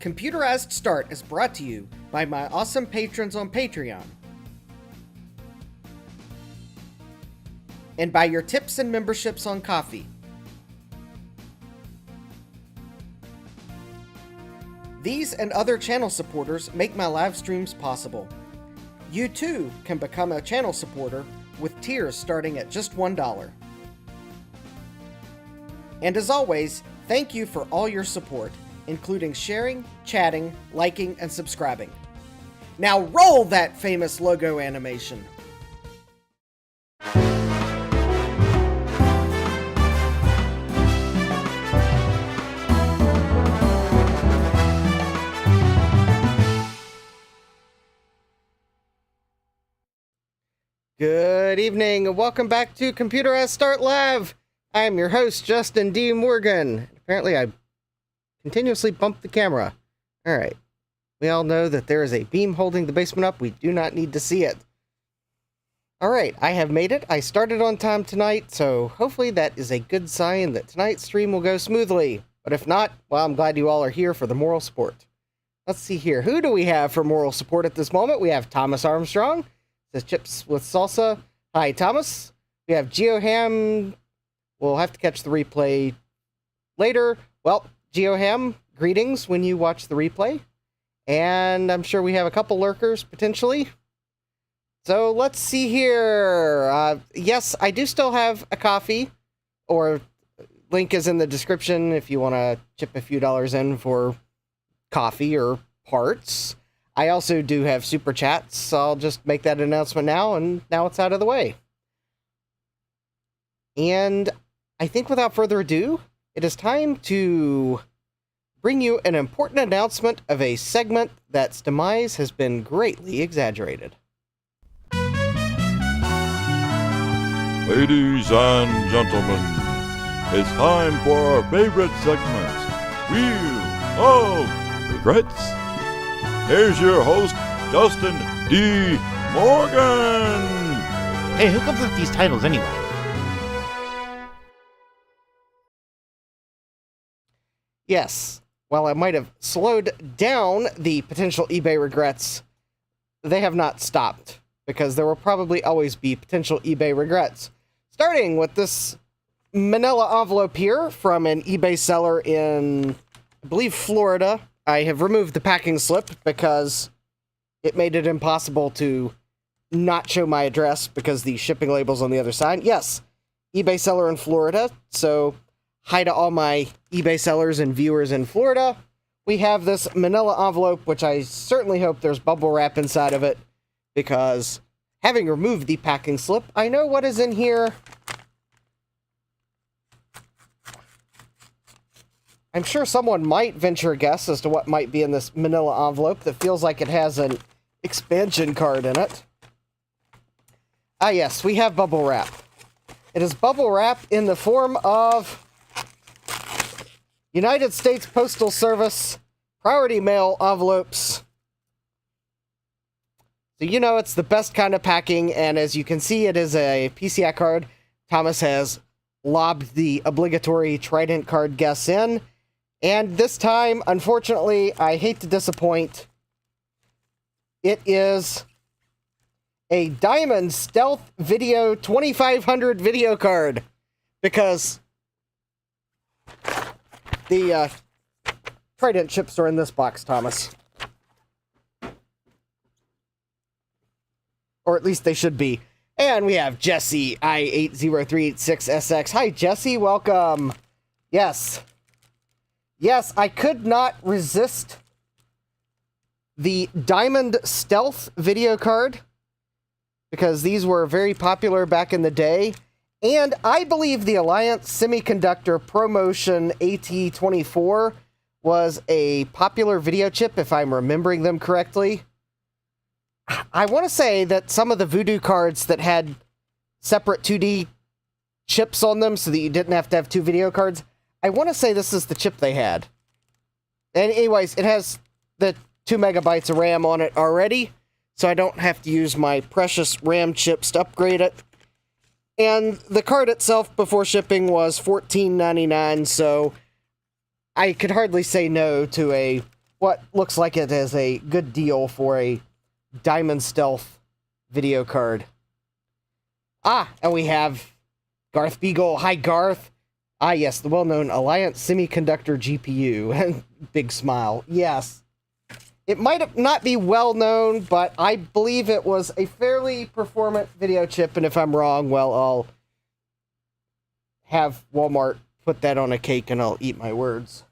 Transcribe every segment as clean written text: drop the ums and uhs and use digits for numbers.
Computerized Start is brought to you by my awesome patrons on Patreon, and by your tips and memberships on Ko-fi. These and other channel supporters make my live streams possible. You too can become a channel supporter with tiers starting at just $1. And as always, thank you for all your support, including sharing, chatting, liking, and subscribing. Now roll that famous logo animation! Good evening, and welcome back to Computerized Start Live! I'm your host, Justin D. Morgan. Apparently I continuously bumped the camera. Alright. We all know that there is a beam holding the basement up. We do not need to see it. Alright, I have made it. I started on time tonight, so hopefully that is a good sign that tonight's stream will go smoothly. But if not, well, I'm glad you all are here for the moral support. Let's see here. Who do we have for moral support at this moment? We have Thomas Armstrong. The Chips with Salsa. Hi, Thomas. We have GeoHam. We'll have to catch the replay later. Well, GeoHam, greetings when you watch the replay. And I'm sure we have a couple lurkers, potentially. So let's see here. Yes, I do still have a Ko-fi, or link is in the description if you want to chip a few dollars in for coffee or parts. I also do have super chats, so I'll just make that announcement now, and now it's out of the way. And I think without further ado, it is time to bring you an important announcement of a segment that's demise has been greatly exaggerated. Ladies and gentlemen, it's time for our favorite segment, Wheel of Regrets. Here's your host, Justin D. Morgan! Hey, who comes up with these titles anyway? Yes, while I might have slowed down the potential eBay regrets, they have not stopped, because there will probably always be potential eBay regrets. Starting with this manila envelope here from an eBay seller in, I believe, Florida. I have removed the packing slip because it made it impossible to not show my address because the shipping label's on the other side. Yes, eBay seller in Florida, so hi to all my eBay sellers and viewers in Florida. We have this manila envelope, which I certainly hope there's bubble wrap inside of it, because having removed the packing slip, I know what is in here. I'm sure someone might venture a guess as to what might be in this manila envelope that feels like it has an expansion card in it. Ah yes, we have bubble wrap. It is bubble wrap in the form of United States Postal Service priority mail envelopes. So you know it's the best kind of packing, and as you can see, it is a PCI card. Thomas has lobbed the obligatory Trident card guess in. And this time, unfortunately, I hate to disappoint, it is a Diamond Stealth Video 2500 video card, because the Trident chips are in this box, Thomas. Or at least they should be. And we have Jesse, I80386SX. Hi, Jesse, welcome. Yes. Yes, I could not resist the Diamond Stealth video card, because these were very popular back in the day. And I believe the Alliance Semiconductor ProMotion AT24 was a popular video chip, if I'm remembering them correctly. I want to say that some of the Voodoo cards that had separate 2D chips on them so that you didn't have to have two video cards, I want to say this is the chip they had. And anyways, it has the 2 megabytes of RAM on it already, so I don't have to use my precious RAM chips to upgrade it. And the card itself before shipping was $14.99, so I could hardly say no to a what looks like it is a good deal for a Diamond Stealth video card. And we have Garth Beagle. Hi, Garth. Yes, the well-known Alliance Semiconductor GPU. And big smile. Yes. It might not be well-known, but I believe it was a fairly performant video chip, and if I'm wrong, well, I'll have Walmart put that on a cake and I'll eat my words.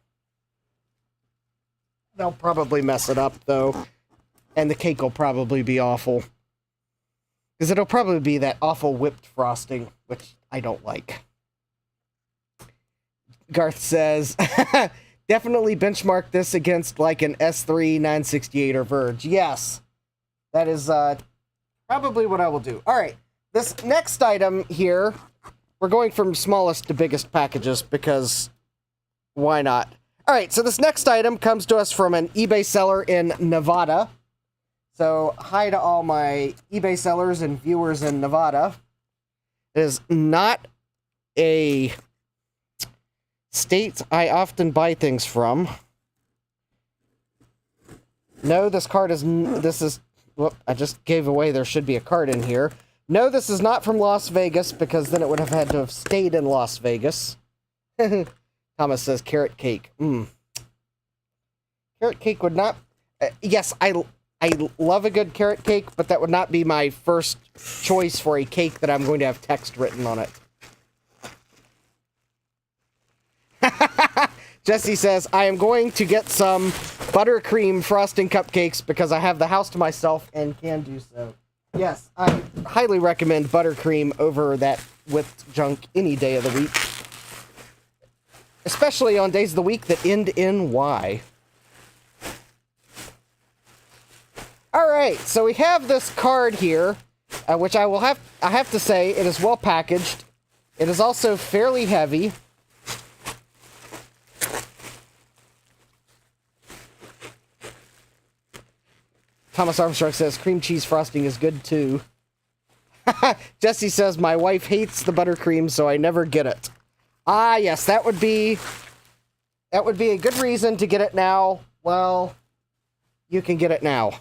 They'll probably mess it up, though, and the cake will probably be awful. Because it'll probably be that awful whipped frosting, which I don't like. Garth says, definitely benchmark this against like an S3 968 or Verge. Yes, that is probably what I will do. All right, this next item here, we're going from smallest to biggest packages because why not? All right, so this next item comes to us from an eBay seller in Nevada. So hi to all my eBay sellers and viewers in Nevada. It is not a state I often buy things from. No, this card is... Whoop, I just gave away there should be a card in here. No, this is not from Las Vegas, because then it would have had to have stayed in Las Vegas. Thomas says carrot cake. Carrot cake would not... yes, I love a good carrot cake, but that would not be my first choice for a cake that I'm going to have text written on it. Jesse says, I am going to get some buttercream frosting cupcakes because I have the house to myself and can do so. Yes, I highly recommend buttercream over that whipped junk any day of the week. Especially on days of the week that end in Y. Alright, so we have this card here, which I have to say, it is well packaged. It is also fairly heavy. Thomas Armstrong says, cream cheese frosting is good too. Jesse says, my wife hates the buttercream, so I never get it. Yes, that would be a good reason to get it now. Well, you can get it now.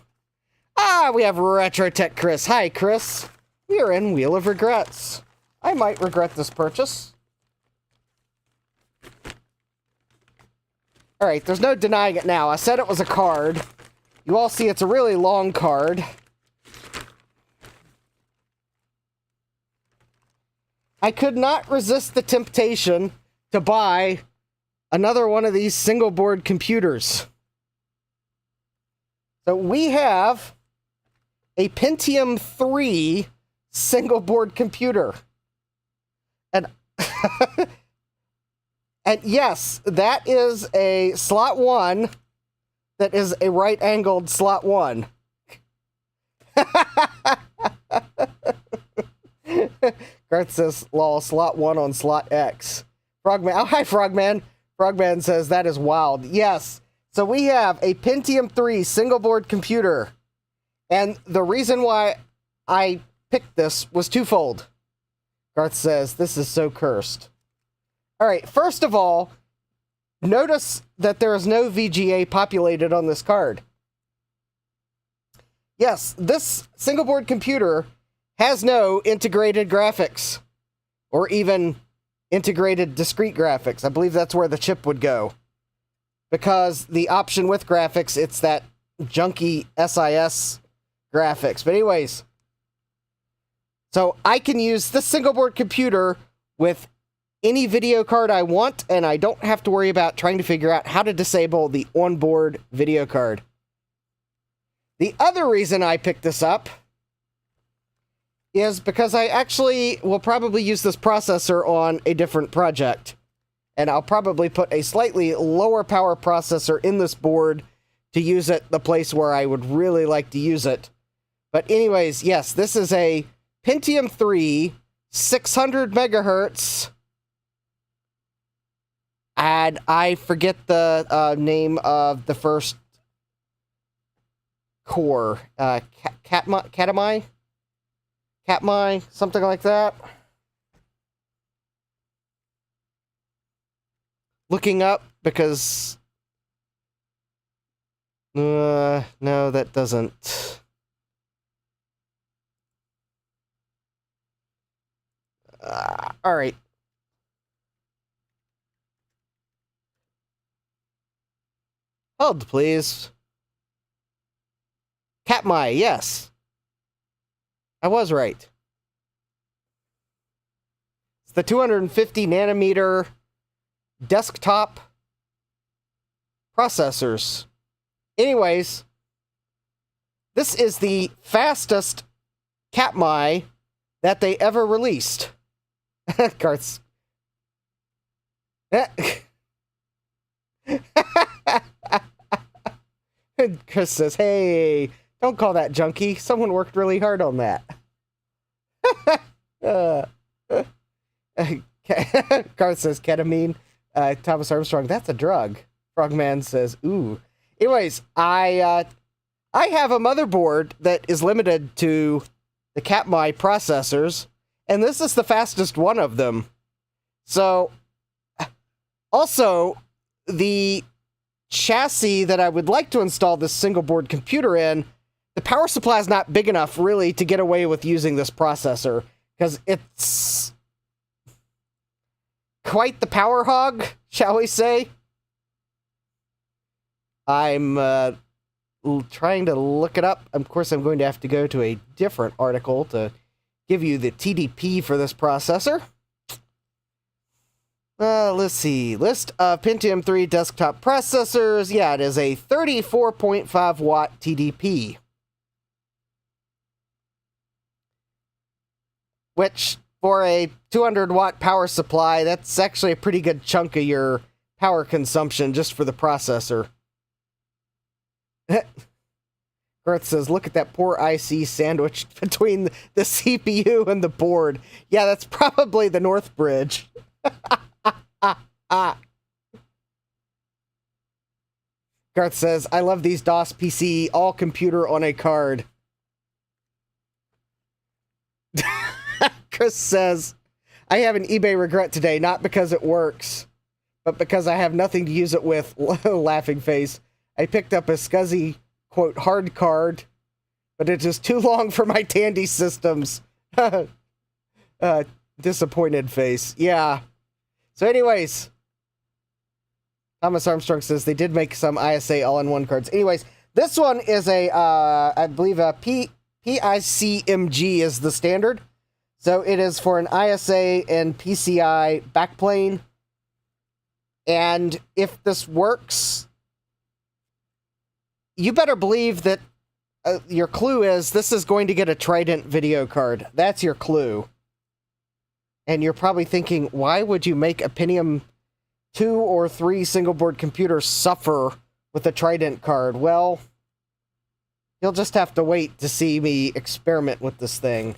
We have Retro Tech Chris. Hi, Chris. We are in Wheel of Regrets. I might regret this purchase. Alright, there's no denying it now. I said it was a card. You all see it's a really long card. I could not resist the temptation to buy another one of these single board computers. So we have a Pentium 3 single board computer. And and yes, that is a slot 1 that is a right-angled slot 1. Garth says, lol, slot 1 on slot X. Frogman, oh, hi, Frogman. Frogman says, that is wild. Yes, so we have a Pentium 3 single-board computer. And the reason why I picked this was twofold. Garth says, this is so cursed. All right, first of all, notice that there is no VGA populated on this card. Yes, this single-board computer has no integrated graphics, or even integrated discrete graphics. I believe that's where the chip would go. Because the option with graphics, it's that junky SIS graphics. But anyways, so I can use this single-board computer with any video card I want, and I don't have to worry about trying to figure out how to disable the onboard video card. The other reason I picked this up is because I actually will probably use this processor on a different project. And I'll probably put a slightly lower power processor in this board to use it the place where I would really like to use it. But anyways, yes, this is a Pentium 3, 600 megahertz, and I forget the name of the first core. Katmai, something like that. Looking up because No, that doesn't. All right. Hold, please. Katmai, yes. I was right. It's the 250 nanometer desktop processors. Anyways, this is the fastest Katmai that they ever released. Garth's. Chris says, hey, don't call that junky. Someone worked really hard on that. Garth says, ketamine. Thomas Armstrong, that's a drug. Frogman says, ooh. Anyways, I have a motherboard that is limited to the Katmai processors, and this is the fastest one of them. So, also, the chassis that I would like to install this single board computer in, the power supply is not big enough, really, to get away with using this processor, because it's quite the power hog, shall we say. I'm trying to look it up. Of course, I'm going to have to go to a different article to give you the TDP for this processor. Let's see. List of Pentium 3 desktop processors. Yeah, it is a 34.5 watt TDP. Which, for a 200 watt power supply, that's actually a pretty good chunk of your power consumption just for the processor. Garth says, look at that poor IC sandwiched between the CPU and the board. Yeah, that's probably the North Bridge. Garth says, I love these DOS PC, all computer on a card. Chris says, I have an eBay regret today, not because it works, but because I have nothing to use it with. Laughing face. I picked up a scuzzy, quote, hard card, but it is too long for my Tandy systems. Disappointed face. Yeah. So anyways, Thomas Armstrong says they did make some ISA all-in-one cards. Anyways, this one is a, I believe a PICMG is the standard. So it is for an ISA and PCI backplane. And if this works, you better believe that your clue is this is going to get a Trident video card. That's your clue. And you're probably thinking, why would you make a Pentium 2 or 3 single board computer suffer with a Trident card? Well, you'll just have to wait to see me experiment with this thing.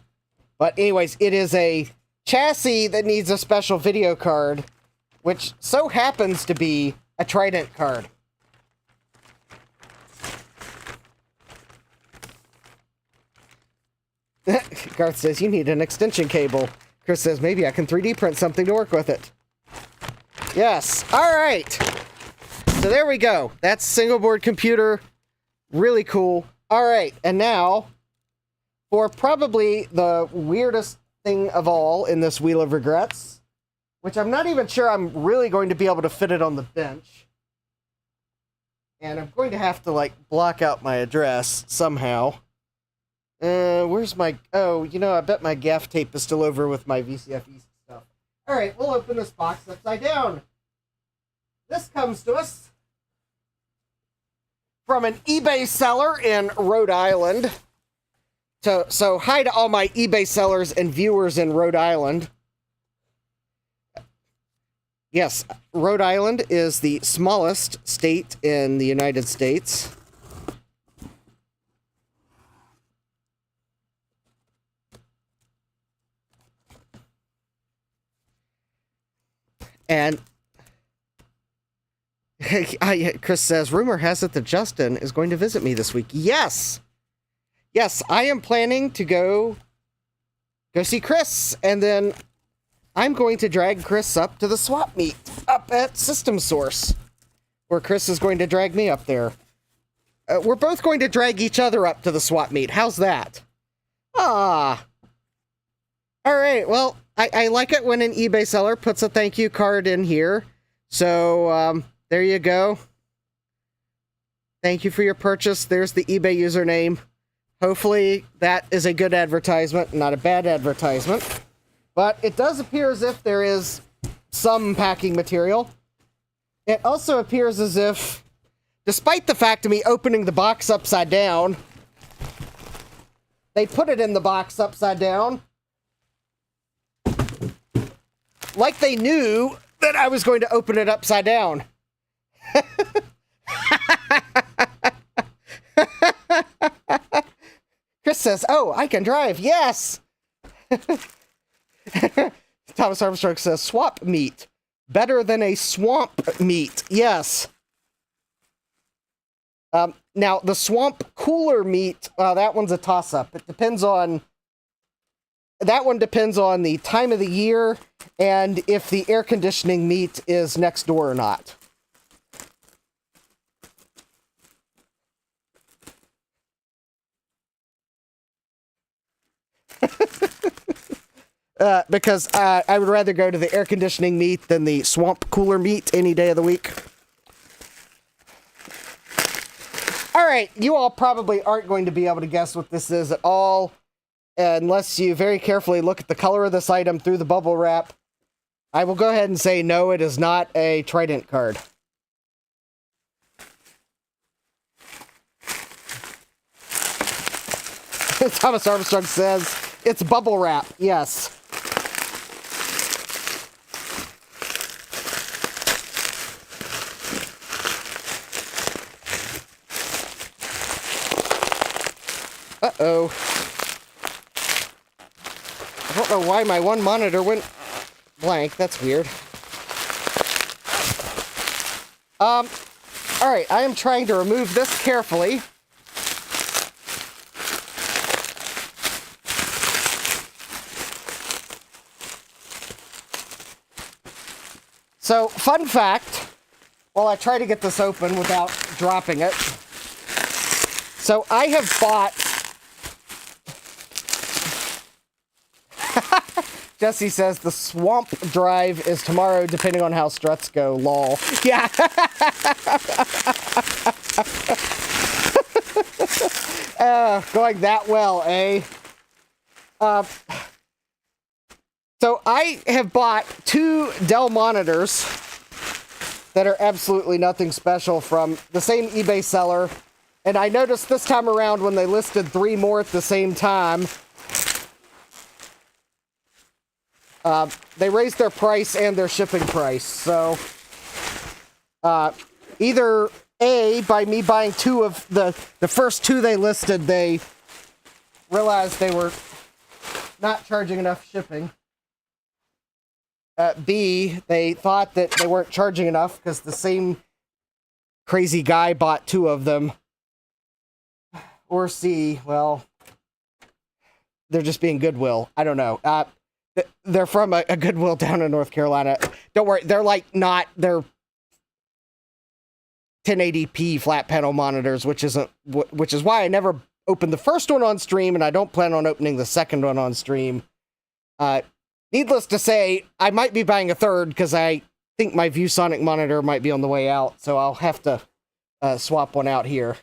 But anyways, it is a chassis that needs a special video card, which so happens to be a Trident card. Garth says, you need an extension cable. Chris says, maybe I can 3D print something to work with it. Yes. All right. So there we go. That's single board computer. Really cool. All right. And now, for probably the weirdest thing of all in this Wheel of Regrets, which I'm not even sure I'm really going to be able to fit it on the bench. And I'm going to have to, like, block out my address somehow. Where's my... Oh, you know, I bet my gaff tape is still over with my VCFE stuff. Alright, we'll open this box upside down. This comes to us from an eBay seller in Rhode Island. So hi to all my eBay sellers and viewers in Rhode Island. Yes, Rhode Island is the smallest state in the United States. And Chris says, rumor has it that Justin is going to visit me this week. Yes! Yes, I am planning to go see Chris, and then I'm going to drag Chris up to the swap meet up at System Source, where Chris is going to drag me up there. we're both going to drag each other up to the swap meet. How's that? Ah. All right, well, I like it when an eBay seller puts a thank you card in here. So, there you go. Thank you for your purchase. There's the eBay username. Hopefully that is a good advertisement, not a bad advertisement. But it does appear as if there is some packing material. It also appears as if, despite the fact of me opening the box upside down, they put it in the box upside down like they knew that I was going to open it upside down. Chris says, oh, I can drive. Yes. Thomas Armstrong says, swap meat. Better than a swamp meat. Yes. Now, the swamp cooler meat, that one's a toss-up. It depends on... That one depends on the time of the year and if the air conditioning meat is next door or not. Because I would rather go to the air conditioning meat than the swamp cooler meat any day of the week. All right, you all probably aren't going to be able to guess what this is at all, unless you very carefully look at the color of this item through the bubble wrap. I will go ahead and say no, it is not a Trident card. Thomas Armstrong says, it's bubble wrap, yes. Uh-oh. I don't know why my one monitor went blank. That's weird. Alright, I am trying to remove this carefully. So, fun fact, while I try to get this open without dropping it. So, I have bought... Jesse says the swamp drive is tomorrow, depending on how struts go. Lol. Yeah. Going that well, eh? So I have bought 2 Dell monitors that are absolutely nothing special from the same eBay seller. And I noticed this time around when they listed 3 more at the same time, they raised their price and their shipping price. So, either A, by me buying 2 of the first 2 they listed, they realized they were not charging enough shipping. B, they thought that they weren't charging enough because the same crazy guy bought 2 of them. Or C, well, they're just being Goodwill. I don't know. They're from a Goodwill down in North Carolina. Don't worry, they're they're 1080p flat panel monitors, which is why I never opened the first one on stream, and I don't plan on opening the second one on stream. Needless to say, I might be buying a third because I think my ViewSonic monitor might be on the way out, so I'll have to swap one out here.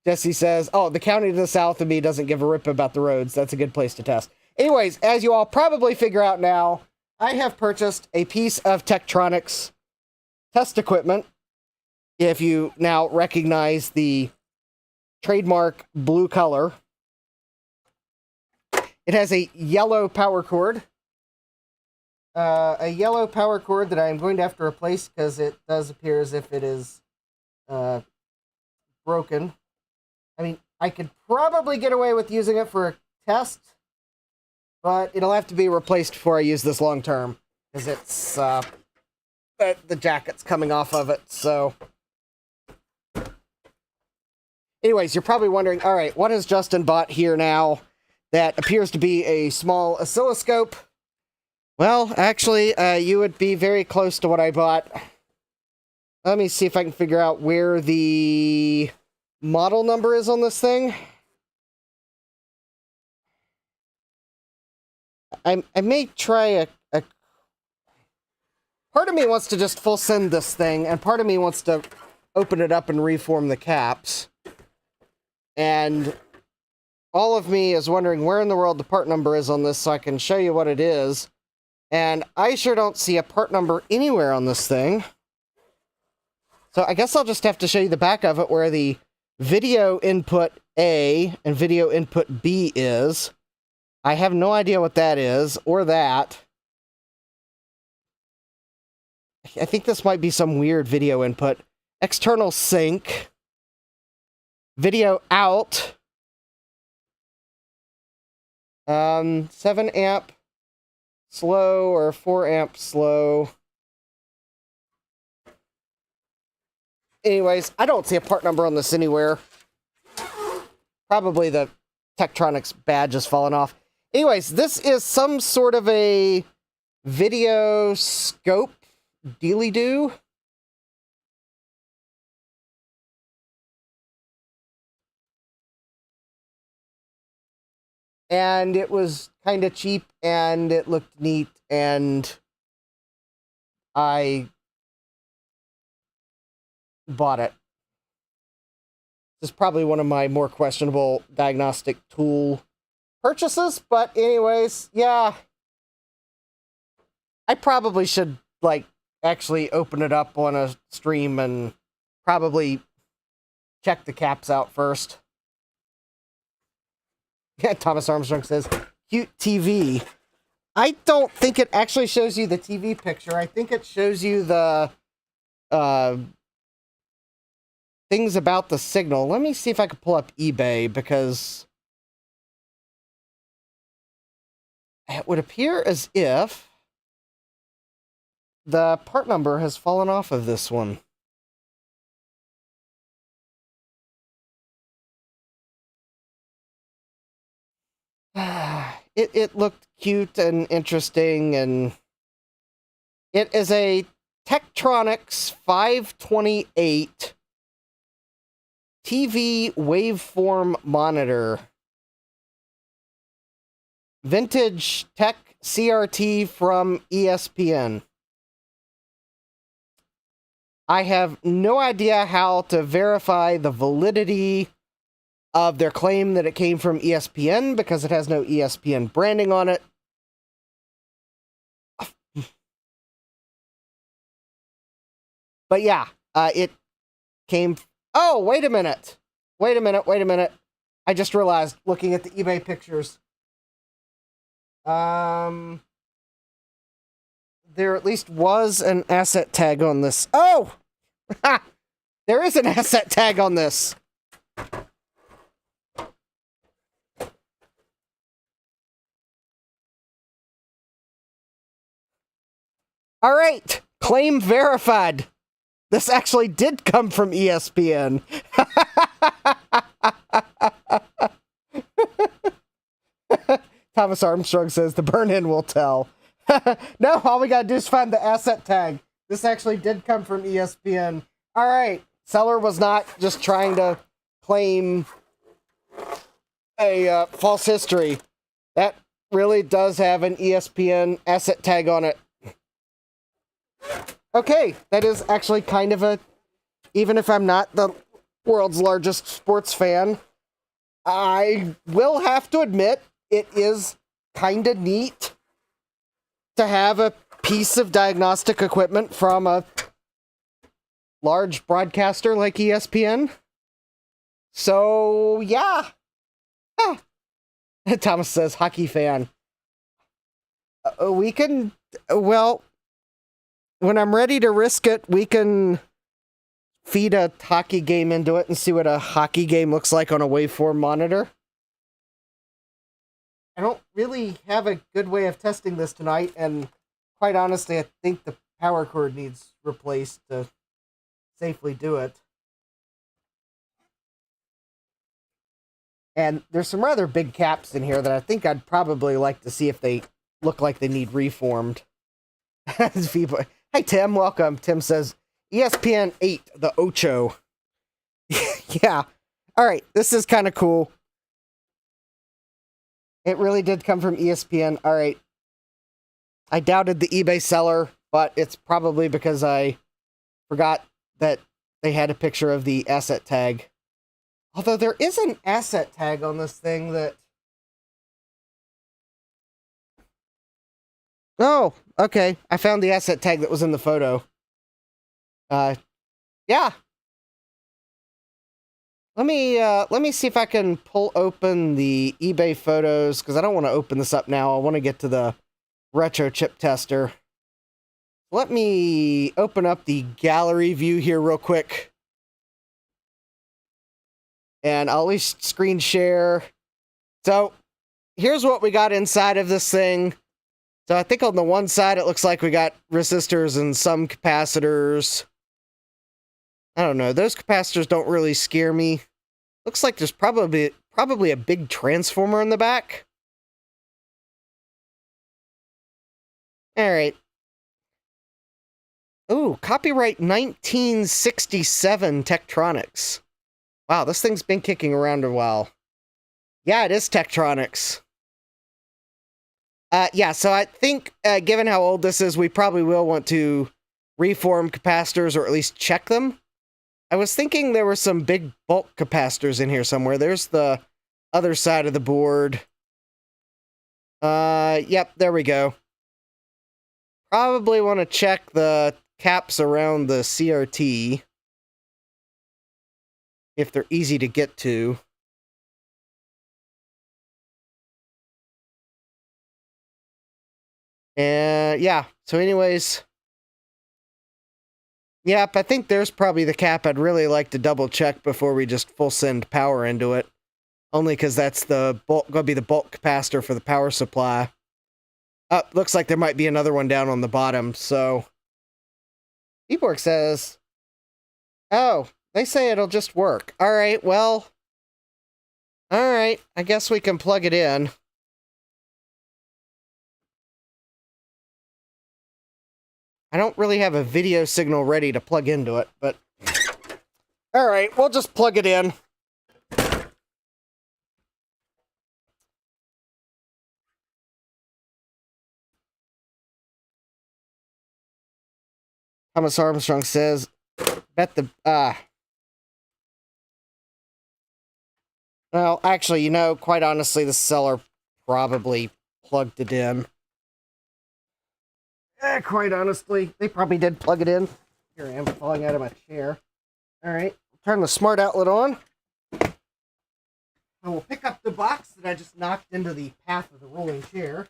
Jesse says, oh, the county to the south of me doesn't give a rip about the roads. That's a good place to test. Anyways, as you all probably figure out now, I have purchased a piece of Tektronix test equipment. If you now recognize the trademark blue color. It has a yellow power cord. A yellow power cord that I'm going to have to replace because it does appear as if it is broken. I mean, I could probably get away with using it for a test, but it'll have to be replaced before I use this long term, because it's, the jacket's coming off of it, so. Anyways, you're probably wondering, alright, what has Justin bought here now that appears to be a small oscilloscope? Well, actually, you would be very close to what I bought. Let me see if I can figure out where the model number is on this thing. I may try a... Part of me wants to just full send this thing, and part of me wants to open it up and reform the caps. And all of me is wondering where in the world the part number is on this so I can show you what it is. And I sure don't see a part number anywhere on this thing. So I guess I'll just have to show you the back of it where the video input A and video input B is. I have no idea what that is, or that. I think this might be some weird video input. External sync. Video out. 7 amp slow or 4 amp slow. Anyways, I don't see a part number on this anywhere. Probably the Tektronix badge has fallen off. Anyways, this is some sort of a video scope dealy-doo. And it was kind of cheap, and it looked neat, and I bought it. This is probably one of my more questionable diagnostic tool purchases, but anyways, yeah. I probably should, like, actually open it up on a stream and probably check the caps out first. Yeah, Thomas Armstrong says, cute TV. I don't think it actually shows you the TV picture. I think it shows you the things about the signal. Let me see if I can pull up eBay, because it would appear as if the part number has fallen off of this one. It looked cute and interesting, and it is a Tektronix 528 TV waveform monitor. Vintage Tech CRT from ESPN. I have no idea how to verify the validity of their claim that it came from ESPN, because it has no ESPN branding on it. But yeah, it came... Oh, wait a minute. Wait a minute. I just realized, looking at the eBay pictures. There at least was an asset tag on this. Oh! There is an asset tag on this. All right, claim verified. This actually did come from ESPN. Thomas Armstrong says the burn-in will tell. No, all we gotta do is find the asset tag. This actually did come from ESPN. All right, seller was not just trying to claim a false history. That really does have an ESPN asset tag on it. Okay, that is actually kind of a... Even if I'm not the world's largest sports fan, I will have to admit it is kind of neat to have a piece of diagnostic equipment from a large broadcaster like ESPN. So, yeah. Ah. Thomas says, hockey fan. We can... Well... When I'm ready to risk it, we can feed a hockey game into it and see what a hockey game looks like on a waveform monitor. I don't really have a good way of testing this tonight, and quite honestly, I think the power cord needs replaced to safely do it. And there's some rather big caps in here that I think I'd probably like to see if they look like they need reformed. Hi, Tim. Welcome. Tim says, ESPN 8, the Ocho. Yeah. All right, this is kind of cool. It really did come from ESPN. All right. I doubted the eBay seller, but it's probably because I forgot that they had a picture of the asset tag. Although there is an asset tag on this thing that... Oh, okay. I found the asset tag that was in the photo. Yeah. Let me see if I can pull open the eBay photos, because I don't want to open this up now. I want to get to the retro chip tester. Let me open up the gallery view here real quick. And I'll at least screen share. So, here's what we got inside of this thing. So I think on the one side, it looks like we got resistors and some capacitors. I don't know. Those capacitors don't really scare me. Looks like there's probably a big transformer in the back. All right. Ooh, copyright 1967 Tektronix. Wow, this thing's been kicking around a while. Yeah, it is Tektronix. Yeah, so I think, given how old this is, we probably will want to reform capacitors, or at least check them. I was thinking there were some big bulk capacitors in here somewhere. There's the other side of the board. Yep, there we go. Probably want to check the caps around the CRT, if they're easy to get to. And yeah, so anyways, yep, I think there's probably the cap I'd really like to double check before we just full send power into it. Only because that's the bulk, gonna be the bulk capacitor for the power supply. Looks like there might be another one down on the bottom, so. Eborg says, oh, they say it'll just work. Alright, well. Alright, I guess we can plug it in. I don't really have a video signal ready to plug into it, but... Alright, we'll just plug it in. Thomas Armstrong says, bet the... Well, actually, you know, quite honestly, the seller probably plugged it in. Quite honestly, they probably did plug it in. Here I am falling out of my chair. Alright, turn the smart outlet on. I will pick up the box that I just knocked into the path of the rolling chair.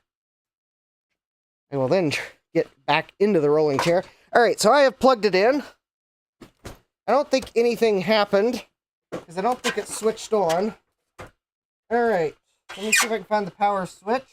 I will then get back into the rolling chair. Alright, so I have plugged it in. I don't think anything happened, because I don't think it switched on. Alright, let me see if I can find the power switch.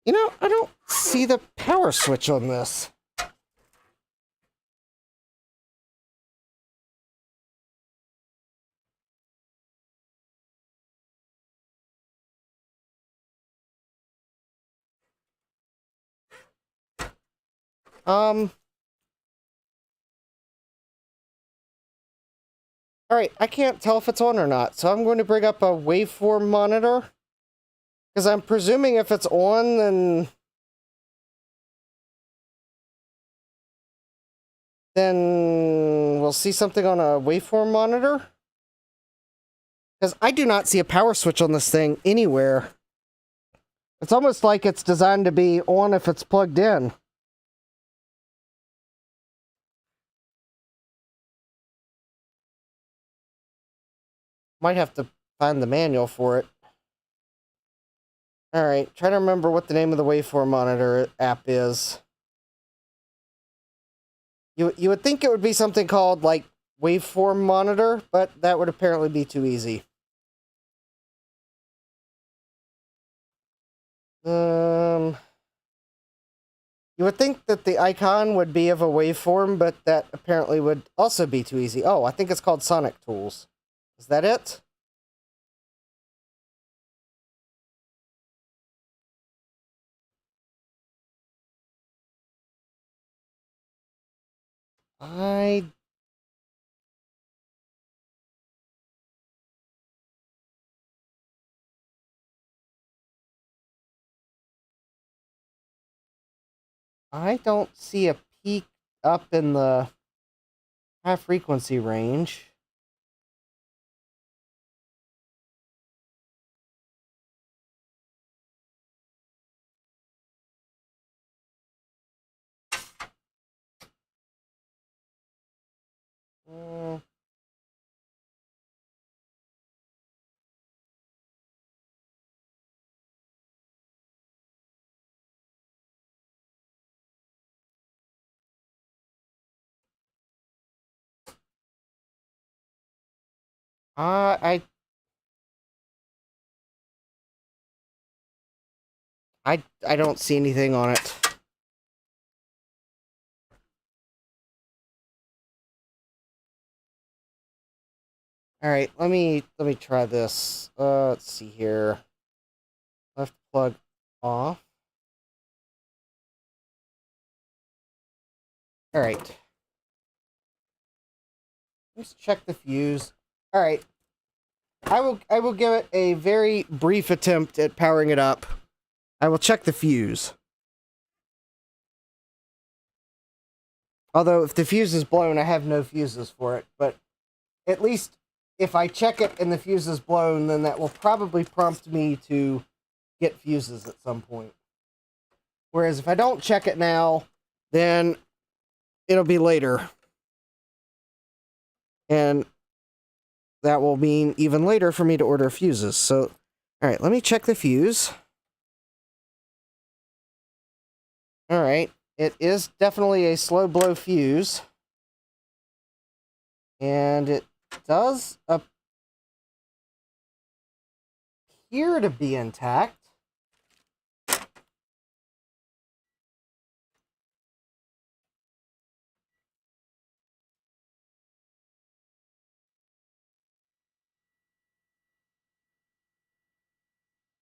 You know, I don't see the power switch on this. Alright, I can't tell if it's on or not, so I'm going to bring up a waveform monitor. Because I'm presuming if it's on, then we'll see something on a waveform monitor. Because I do not see a power switch on this thing anywhere. It's almost like it's designed to be on if it's plugged in. Might have to find the manual for it. Alright, trying to remember what the name of the waveform monitor app is. You would think it would be something called, like, waveform monitor, but that would apparently be too easy. You would think that the icon would be of a waveform, but that apparently would also be too easy. Oh, I think it's called Sonic Tools. Is that it? I don't see a peak up in the high frequency range. Uh, I, I don't see anything on it. All right, let me try this. Let's see here. Left plug off. All right. Let's check the fuse. All right. I will give it a very brief attempt at powering it up. I will check the fuse. Although if the fuse is blown, I have no fuses for it, but at least if I check it and the fuse is blown, then that will probably prompt me to get fuses at some point. Whereas if I don't check it now, then it'll be later. And that will mean even later for me to order fuses. So, all right, let me check the fuse. All right, it is definitely a slow blow fuse. And it does appear to be intact.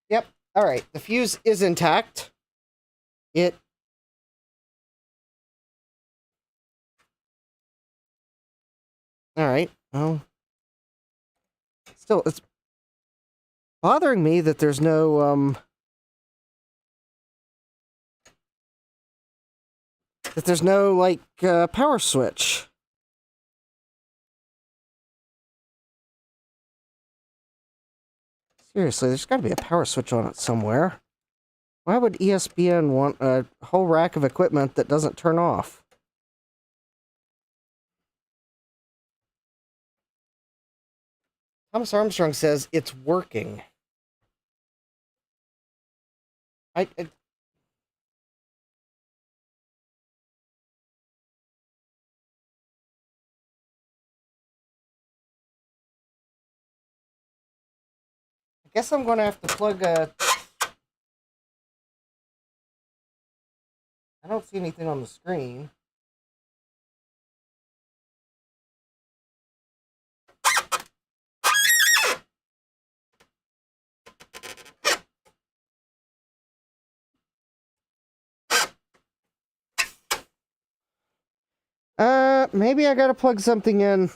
Yep. All right. The fuse is intact. It. All right. Well, still, it's bothering me that there's no like power switch. Seriously, there's got to be a power switch on it somewhere. Why would ESPN want a whole rack of equipment that doesn't turn off? Thomas Armstrong says it's working. I guess I'm going to have to plug a... I don't see anything on the screen. Maybe I gotta plug something in.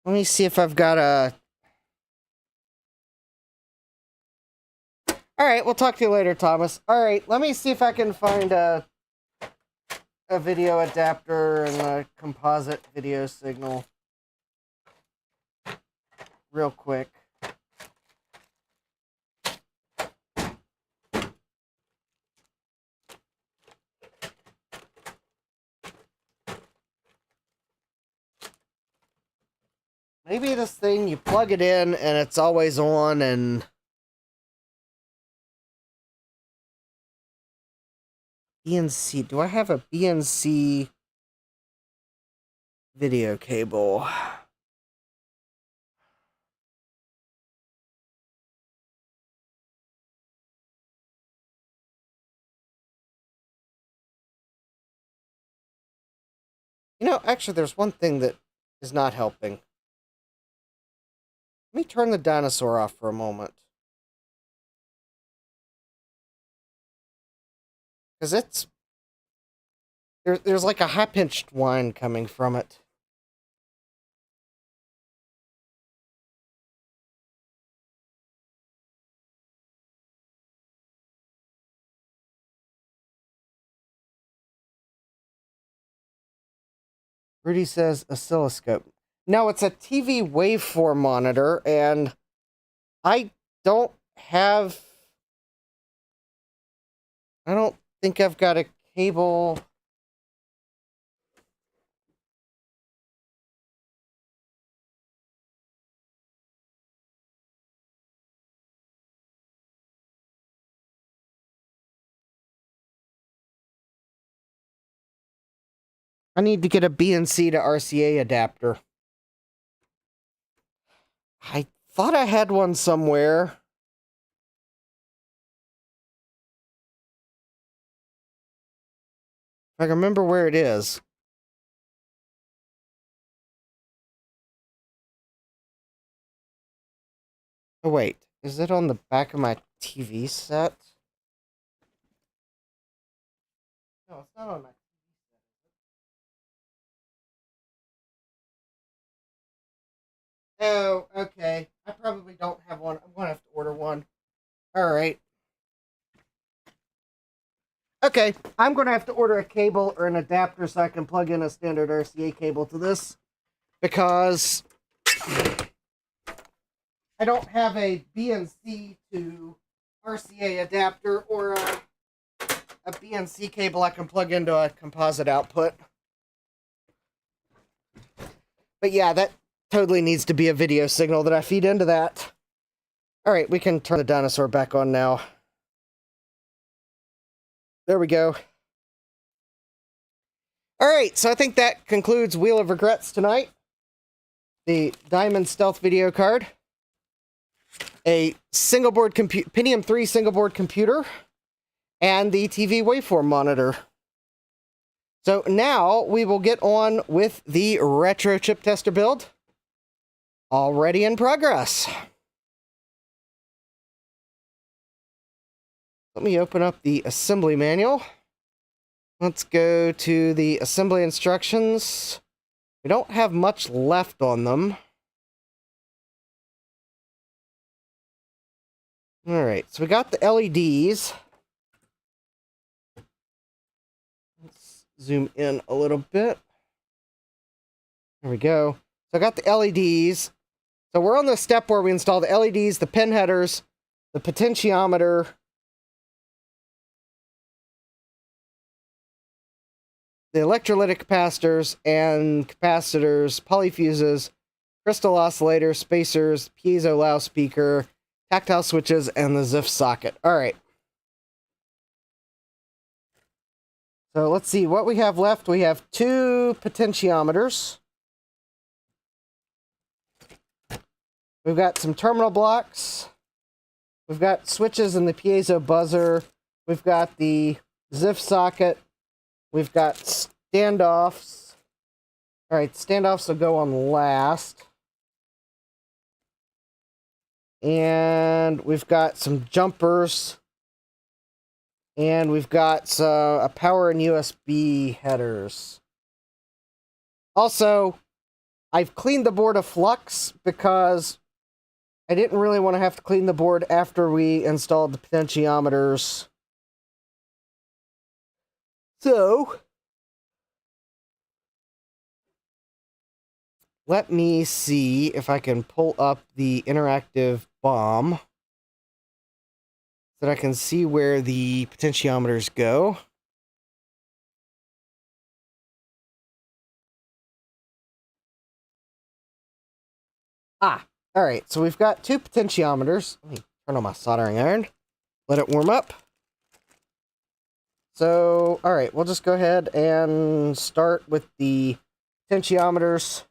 Let me see if I've got a... Alright, we'll talk to you later, Thomas. Alright, let me see if I can find a video adapter and a composite video signal. Real quick. Maybe this thing, you plug it in and it's always on and... BNC. Do I have a BNC video cable. You know, actually, there's one thing that is not helping. Let me turn the dinosaur off for a moment. Because it's... There's like a high-pitched whine coming from it. Rudy says oscilloscope. No, it's a TV waveform monitor, and I don't have... I don't think I've got a cable... I need to get a BNC to RCA adapter. I thought I had one somewhere. If I can remember where it is. Oh wait, is it on the back of my TV set? No, it's not on my... Oh, okay. I probably don't have one. I'm going to have to order one. Alright. Okay, I'm going to have to order a cable or an adapter so I can plug in a standard RCA cable to this. Because I don't have a BNC to RCA adapter or a BNC cable I can plug into a composite output. But yeah, that totally needs to be a video signal that I feed into that. Alright, we can turn the dinosaur back on now. There we go. Alright, so I think that concludes Wheel of Regrets tonight. The Diamond Stealth video card. A single board Pentium 3 single board computer. And the TV waveform monitor. So now we will get on with the retro chip tester build. Already in progress. Let me open up the assembly manual. Let's go to the assembly instructions. We don't have much left on them. Alright, so we got the LEDs. Let's zoom in a little bit. There we go. So I got the LEDs. So we're on the step where we install the LEDs, the pin headers, the potentiometer, the electrolytic capacitors and capacitors, polyfuses, crystal oscillators, spacers, piezo loudspeaker, tactile switches, and the ZIF socket. Alright. So let's see what we have left. We have 2 potentiometers. We've got some terminal blocks. We've got switches in the piezo buzzer. We've got the ZIF socket. We've got standoffs. Alright, standoffs will go on last. And we've got some jumpers. And we've got a power and USB headers. Also, I've cleaned the board of flux because I didn't really want to have to clean the board after we installed the potentiometers. So, let me see if I can pull up the interactive BOM so that I can see where the potentiometers go. Alright, so we've got 2 potentiometers. Let me turn on my soldering iron. Let it warm up. So, alright, we'll just go ahead and start with the potentiometers.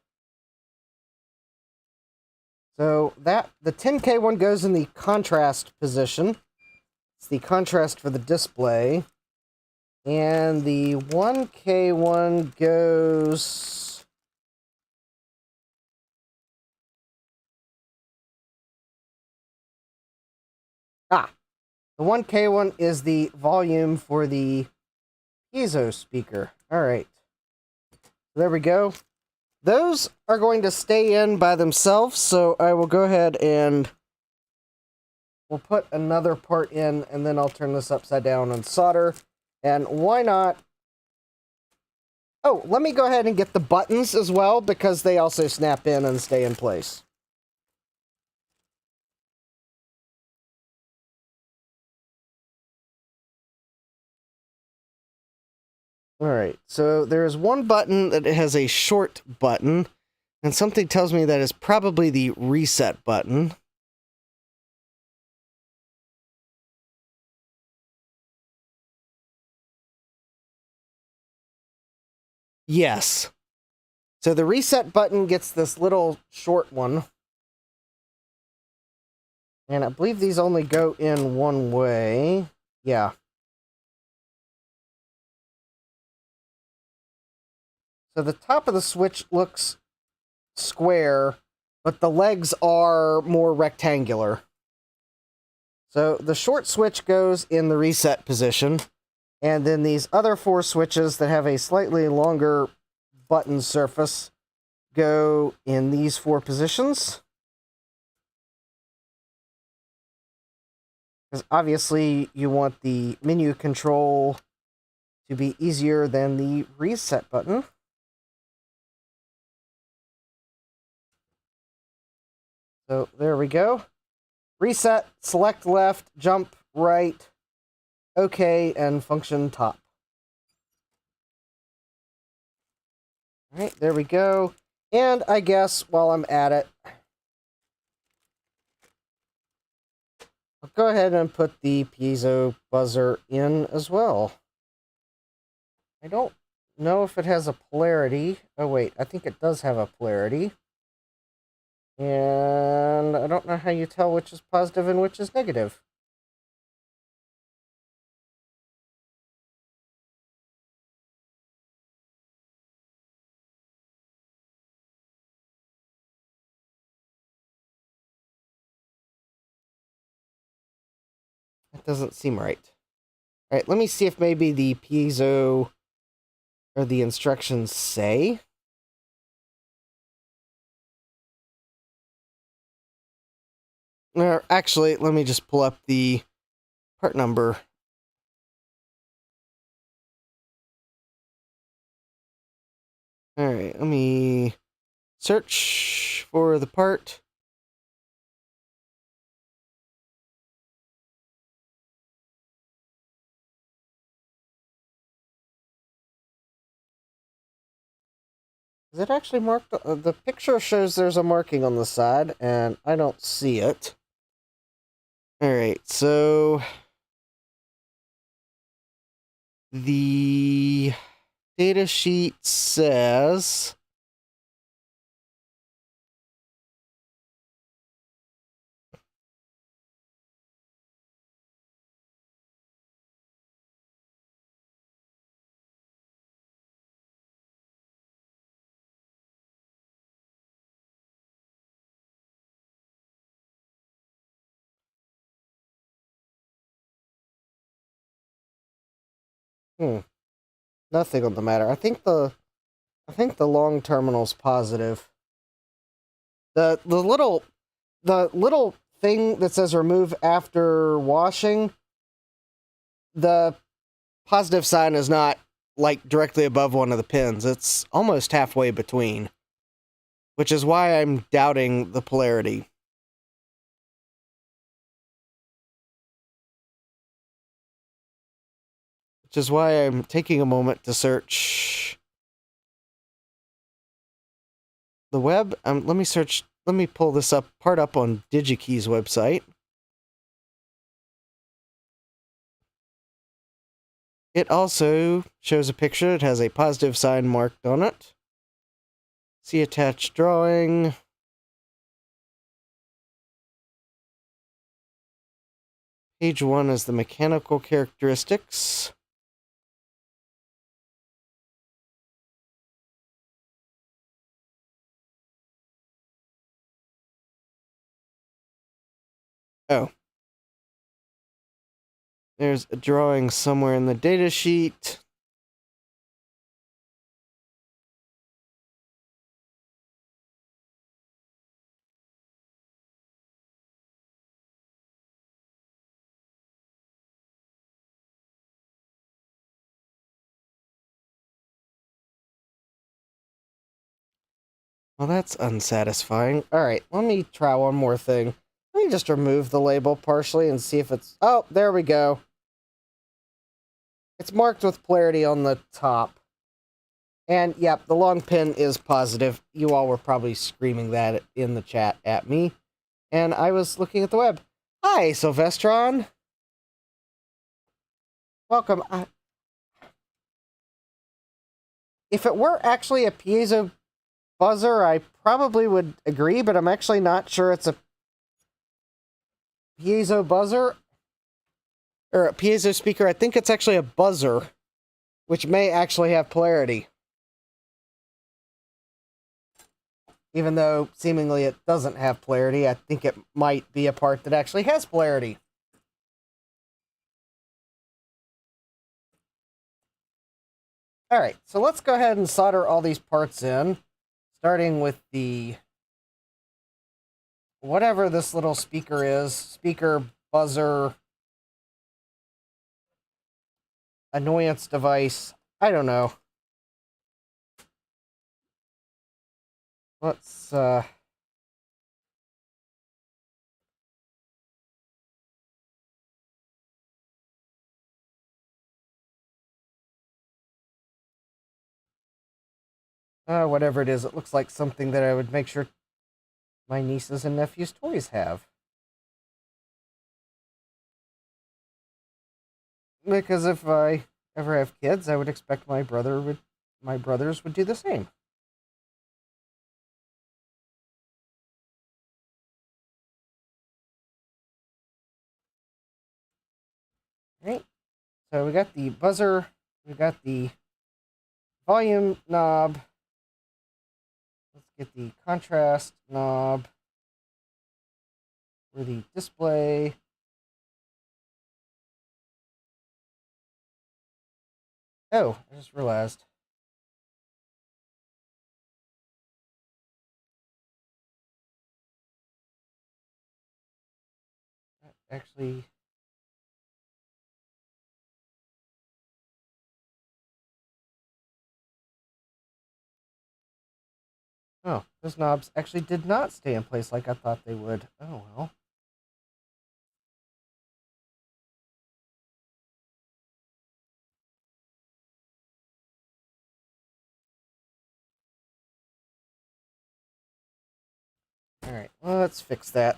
So the 10K one goes in the contrast position. It's the contrast for the display. And the 1K one goes... the 1K one is the volume for the piezo speaker. Alright. There we go. Those are going to stay in by themselves, so I will go ahead and we'll put another part in, and then I'll turn this upside down and solder. And why not... Oh, let me go ahead and get the buttons as well, because they also snap in and stay in place. Alright, so there's one button that has a short button, and something tells me that is probably the reset button. Yes. So the reset button gets this little short one. And I believe these only go in one way. Yeah. So the top of the switch looks square, but the legs are more rectangular. So the short switch goes in the reset position, and then these other four switches that have a slightly longer button surface go in these four positions. Because obviously you want the menu control to be easier than the reset button. So there we go. Reset, select left, jump right, OK, and function top. Alright, there we go. And I guess while I'm at it, I'll go ahead and put the piezo buzzer in as well. I don't know if it has a polarity. Oh wait, I think it does have a polarity. And I don't know how you tell which is positive and which is negative. That doesn't seem right. Alright, let me see if maybe the piezo or the instructions say. Or actually, let me just pull up the part number. Alright, let me search for the part. Is it actually marked? The picture shows there's a marking on the side, and I don't see it. Alright, so the data sheet says nothing on the matter. I think the long terminal's positive. The little thing that says remove after washing, the positive sign is not like directly above one of the pins. It's almost halfway between, which is why I'm doubting the polarity. Which is why I'm taking a moment to search the web. Let me pull this part up on DigiKey's website. It also shows a picture. It has a positive sign marked on it. See attached drawing. Page 1 is the mechanical characteristics. Oh. There's a drawing somewhere in the data sheet. Well, that's unsatisfying. Alright, let me try one more thing. Let me just remove the label partially and see if it's... Oh, there we go. It's marked with polarity on the top. And, yep, the long pin is positive. You all were probably screaming that in the chat at me. And I was looking at the web. Hi, Sylvestron. Welcome. If it were actually a piezo buzzer, I probably would agree, but I'm actually not sure it's a piezo buzzer or a piezo speaker. I think it's actually a buzzer, which may actually have polarity. Even though seemingly it doesn't have polarity, I think it might be a part that actually has polarity. Alright, so let's go ahead and solder all these parts in, starting with the... whatever this little speaker is. Speaker, buzzer, annoyance device. I don't know. Let's, whatever it is, it looks like something that I would make sure my nieces and nephews' toys have. Because if I ever have kids, I would expect my brothers would do the same. Right. So we got the buzzer, we got the volume knob. Let's get the contrast knob for the display. Oh, I just realized. Actually, oh, those knobs actually did not stay in place like I thought they would. Oh, well. Alright, well, let's fix that.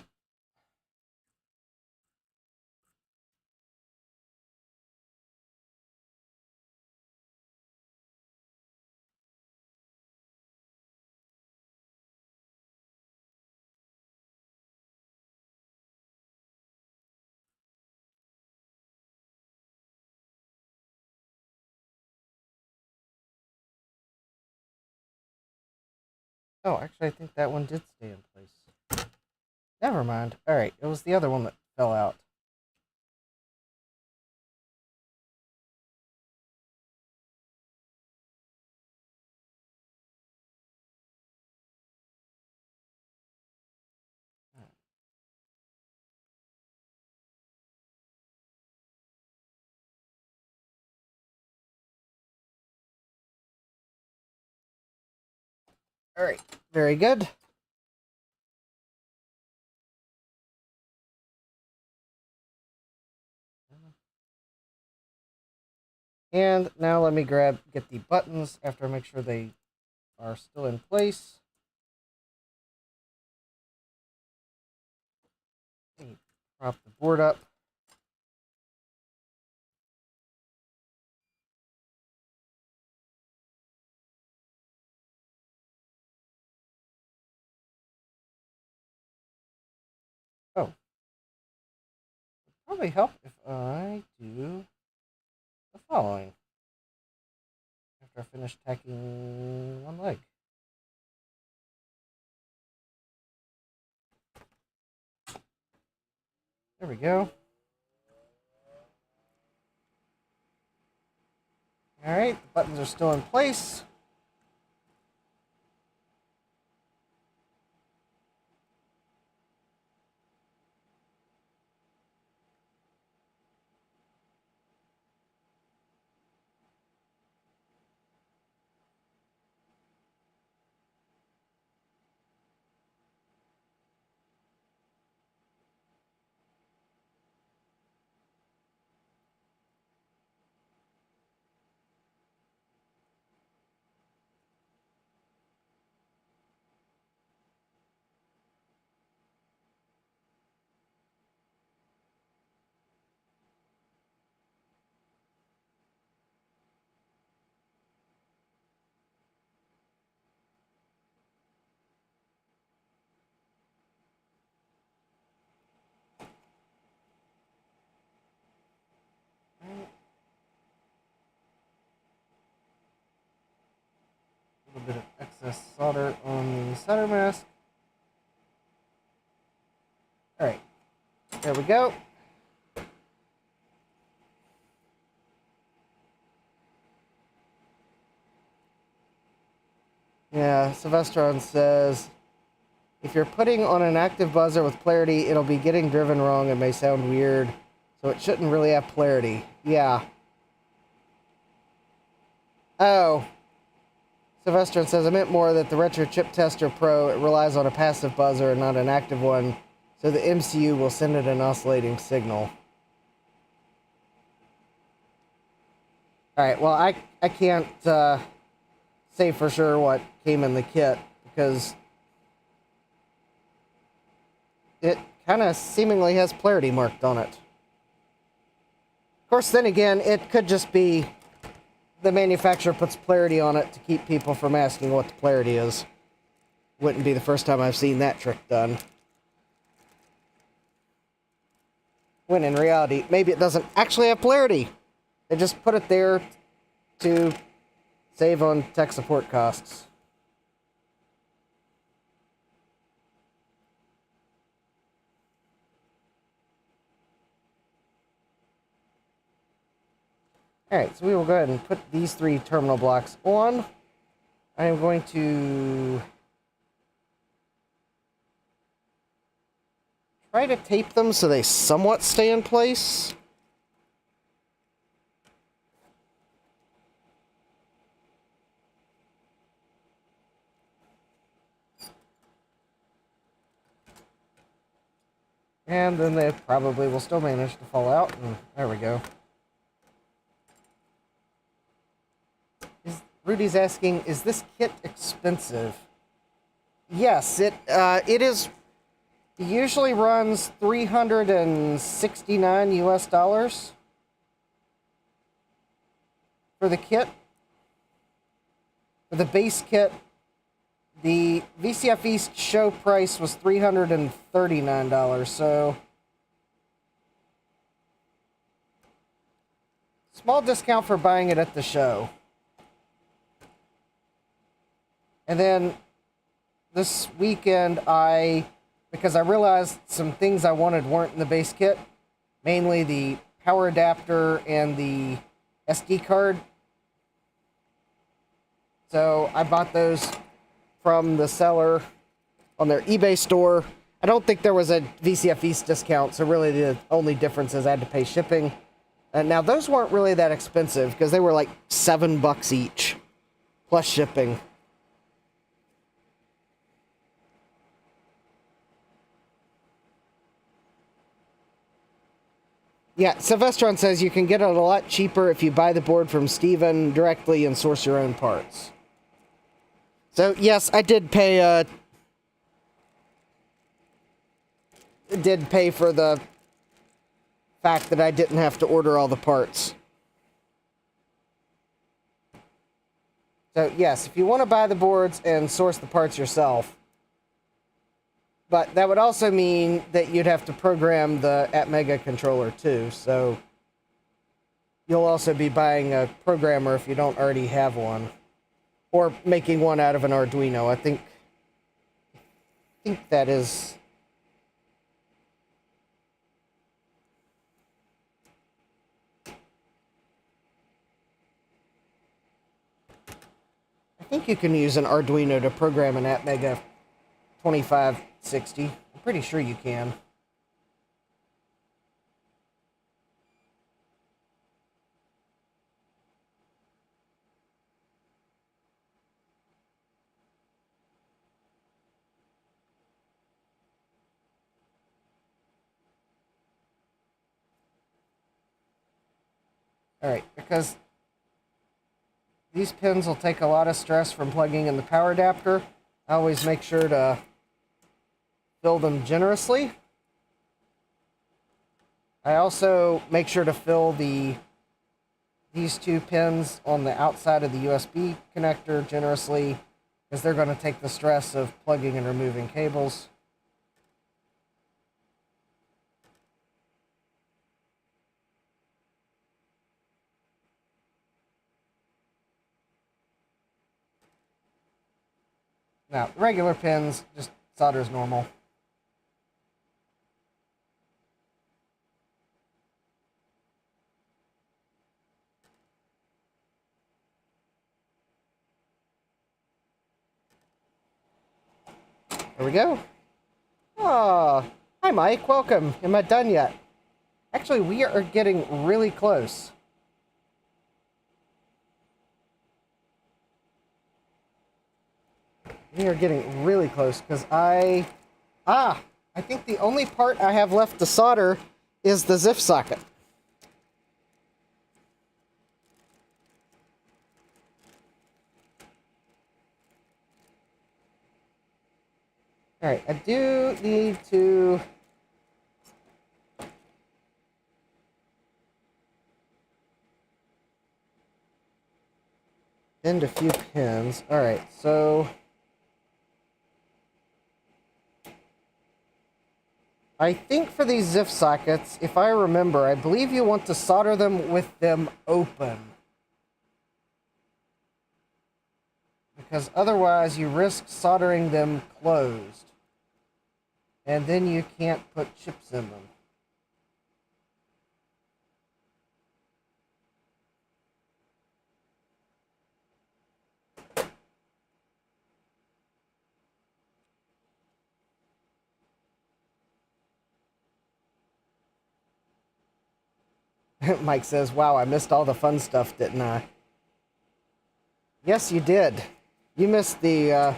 Oh, actually, I think that one did stay in place. Never mind. Alright, it was the other one that fell out. Alright, very good. And now let me get the buttons after I make sure they are still in place. Prop the board up. probably help if I do the following. After I finish tacking one leg. There we go. Alright, the buttons are still in place. A little bit of excess solder on the solder mask. Alright, there we go. Yeah, Sylvestron says, if you're putting on an active buzzer with polarity, it'll be getting driven wrong and may sound weird, so it shouldn't really have polarity. Yeah. Oh. Sylvestron says, I meant more that the Retro Chip Tester Pro, it relies on a passive buzzer and not an active one, so the MCU will send it an oscillating signal. Alright, well, I can't say for sure what came in the kit, because it kind of seemingly has polarity marked on it. Of course, then again, it could just be the manufacturer puts polarity on it to keep people from asking what the polarity is. Wouldn't be the first time I've seen that trick done. When in reality, maybe it doesn't actually have polarity. They just put it there to save on tech support costs. Alright, so we will go ahead and put these 3 terminal blocks on. I am going to try to tape them so they somewhat stay in place. And then they probably will still manage to fall out. And there we go. Rudy's asking, is this kit expensive? Yes, it is. Usually runs $369 US for the kit. For the base kit, the VCF East show price was $339, so small discount for buying it at the show. And then this weekend, because I realized some things I wanted weren't in the base kit, mainly the power adapter and the SD card. So I bought those from the seller on their eBay store. I don't think there was a VCF East discount, so really the only difference is I had to pay shipping. And now those weren't really that expensive because they were like $7 each, plus shipping. Yeah, Sylvestron says you can get it a lot cheaper if you buy the board from Steven directly and source your own parts. So, yes, I did pay for the fact that I didn't have to order all the parts. So, yes, if you want to buy the boards and source the parts yourself, But that would also mean that you'd have to program the Atmega controller too, so you'll also be buying a programmer if you don't already have one. Or making one out of an Arduino. I think that is... I think you can use an Arduino to program an Atmega 2560. I'm pretty sure you can. Alright, because these pins will take a lot of stress from plugging in the power adapter, I always make sure to fill them generously. I also make sure to fill these two pins on the outside of the USB connector generously, because they're going to take the stress of plugging and removing cables. Now, regular pins, just solder as normal. There we go. Oh, hi Mike, welcome. Am I done yet? Actually, we are getting really close. We are getting really close because I think the only part I have left to solder is the ZIF socket. Alright, I do need to bend a few pins. Alright, so I think for these ZIF sockets, if I remember, I believe you want to solder them with them open. Because otherwise you risk soldering them closed. And then you can't put chips in them. Mike says, wow, I missed all the fun stuff, didn't I? Yes, you did. You missed the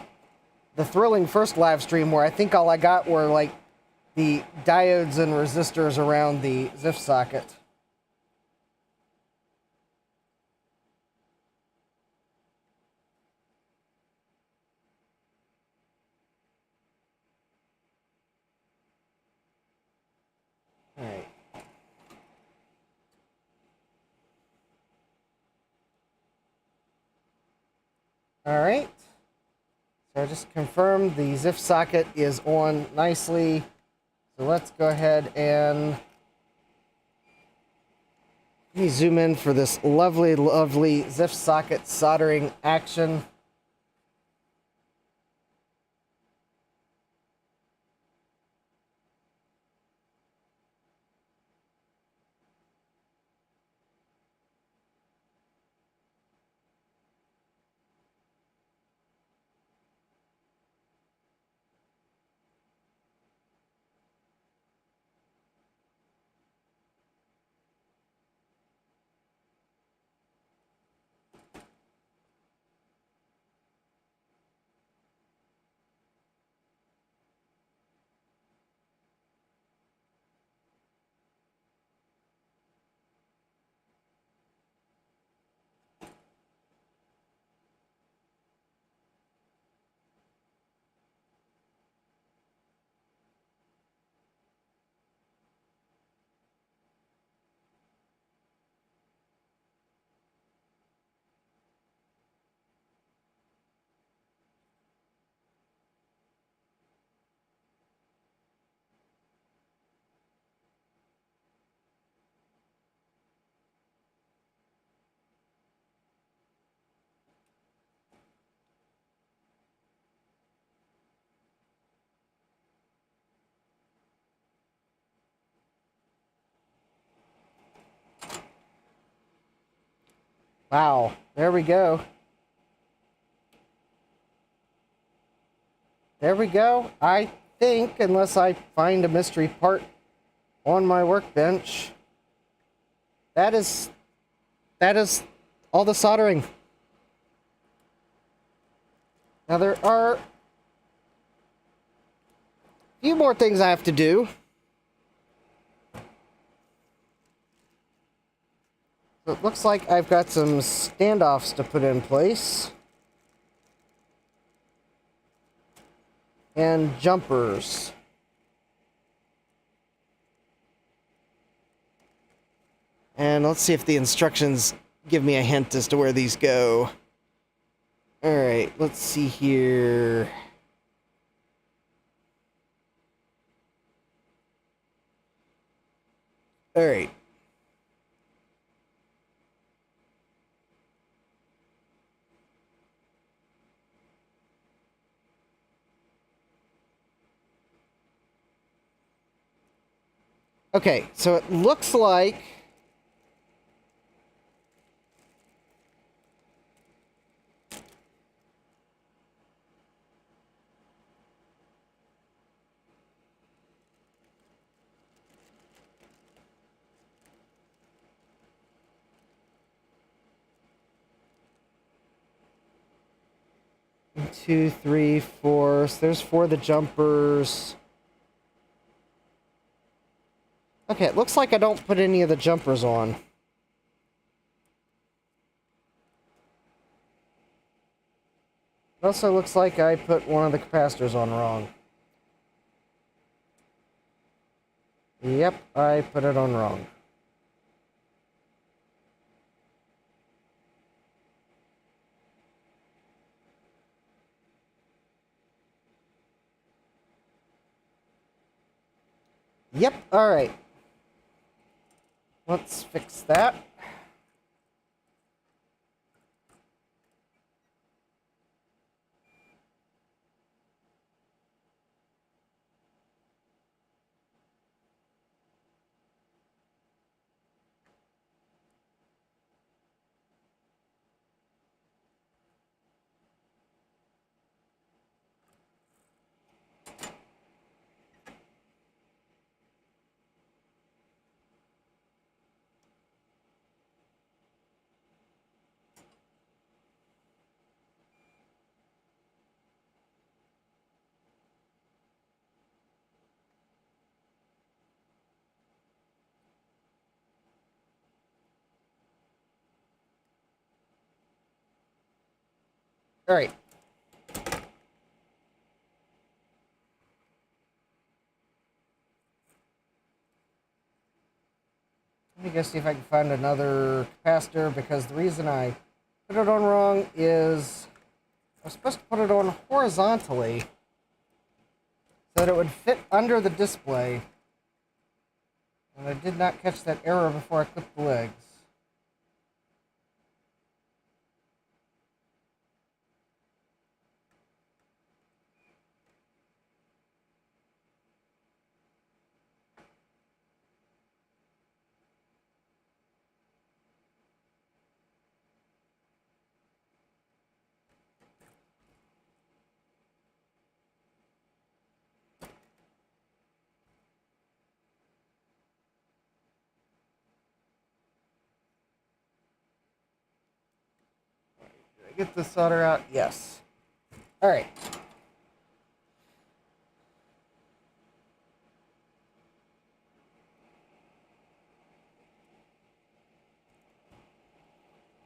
thrilling first live stream where I think all I got were, like, the diodes and resistors around the ZIF socket. Alright. Alright. So I just confirmed the ZIF socket is on nicely. So let's go ahead and let me zoom in for this lovely, lovely ZIF socket soldering action. Wow, there we go. There we go. I think, unless I find a mystery part on my workbench, that is all the soldering. Now there are a few more things I have to do. So it looks like I've got some standoffs to put in place. And jumpers. And let's see if the instructions give me a hint as to where these go. Alright, let's see here. Alright. Okay, so it looks like two, three, four. So there's 4 of the jumpers. Okay, it looks like I don't put any of the jumpers on. It also looks like I put one of the capacitors on wrong. Yep, I put it on wrong. Yep, alright. Let's fix that. Alright. Let me go see if I can find another capacitor, because the reason I put it on wrong is I was supposed to put it on horizontally so that it would fit under the display. And I did not catch that error before I clipped the legs. Did I get the solder out? Yes. Alright.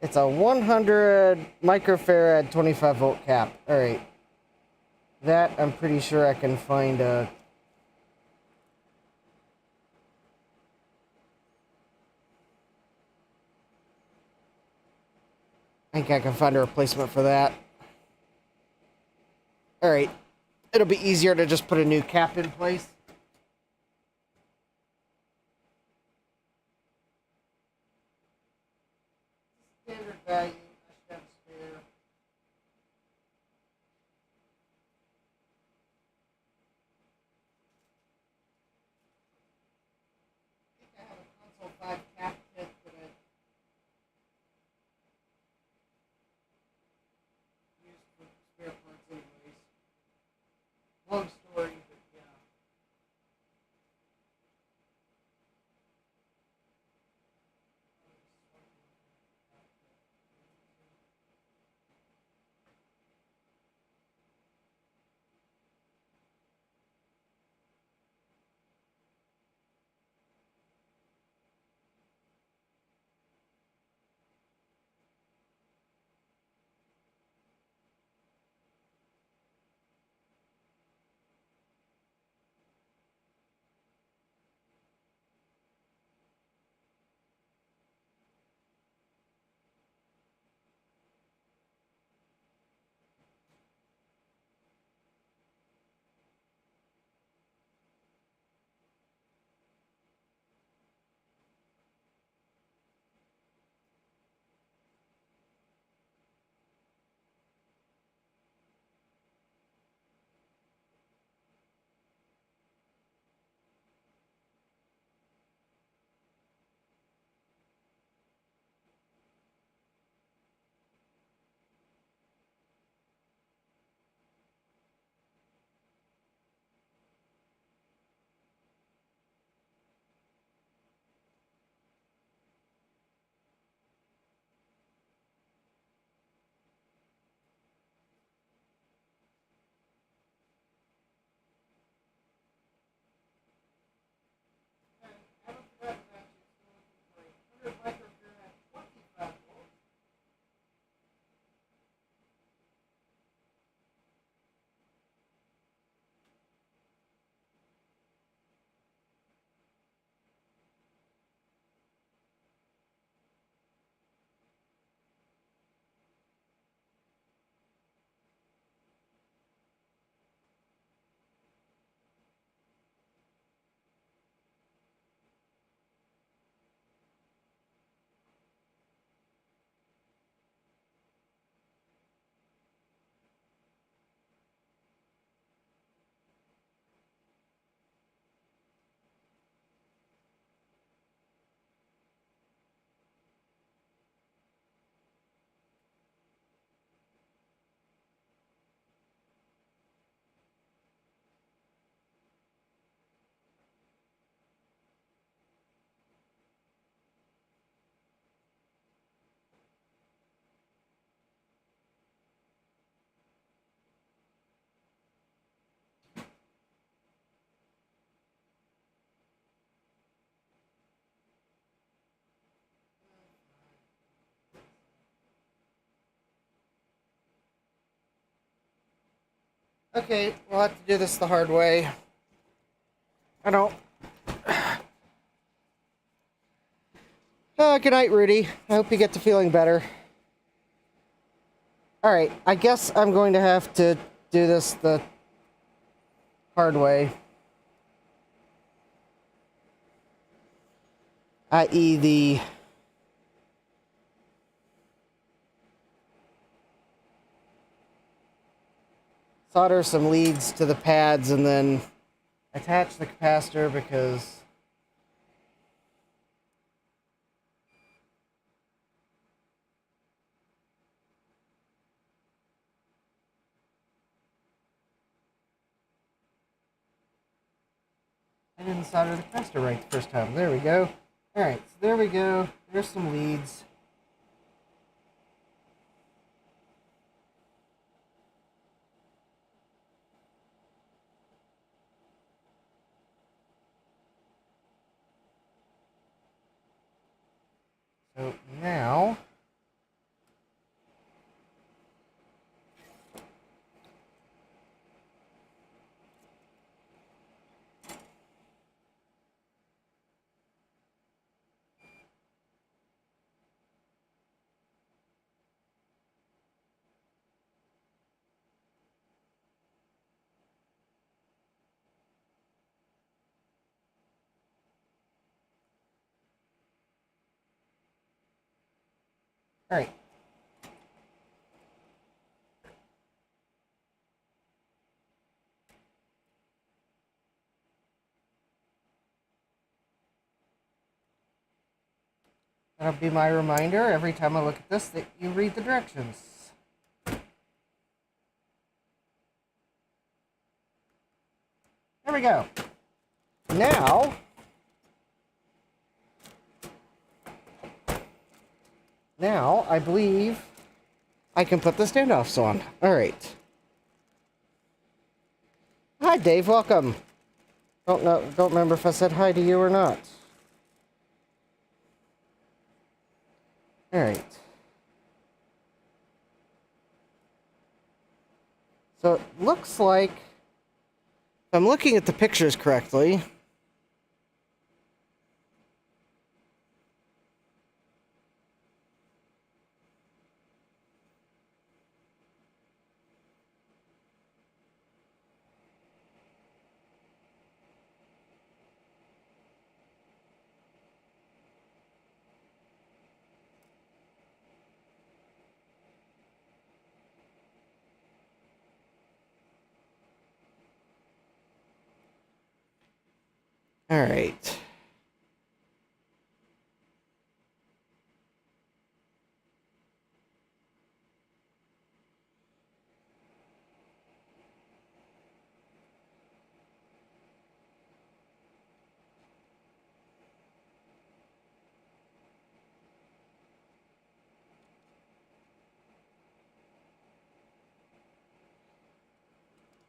It's a 100 microfarad 25 volt cap. Alright. That I'm pretty sure I can find a... I think I can find a replacement for that. Alright. It'll be easier to just put a new cap in place. Standard value. I should have a spare. I think I have a console 5 cap kit, but I Okay, we'll have to do this the hard way. I don't... Good night, Rudy. I hope you get to feeling better. Alright, I guess I'm going to have to do this the hard way. I.e. the... solder some leads to the pads and then attach the capacitor because I didn't solder the capacitor right the first time. There we go. Alright, so there we go. There's some leads. So now, alright. That'll be my reminder every time I look at this that you read the directions. There we go. Now, I believe I can put the standoffs on. Alright. Hi, Dave. Welcome. Don't remember if I said hi to you or not. Alright. So it looks like, if I'm looking at the pictures correctly, alright.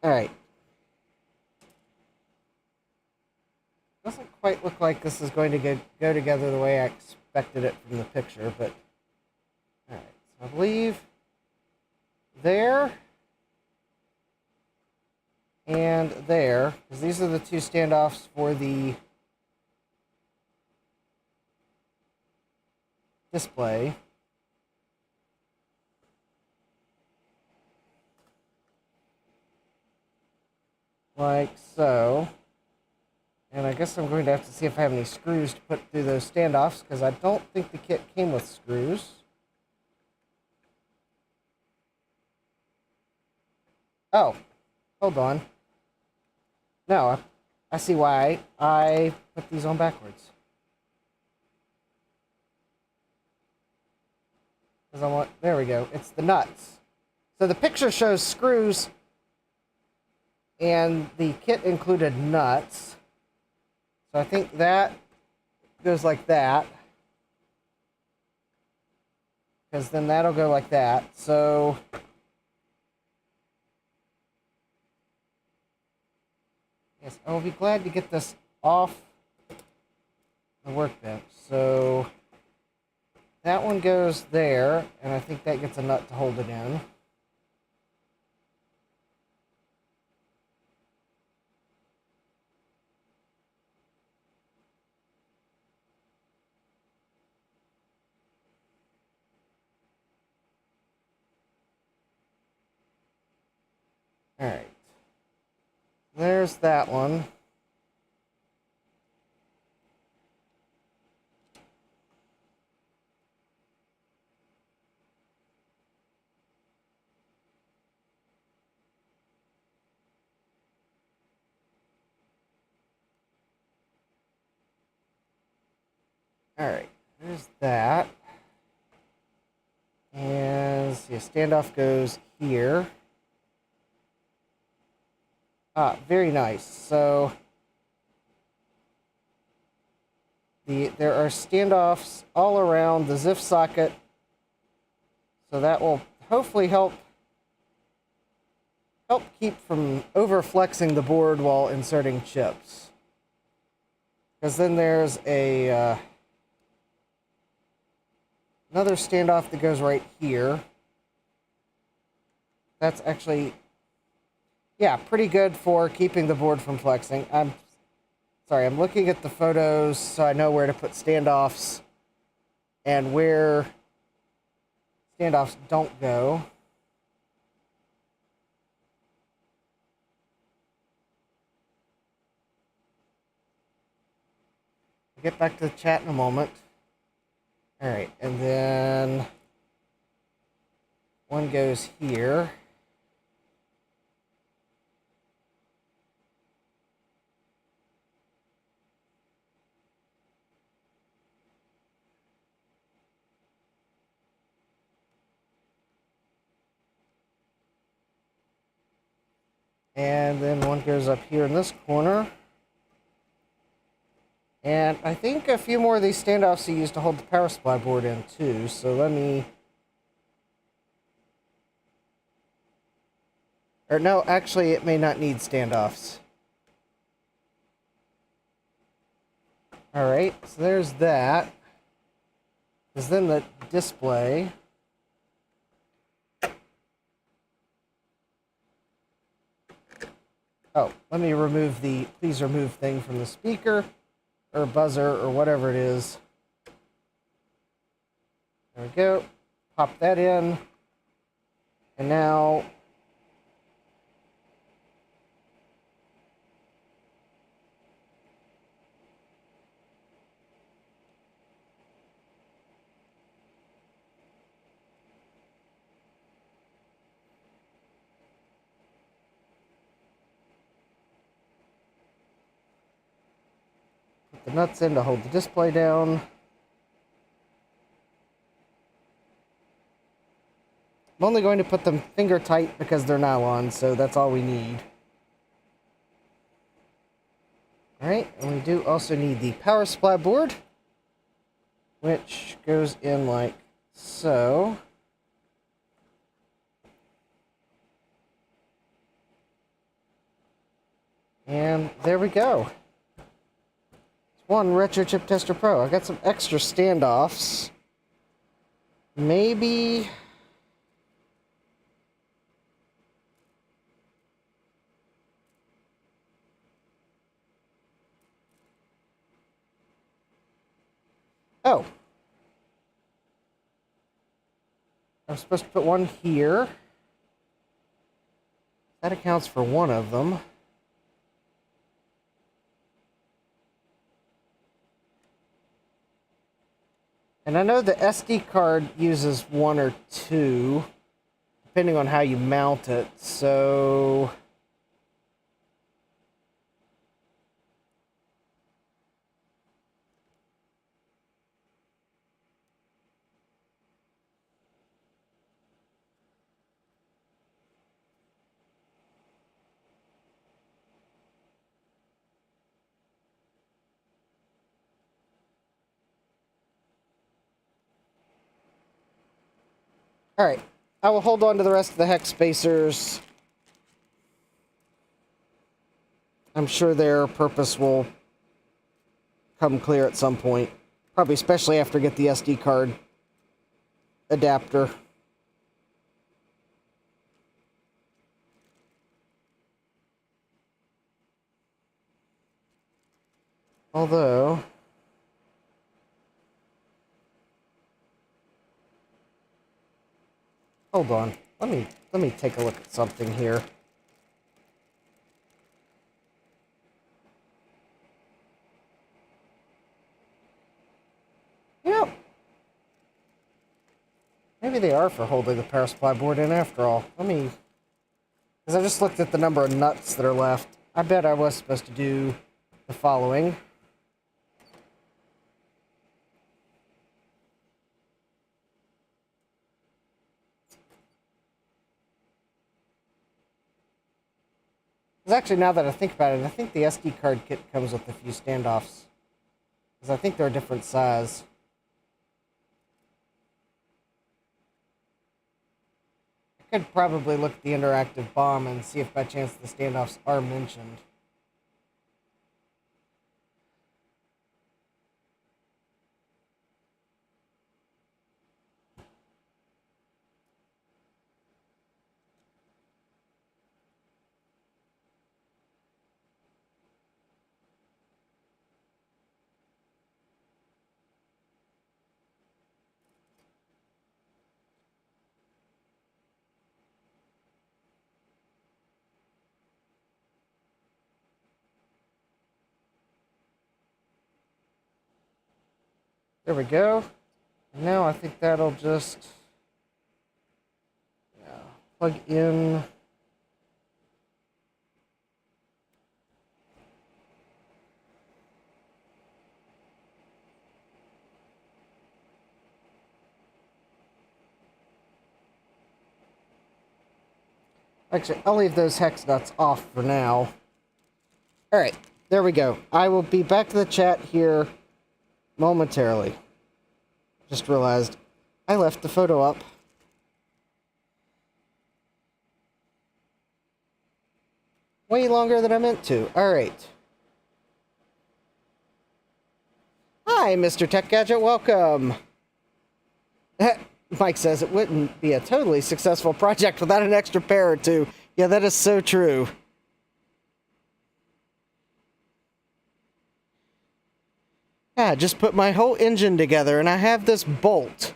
Alright. Doesn't quite look like this is going to go together the way I expected it from the picture, but... Alright, so I believe... there... and there, because these are the two standoffs for the display. Like so. And I guess I'm going to have to see if I have any screws to put through those standoffs, because I don't think the kit came with screws. Oh, hold on. No, I see why I put these on backwards. Because I want, there we go, it's the nuts. So the picture shows screws, and the kit included nuts. So I think that goes like that. Because then that'll go like that. So... yes, I'll be glad to get this off the workbench. So that one goes there, and I think that gets a nut to hold it in. Alright. There's that one. Alright, there's that. And see, a standoff goes here. Ah, very nice. So there are standoffs all around the ZIF socket. So that will hopefully help keep from overflexing the board while inserting chips. Because then there's a another standoff that goes right here. That's actually, yeah, pretty good for keeping the board from flexing. I'm looking at the photos so I know where to put standoffs and where standoffs don't go. I'll get back to the chat in a moment. Alright, and then one goes here. And then one goes up here in this corner. And I think a few more of these standoffs are used to hold the power supply board in too. So let me... Or no, actually it may not need standoffs. Alright, so there's that. Because then the display... Oh, let me remove the please remove thing from the speaker, or buzzer, or whatever it is. There we go. Pop that in. And now... the nuts in to hold the display down. I'm only going to put them finger tight because they're nylon, so that's all we need. Alright, and we do also need the power supply board, which goes in like so. And there we go. One Retro Chip Tester Pro. I got some extra standoffs. Maybe... Oh. I'm supposed to put one here. That accounts for one of them. And I know the SD card uses one or two, depending on how you mount it, so... Alright, I will hold on to the rest of the hex spacers. I'm sure their purpose will come clear at some point. Probably especially after I get the SD card adapter. Although... Hold on. Let me take a look at something here. Maybe they are for holding the power supply board in after all. Let me... Because I just looked at the number of nuts that are left. I bet I was supposed to do the following. Because actually, now that I think about it, I think the SD card kit comes with a few standoffs. Because I think they're a different size. I could probably look at the interactive bomb and see if by chance the standoffs are mentioned. There we go. Now I think that'll just plug in. Actually, I'll leave those hex nuts off for now. Alright, there we go. I will be back to the chat here momentarily. Just realized I left the photo up. Way longer than I meant to. Alright. Hi, Mr. Tech Gadget, welcome. Mike says it wouldn't be a totally successful project without an extra pair or two. Yeah, that is so true. Yeah, just put my whole engine together and I have this bolt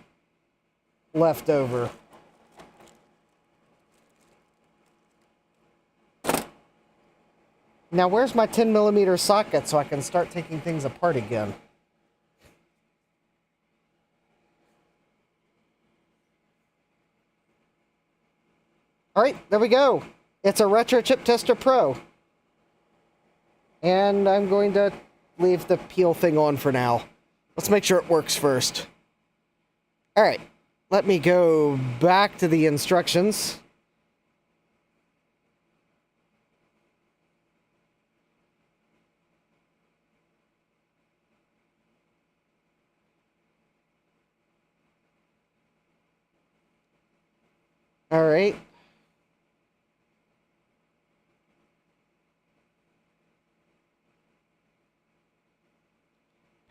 left over. Now, where's my 10mm socket so I can start taking things apart again? Alright, there we go. It's a Retro Chip Tester Pro. And I'm going to leave the peel thing on for now. Let's make sure it works first. Alright, let me go back to the instructions. Alright.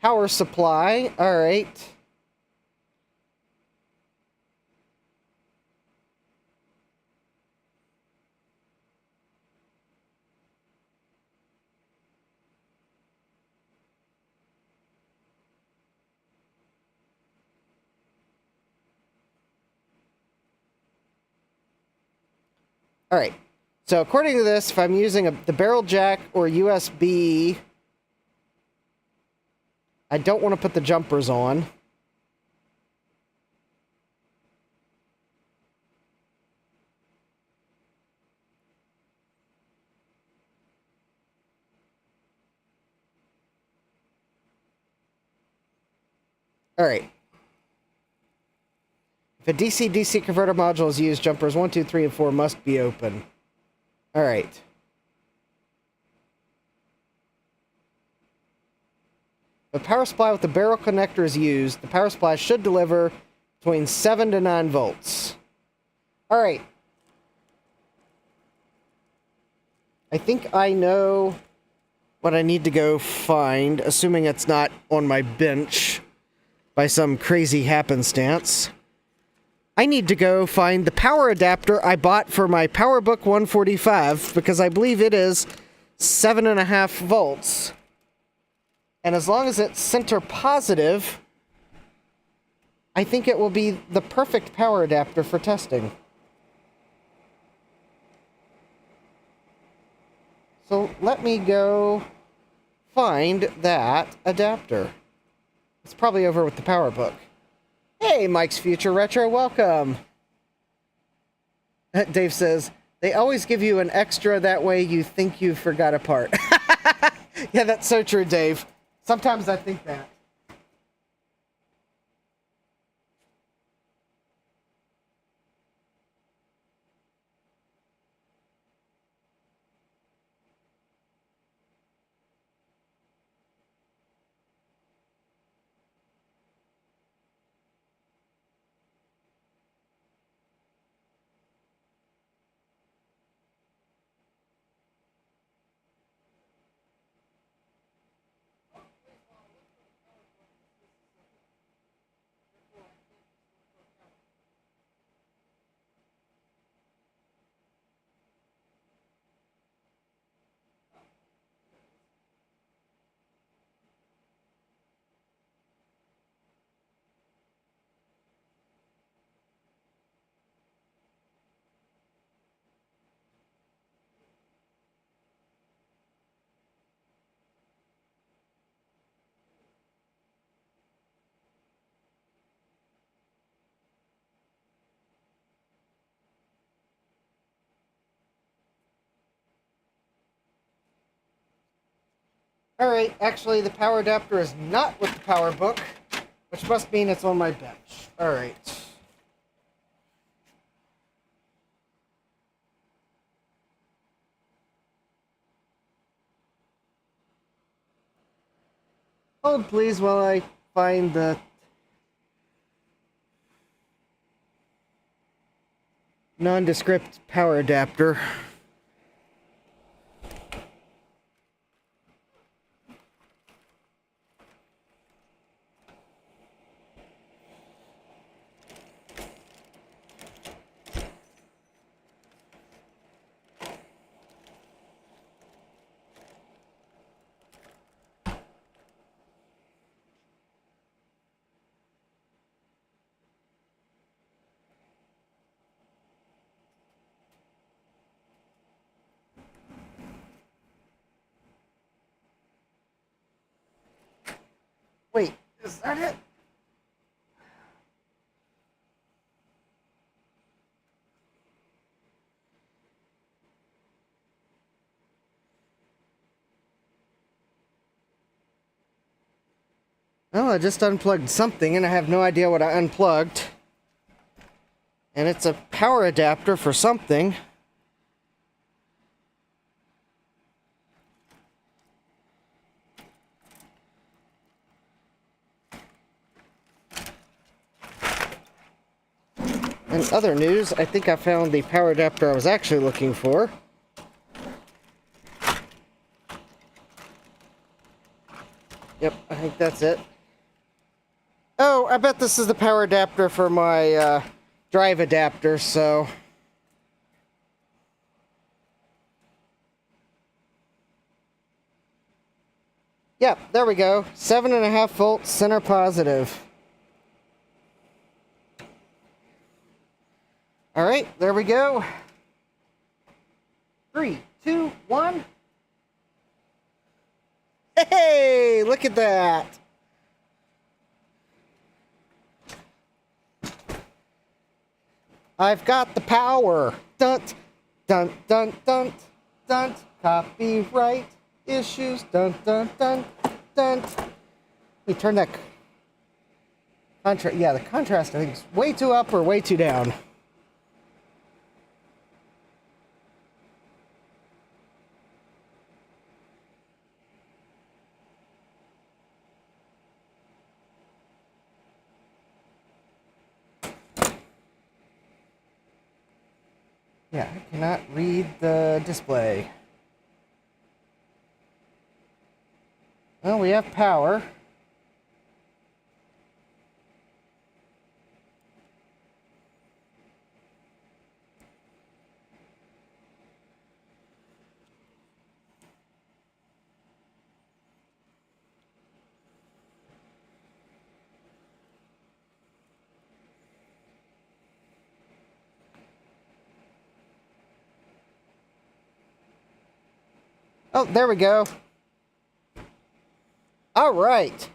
Power supply, alright. Alright, so according to this, if I'm using the barrel jack or USB, I don't want to put the jumpers on. Alright. If a DC-DC converter module is used, jumpers 1, 2, 3, and 4 must be open. Alright. The power supply with the barrel connector is used. The power supply should deliver between 7 to 9 volts. Alright. I think I know what I need to go find, assuming it's not on my bench by some crazy happenstance. I need to go find the power adapter I bought for my PowerBook 145, because I believe it is 7.5 volts. And as long as it's center positive, I think it will be the perfect power adapter for testing. So let me go find that adapter. It's probably over with the PowerBook. Hey, Mike's Future Retro, welcome. Dave says, they always give you an extra, that way you think you forgot a part. Yeah, that's so true, Dave. Sometimes I think that. Alright, actually the power adapter is not with the power book, which must mean it's on my bench. Alright. Hold please while I find the nondescript power adapter. Wait, is that it? Well, I just unplugged something and I have no idea what I unplugged. And it's a power adapter for something. In other news, I think I found the power adapter I was actually looking for. Yep, I think that's it. Oh, I bet this is the power adapter for my drive adapter, so... Yep, there we go. 7.5 volts, center positive. Alright, there we go. 3, 2, 1. Hey, look at that. I've got the power. Dun, dun, dun, dun, dun. Copyright issues. Dun, dun, dun, dun. Let me turn that contrast. Yeah, the contrast I think is way too up or way too down. Yeah, I cannot read the display. Well, we have power. Oh, there we go. All right.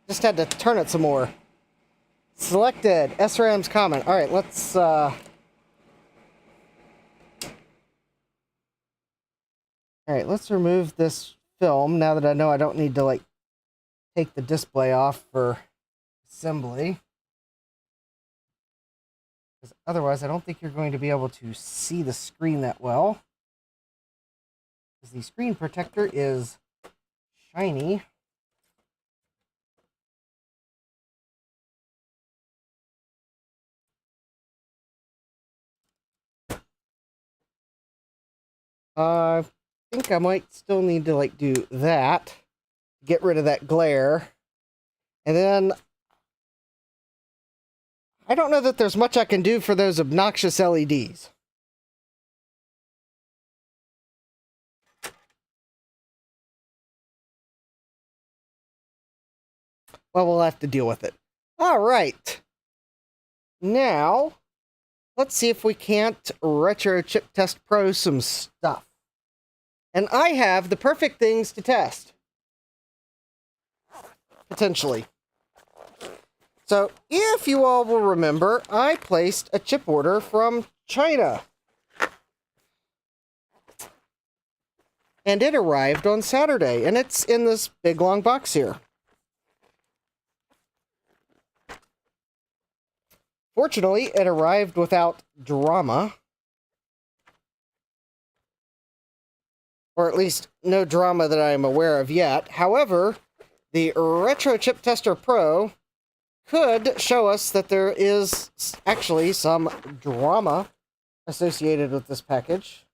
Just had to turn it some more. Selected. SRAM's common. All right, let's... All right, let's remove this film now that I know I don't need to, like, take the display off for assembly. Because otherwise, I don't think you're going to be able to see the screen that well. Because the screen protector is shiny. I think I might still need to, like, do that. Get rid of that glare. And then... I don't know that there's much I can do for those obnoxious LEDs. Well, we'll have to deal with it. All right. Now, let's see if we can't Retro Chip Test Pro some stuff. And I have the perfect things to test. Potentially. So, if you all will remember, I placed a chip order from China. And it arrived on Saturday, and it's in this big long box here. Fortunately, it arrived without drama. Or at least, no drama that I am aware of yet. However, the Retro Chip Tester Pro could show us that there is actually some drama associated with this package.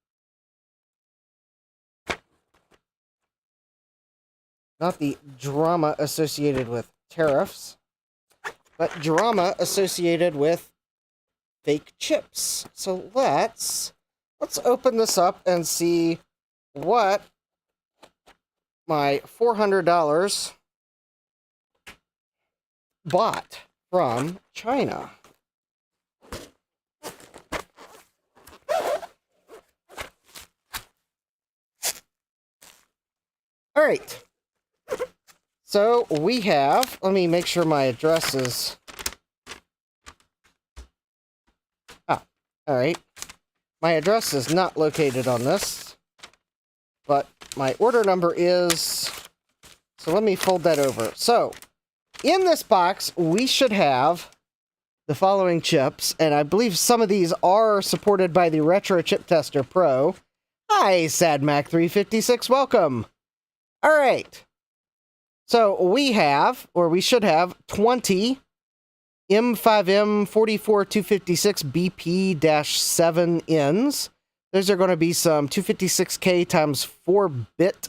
Not the drama associated with tariffs, but drama associated with fake chips. So let's open this up and see what my $400 bought from China. All right. So we have, let me make sure my address is, all right. My address is not located on this, but my order number is, so let me fold that over. So in this box, we should have the following chips, and I believe some of these are supported by the Retro Chip Tester Pro. Hi, SadMac356, welcome. All right. So we have, or we should have, 20 M5M44256 BP-7Ns. Those are going to be some 256K times 4-bit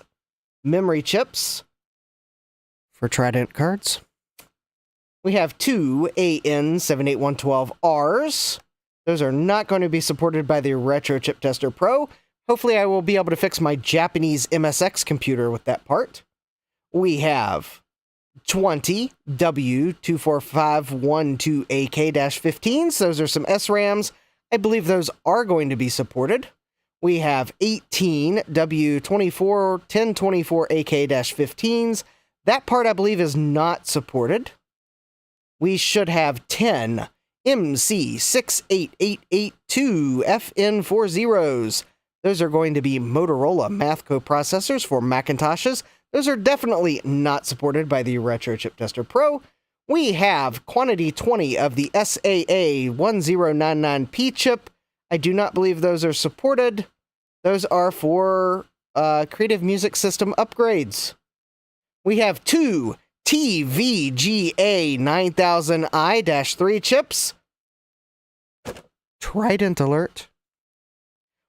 memory chips for Trident cards. We have 2 AN78112Rs. Those are not going to be supported by the Retro Chip Tester Pro. Hopefully I will be able to fix my Japanese MSX computer with that part. We have 20 W24512AK-15s. Those are some SRAMs. I believe those are going to be supported. We have 18 W241024AK-15s. That part I believe is not supported. We should have 10 MC68882FN40s. Those are going to be Motorola math coprocessors for Macintoshes. Those are definitely not supported by the Retro Chip Tester Pro. We have quantity 20 of the SAA1099P chip. I do not believe those are supported. Those are for Creative Music System upgrades. We have 2 TVGA9000I-3 chips. Trident alert.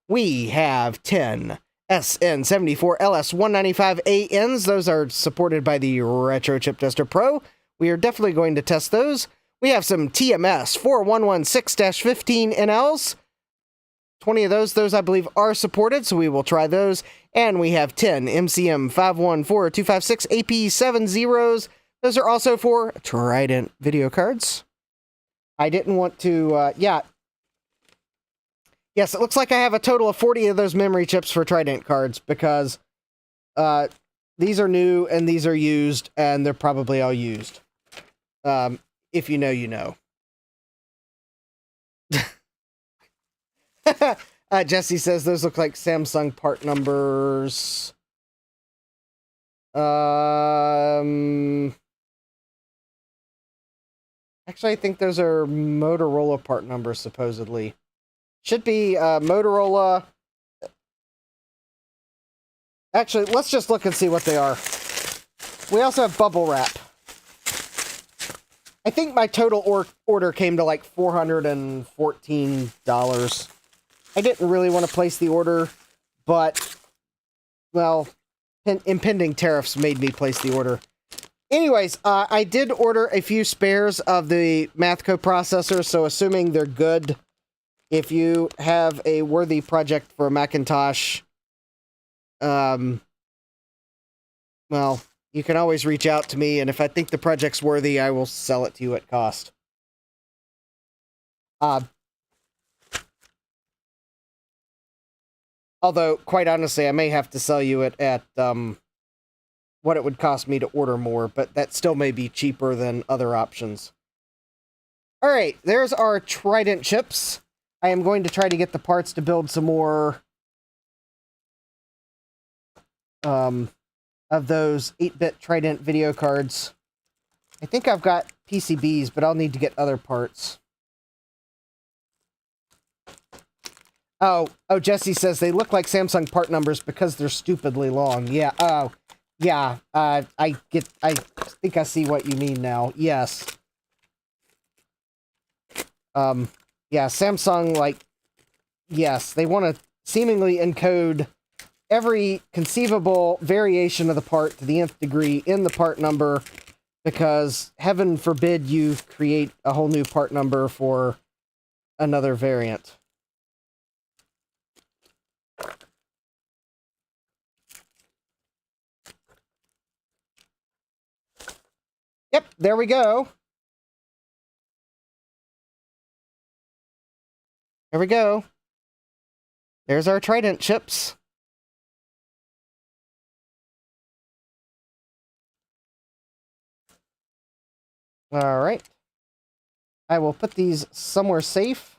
We have 10 SN74LS195ANs. Those are supported by the Retro Chip Tester Pro. We are definitely going to test those. We have some TMS 4116-15NLs. 20 of those I believe are supported, so we will try those. And we have 10 MCM 514256 AP70s. Those are also for Trident video cards. I didn't want to, Yes, it looks like I have a total of 40 of those memory chips for Trident cards, because these are new and these are used, and they're probably all used. if you know, you know. Jesse says those look like Samsung part numbers. Actually, I think those are Motorola part numbers, supposedly. Should be Motorola. Actually, let's just look and see what they are. We also have bubble wrap. I think my total order came to like $414. I didn't really want to place the order, but, well, impending tariffs made me place the order. Anyways, I did order a few spares of the math coprocessor, so assuming they're good, if you have a worthy project for a Macintosh, well, you can always reach out to me, and if I think the project's worthy, I will sell it to you at cost. Although, quite honestly, I may have to sell you it at what it would cost me to order more, but that still may be cheaper than other options. Alright, there's our Trident chips. I am going to try to get the parts to build some more of those 8-bit Trident video cards. I think I've got PCBs, but I'll need to get other parts. Oh, Jesse says they look like Samsung part numbers because they're stupidly long. Yeah, yeah, I think I see what you mean now. Yes. Yeah, Samsung, like, yes, they want to seemingly encode every conceivable variation of the part to the nth degree in the part number, because heaven forbid you create a whole new part number for another variant. Yep, there we go. There we go. There's our Trident chips. All right. I will put these somewhere safe.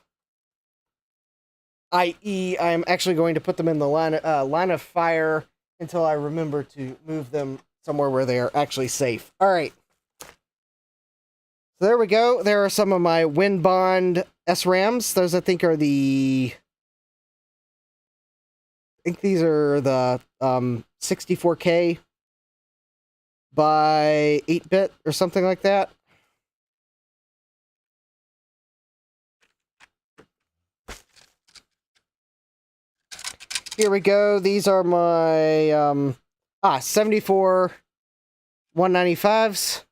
I.e., I'm actually going to put them in the line of fire until I remember to move them somewhere where they are actually safe. All right. So there we go. There are some of my WinBond SRAMs. Those, I think, are the... I think these are the 64K by 8-bit or something like that. Here we go. These are my 74 195s.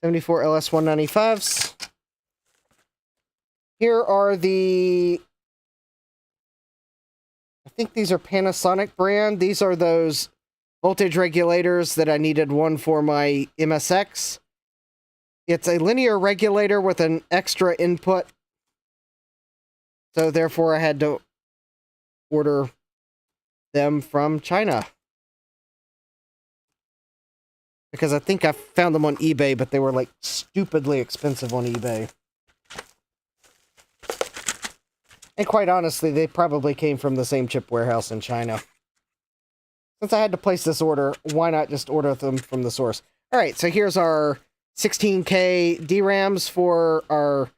74 LS 195s. Here are the... I think these are Panasonic brand. These are those voltage regulators that I needed one for my MSX. It's a linear regulator with an extra input. So therefore I had to order them from China. Because I think I found them on eBay, but they were like stupidly expensive on eBay. And quite honestly, they probably came from the same chip warehouse in China. Since I had to place this order, why not just order them from the source? Alright, so here's our 16K DRAMs for our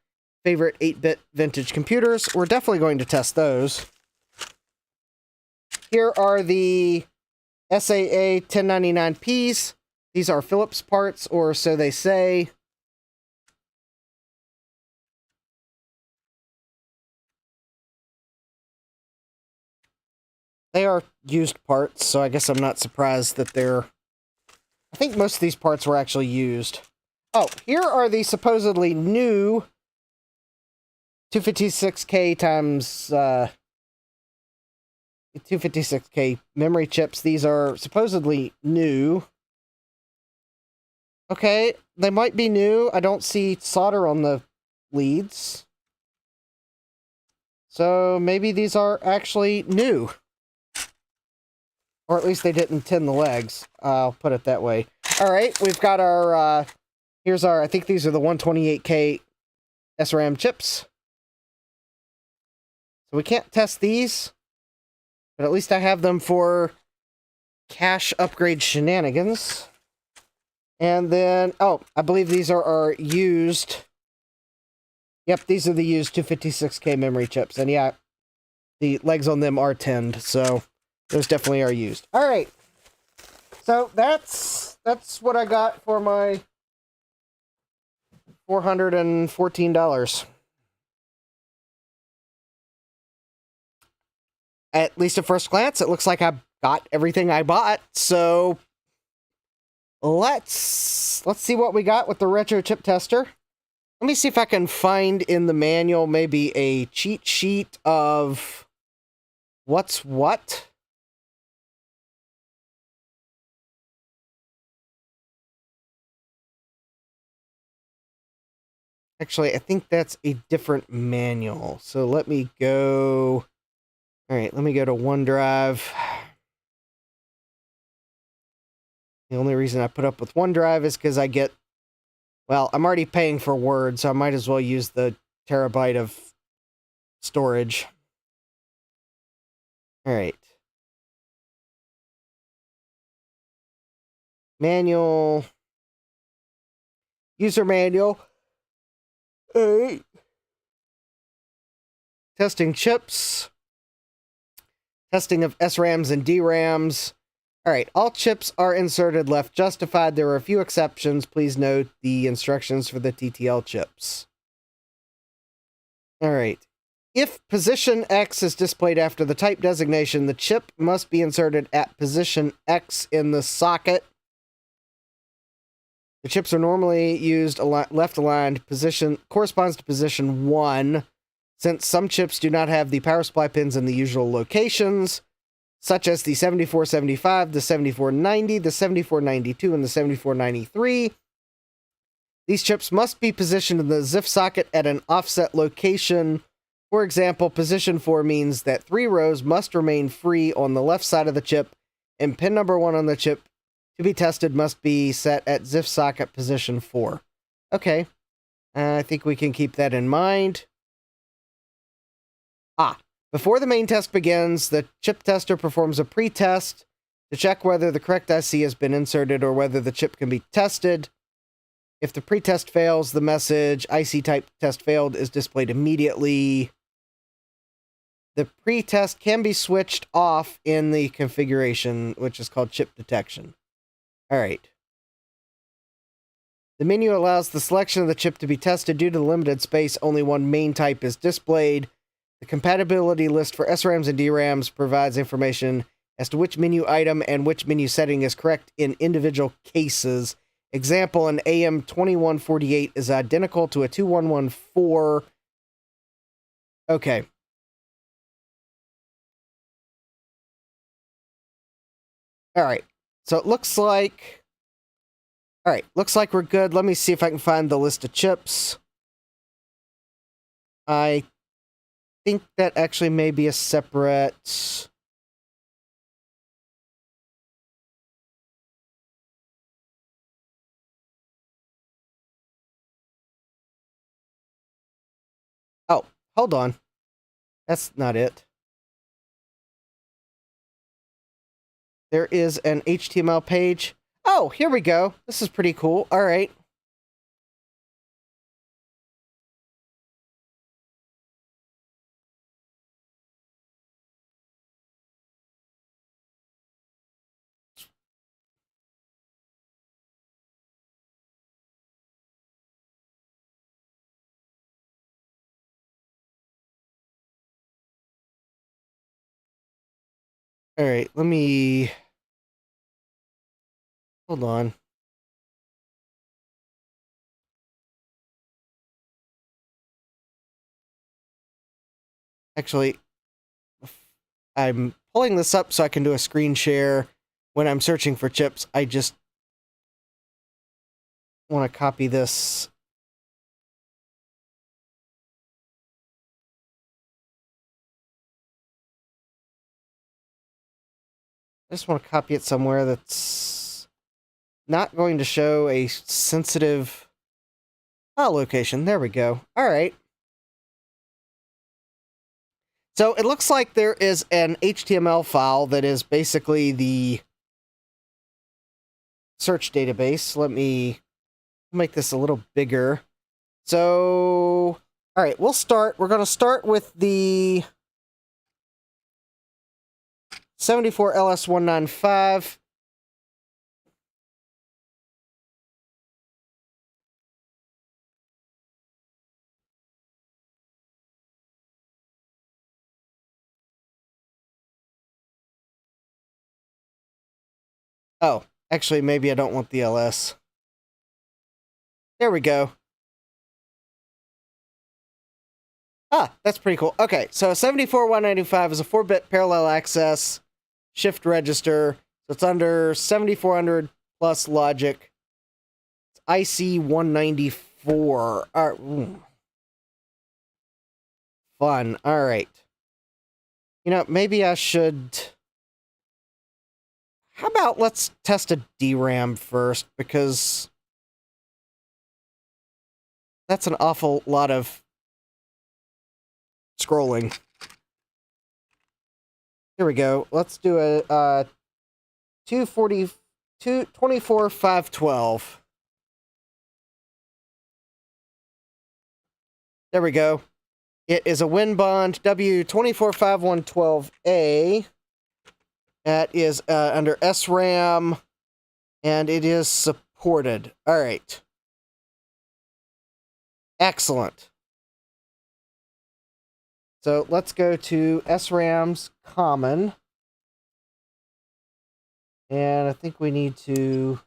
favorite 8-bit vintage computers. We're definitely going to test those. Here are the SAA 1099Ps. These are Philips parts, or so they say. They are used parts, so I guess I'm not surprised that they're... I think most of these parts were actually used. Oh, here are the supposedly new 256K times 256K memory chips. These are supposedly new. Okay, they might be new. I don't see solder on the leads. So maybe these are actually new. Or at least they didn't tin the legs. I'll put it that way. All right, we've got our, here's our, I think these are the 128K SRAM chips. So we can't test these, but at least I have them for cache upgrade shenanigans. And then, oh, I believe these are our used. Yep, these are the used 256K memory chips. And yeah, the legs on them are tinned, so those definitely are used. All right. So that's what I got for my $414. At least at first glance, it looks like I got everything I bought. So let's see what we got with the retro chip tester. Let me see if I can find in the manual maybe a cheat sheet of what's what. Actually, I think that's a different manual. So let me go. All right, let me go to OneDrive. The only reason I put up with OneDrive is because I get, well, I'm already paying for Word, so I might as well use the terabyte of storage. All right. Manual. User manual. All right. Testing chips. Testing of SRAMs and DRAMs. All right, all chips are inserted left justified. There are a few exceptions. Please note the instructions for the TTL chips. All right. If position X is displayed after the type designation, the chip must be inserted at position X in the socket. The chips are normally used left aligned. Position corresponds to position 1. Since some chips do not have the power supply pins in the usual locations, such as the 7475, the 7490, the 7492, and the 7493, these chips must be positioned in the ZIF socket at an offset location. For example, position 4 means that 3 rows must remain free on the left side of the chip, and pin number 1 on the chip to be tested must be set at ZIF socket position 4. Okay, I think we can keep that in mind. Before the main test begins, the chip tester performs a pre-test to check whether the correct IC has been inserted or whether the chip can be tested. If the pre-test fails, the message IC type test failed is displayed immediately. The pre-test can be switched off in the configuration, which is called chip detection. All right. The menu allows the selection of the chip to be tested. Due to the limited space, only one main type is displayed. The compatibility list for SRAMs and DRAMs provides information as to which menu item and which menu setting is correct in individual cases. Example, an AM2148 is identical to a 2114. Okay. All right. So it looks like... All right. Looks like we're good. Let me see if I can find the list of chips. I think that actually may be a separate... Oh, hold on. That's not it. There is an HTML page. Oh, here we go. This is pretty cool. All right. All right, let me... Hold on. Actually, I'm pulling this up so I can do a screen share when I'm searching for chips. I just want to copy this. I just want to copy it somewhere that's not going to show a sensitive file location. There we go. All right. So it looks like there is an HTML file that is basically the search database. Let me make this a little bigger. So, all right, we're going to start with the 74LS195. Oh, actually, maybe I don't want the LS. There we go. Ah, that's pretty cool. Okay, so 74195 is a 4-bit parallel access shift register. So it's under 7400 plus logic. It's IC194. Fun. All right. You know, maybe I should... How about let's test a DRAM first, because that's an awful lot of scrolling. Here we go. Let's do a 224,512. There we go. It is a WinBond W24512A. That is under SRAM, and it is supported. All right. Excellent. So let's go to SRAM's common. And I think we need to...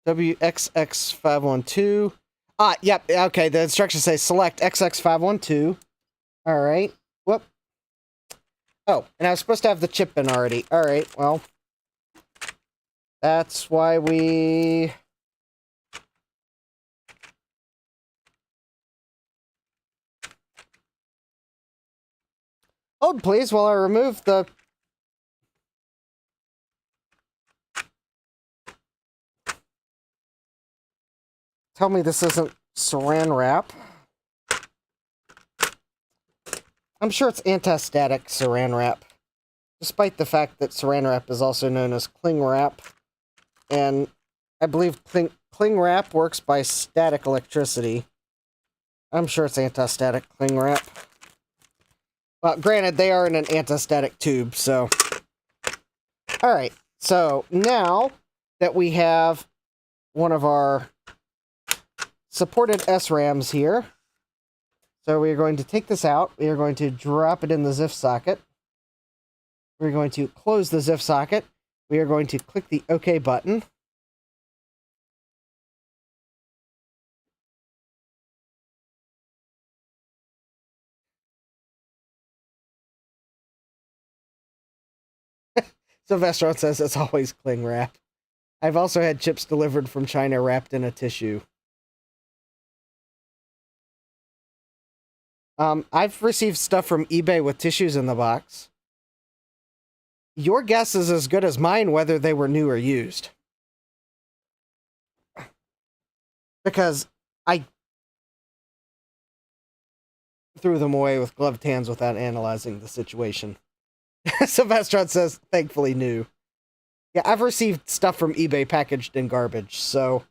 WXX512. Ah, yep, okay, the instructions say select XX512. All right. Whoop. Oh, and I was supposed to have the chip in already. All right, well, that's why we... Hold, please, while I remove the... Tell me this isn't saran wrap. I'm sure it's anti-static saran wrap, despite the fact that saran wrap is also known as cling wrap, and I believe cling wrap works by static electricity. I'm sure it's anti-static cling wrap. Well, granted, they are in an anti-static tube, so... Alright, so now that we have one of our supported SRAMs here, so we are going to take this out. We are going to drop it in the ZIF socket. We're going to close the ZIF socket. We are going to click the OK button. Sylvester says it's always cling wrap. I've also had chips delivered from China wrapped in a tissue. I've received stuff from eBay with tissues in the box. Your guess is as good as mine whether they were new or used. Because I threw them away with gloved hands without analyzing the situation. Sylvester says, thankfully new. Yeah, I've received stuff from eBay packaged in garbage, so...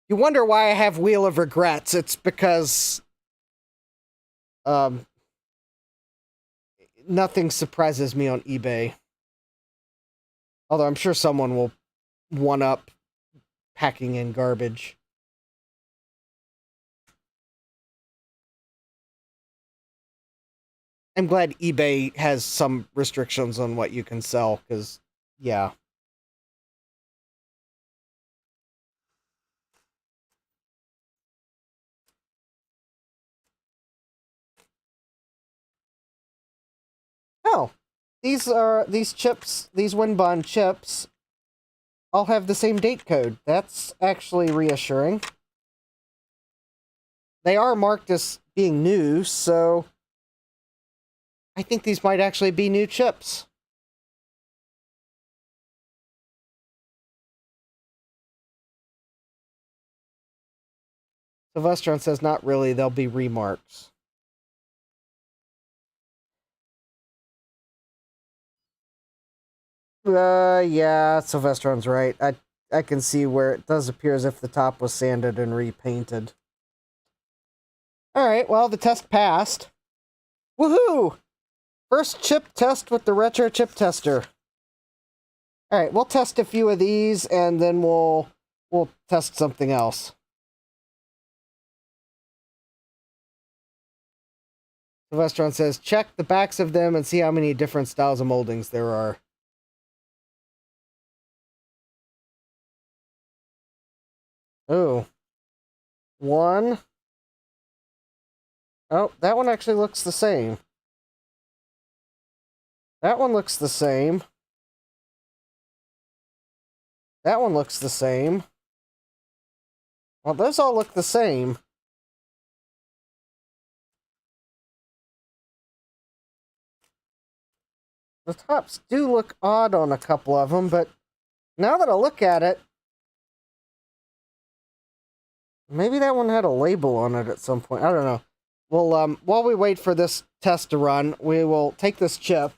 You wonder why I have Wheel of Regrets. It's because... nothing surprises me on eBay. Although I'm sure someone will one-up packing in garbage. I'm glad eBay has some restrictions on what you can sell, because, yeah. Oh, these chips, these Winbond chips, all have the same date code. That's actually reassuring. They are marked as being new, so I think these might actually be new chips. Sylvestron says not really, they'll be remarks. Yeah, Sylvestron's right. I can see where it does appear as if the top was sanded and repainted. Alright, well, the test passed. Woohoo! First chip test with the retro chip tester. Alright, we'll test a few of these, and then we'll test something else. Sylvestron says, check the backs of them and see how many different styles of moldings there are. Oh. One. Oh, that one actually looks the same. That one looks the same. That one looks the same. Well, those all look the same. The tops do look odd on a couple of them, but now that I look at it, maybe that one had a label on it at some point. I don't know. Well, while we wait for this test to run, we will take this chip,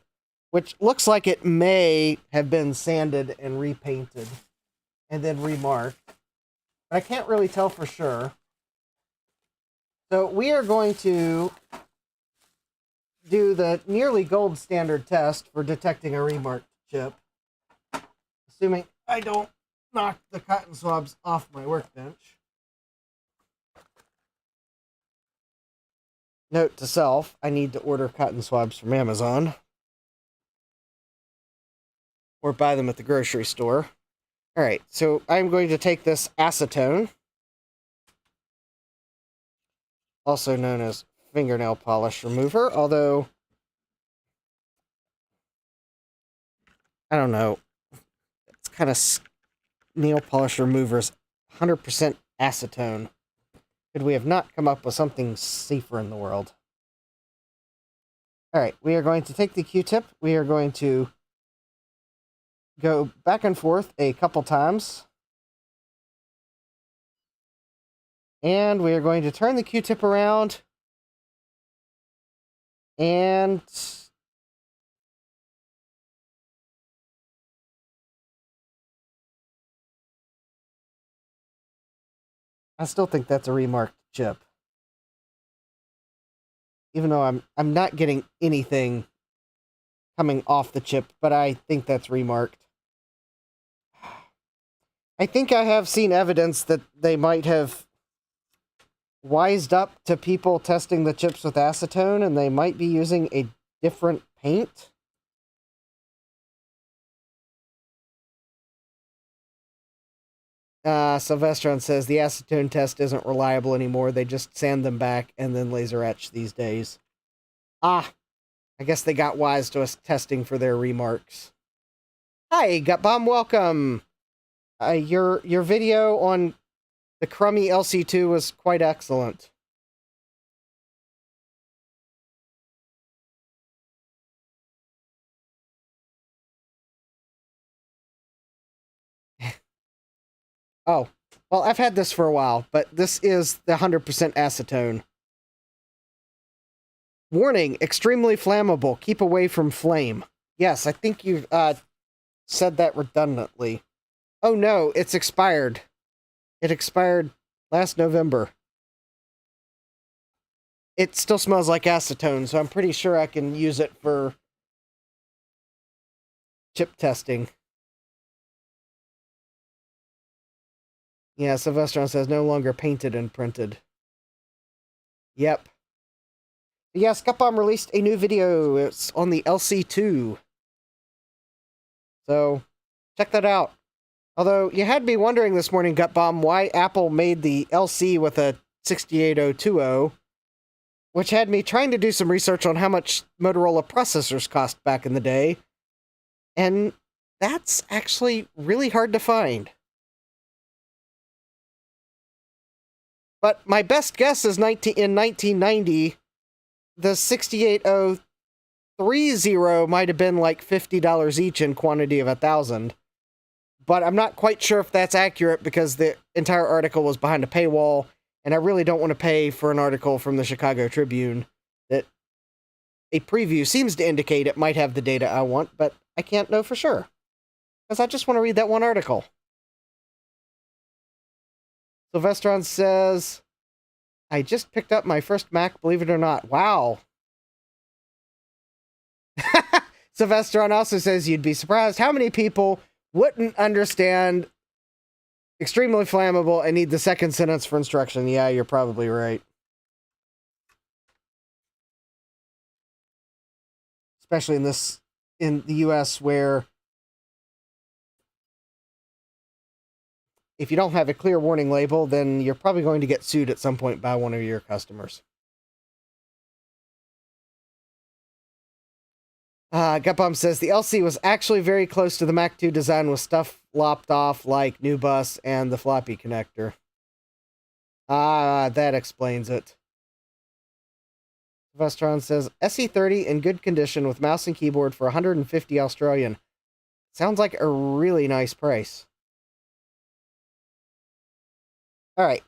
which looks like it may have been sanded and repainted and then remarked. But I can't really tell for sure. So we are going to do the nearly gold standard test for detecting a remarked chip. Assuming I don't knock the cotton swabs off my workbench. Note to self, I need to order cotton swabs from Amazon. Or buy them at the grocery store. Alright, so I'm going to take this acetone, also known as fingernail polish remover, although I don't know, it's kind of nail polish removers 100% acetone. Could we have not come up with something safer in the world? Alright, we are going to take the Q-tip, we are going to go back and forth a couple times. And we are going to turn the Q-tip around. And I still think that's a remarked chip. Even though I'm not getting anything coming off the chip, but I think that's remarked. I think I have seen evidence that they might have wised up to people testing the chips with acetone, and they might be using a different paint. Sylvestron says the acetone test isn't reliable anymore. They just sand them back and then laser etch these days. Ah, I guess they got wise to us testing for their remarks. Hi, Gutbomb, welcome. Your video on the crummy LC2 was quite excellent. Oh, well, I've had this for a while, but this is the 100% acetone. Warning, extremely flammable. Keep away from flame. Yes, I think you've said that redundantly. Oh no, it's expired. It expired last November. It still smells like acetone, so I'm pretty sure I can use it for chip testing. Yeah, Sylvestron says no longer painted and printed. Yep. Yes, Gutbomb released a new video. It's on the LC2. So, check that out. Although, you had me wondering this morning, Gutbomb, why Apple made the LC with a 68020 which had me trying to do some research on how much Motorola processors cost back in the day. And that's actually really hard to find. But my best guess is in 1990, the 68030 might have been like $50 each in quantity of 1,000. But I'm not quite sure if that's accurate because the entire article was behind a paywall, and I really don't want to pay for an article from the Chicago Tribune that a preview seems to indicate it might have the data I want, but I can't know for sure. Because I just want to read that one article. Sylvestron says, I just picked up my first Mac, believe it or not. Wow. Sylvestron also says you'd be surprised how many people wouldn't understand extremely flammable and need the second sentence for instruction. Yeah, you're probably right. Especially in the US, where if you don't have a clear warning label, then you're probably going to get sued at some point by one of your customers. Gutbomb says the LC was actually very close to the Mac 2 design with stuff lopped off like new bus and the floppy connector. That explains it. Vestron says SE30 in good condition with mouse and keyboard for 150 Australian. Sounds like a really nice price. All right.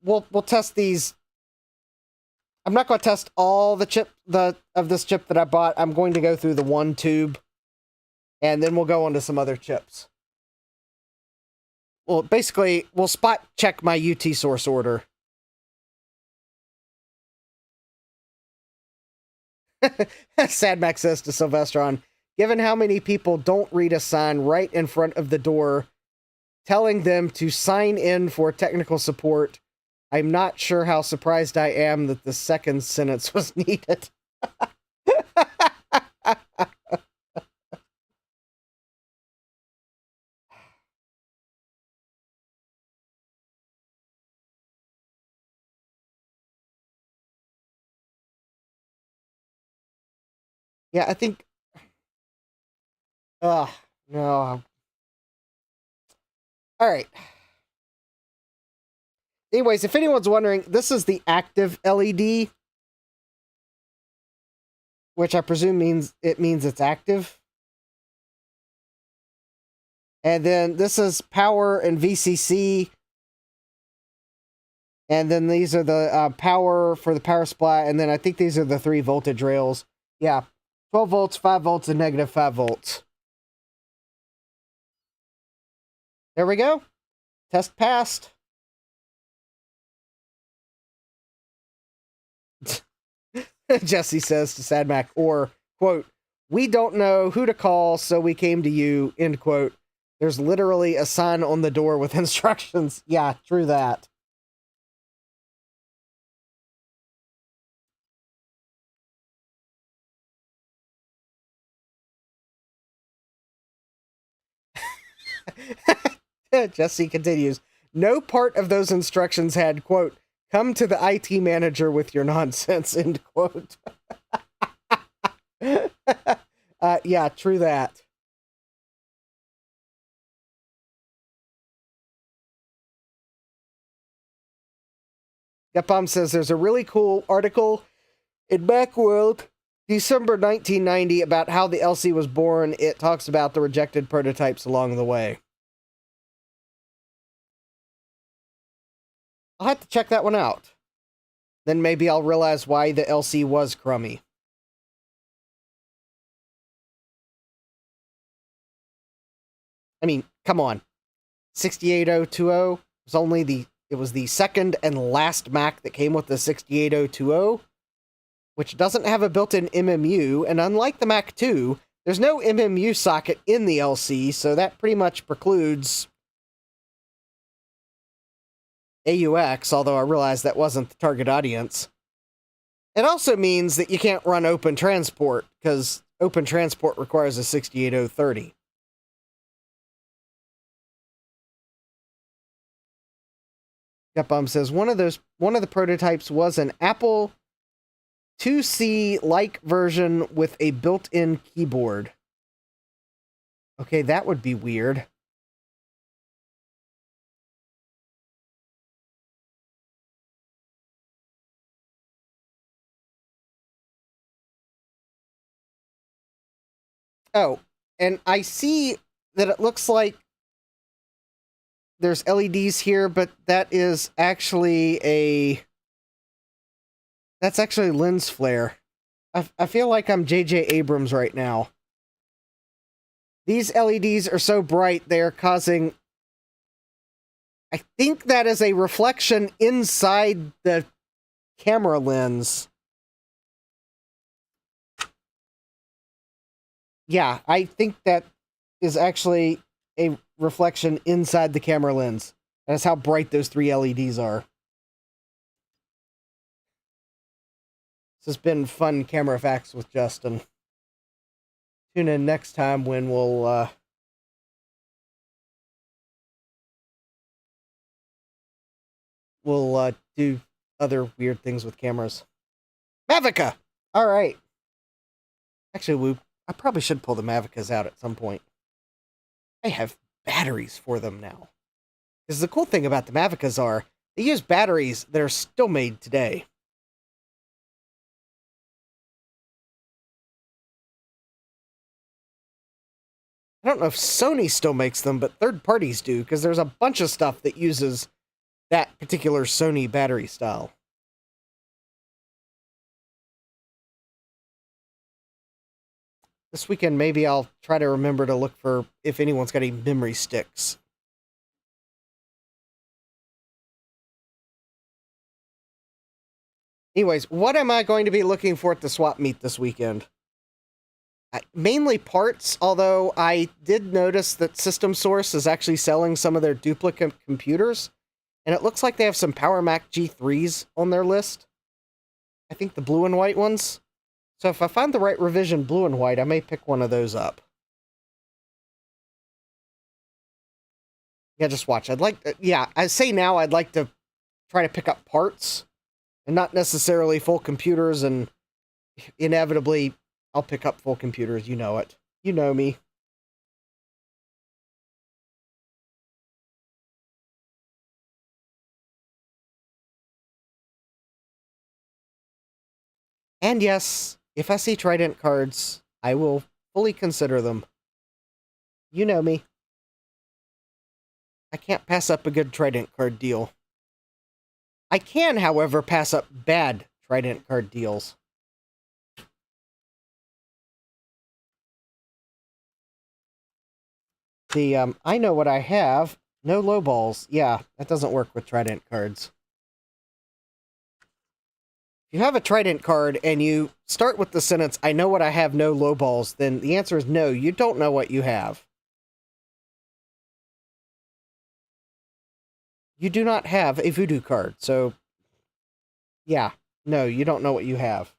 We'll test these. I'm not going to test all the of this chip that I bought. I'm going to go through the one tube, and then we'll go on to some other chips. Well, basically, we'll spot check my UT source order. Sadmac says to Sylvestron, given how many people don't read a sign right in front of the door telling them to sign in for technical support, I'm not sure how surprised I am that the second sentence was needed. Yeah, I think... no. All right. Anyways, if anyone's wondering, this is the active LED, which I presume means it's active. And then this is power and VCC. And then these are the power for the power supply. And then I think these are the 3 voltage rails. Yeah, 12 volts, 5 volts, and negative 5 volts. There we go. Test passed. Jesse says to Sadmac, or, quote, we don't know who to call, so we came to you, end quote. There's literally a sign on the door with instructions. Yeah, true that. Jesse continues, no part of those instructions had, quote, come to the IT manager with your nonsense, end quote. Yeah, true that. Gutbomb says there's a really cool article in Macworld, December 1990, about how the LC was born. It talks about the rejected prototypes along the way. I'll have to check that one out. Then maybe I'll realize why the LC was crummy. I mean, come on. 68020 was the second and last Mac that came with the 68020, which doesn't have a built-in MMU, and unlike the Mac 2, there's no MMU socket in the LC, so that pretty much precludes AUX, although I realized that wasn't the target audience. It also means that you can't run Open Transport, because Open Transport requires a 68030. Gutbomb says one of the prototypes was an Apple 2C-like version with a built-in keyboard. Okay, that would be weird. Oh, and I see that it looks like there's LEDs here, but that is actually that's actually lens flare. I feel like I'm J.J. Abrams right now. These LEDs are so bright, they are causing... I think that is a reflection inside the camera lens. Yeah, I think that is actually a reflection inside the camera lens. That's how bright those 3 LEDs are. This has been fun camera facts with Justin. Tune in next time when we'll do other weird things with cameras. Mavica! Alright. Actually, I probably should pull the Mavicas out at some point. I have batteries for them now. Because the cool thing about the Mavicas are, they use batteries that are still made today. I don't know if Sony still makes them, but third parties do, because there's a bunch of stuff that uses that particular Sony battery style. This weekend, maybe I'll try to remember to look for if anyone's got any memory sticks. Anyways, what am I going to be looking for at the swap meet this weekend? Mainly parts, although I did notice that System Source is actually selling some of their duplicate computers, and it looks like they have some Power Mac G3s on their list. I think the blue and white ones. So if I find the right revision blue and white, I may pick one of those up. Yeah, just watch. I'd like to, I say now I'd like to try to pick up parts, and not necessarily full computers, and inevitably I'll pick up full computers, you know it. You know me. And yes, if I see Trident cards, I will fully consider them. You know me. I can't pass up a good Trident card deal. I can, however, pass up bad Trident card deals. I know what I have. No low balls. Yeah, that doesn't work with Trident cards. If you have a Trident card and you start with the sentence, I know what I have, no low balls, then the answer is no, you don't know what you have. You do not have a voodoo card, so yeah, no, you don't know what you have.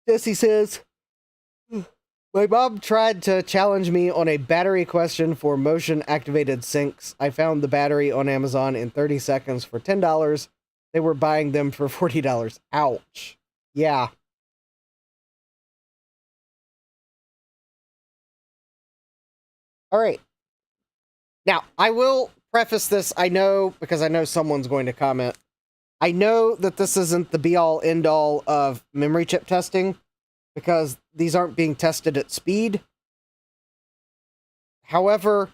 Jesse says, my mom tried to challenge me on a battery question for motion-activated sinks. I found the battery on Amazon in 30 seconds for $10. They were buying them for $40. Ouch. Yeah. All right. Now, I will preface this, I know, because I know someone's going to comment. I know that this isn't the be-all, end-all of memory chip testing, because these aren't being tested at speed. However,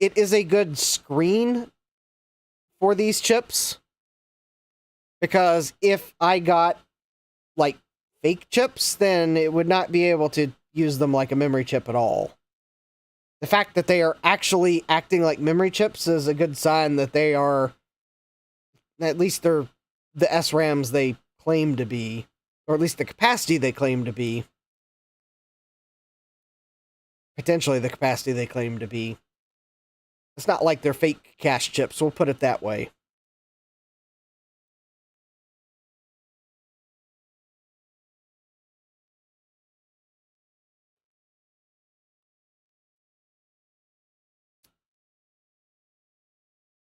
it is a good screen for these chips, because if I got, like, fake chips, then it would not be able to use them like a memory chip at all. The fact that they are actually acting like memory chips is a good sign that they are, at least they're the SRAMs they claim to be, or at least the capacity they claim to be. Potentially the capacity they claim to be. It's not like they're fake cache chips, we'll put it that way.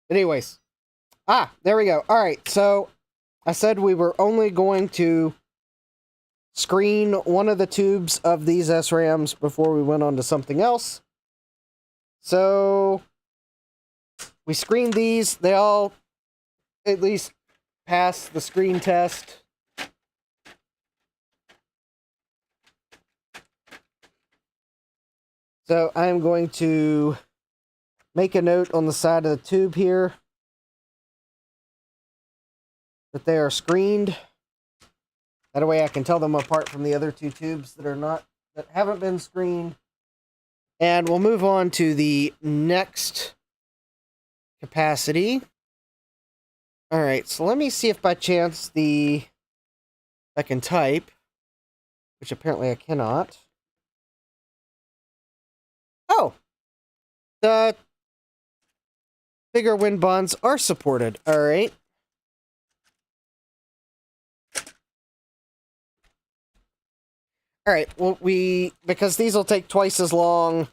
But anyways. There we go. Alright, so I said we were only going to screen one of the tubes of these SRAMs before we went on to something else. So we screened these. They all at least passed the screen test. So I'm going to make a note on the side of the tube here that they are screened. That way I can tell them apart from the other two tubes that haven't been screened. And we'll move on to the next capacity. All right, so let me see if by chance I can type, which apparently I cannot. Oh, the bigger wind bonds are supported. All right. All right, well, because these will take twice as long,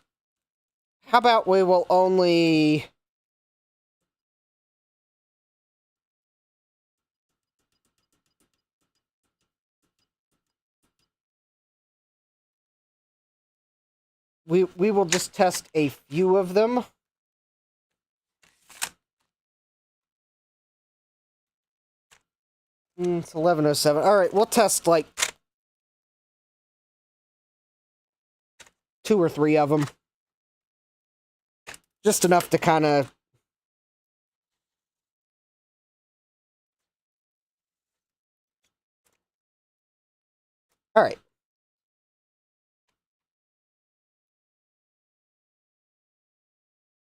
how about we will only... We will just test a few of them. It's 11:07. All right, we'll test like 2 or 3 of them. Just enough to kind of... All right.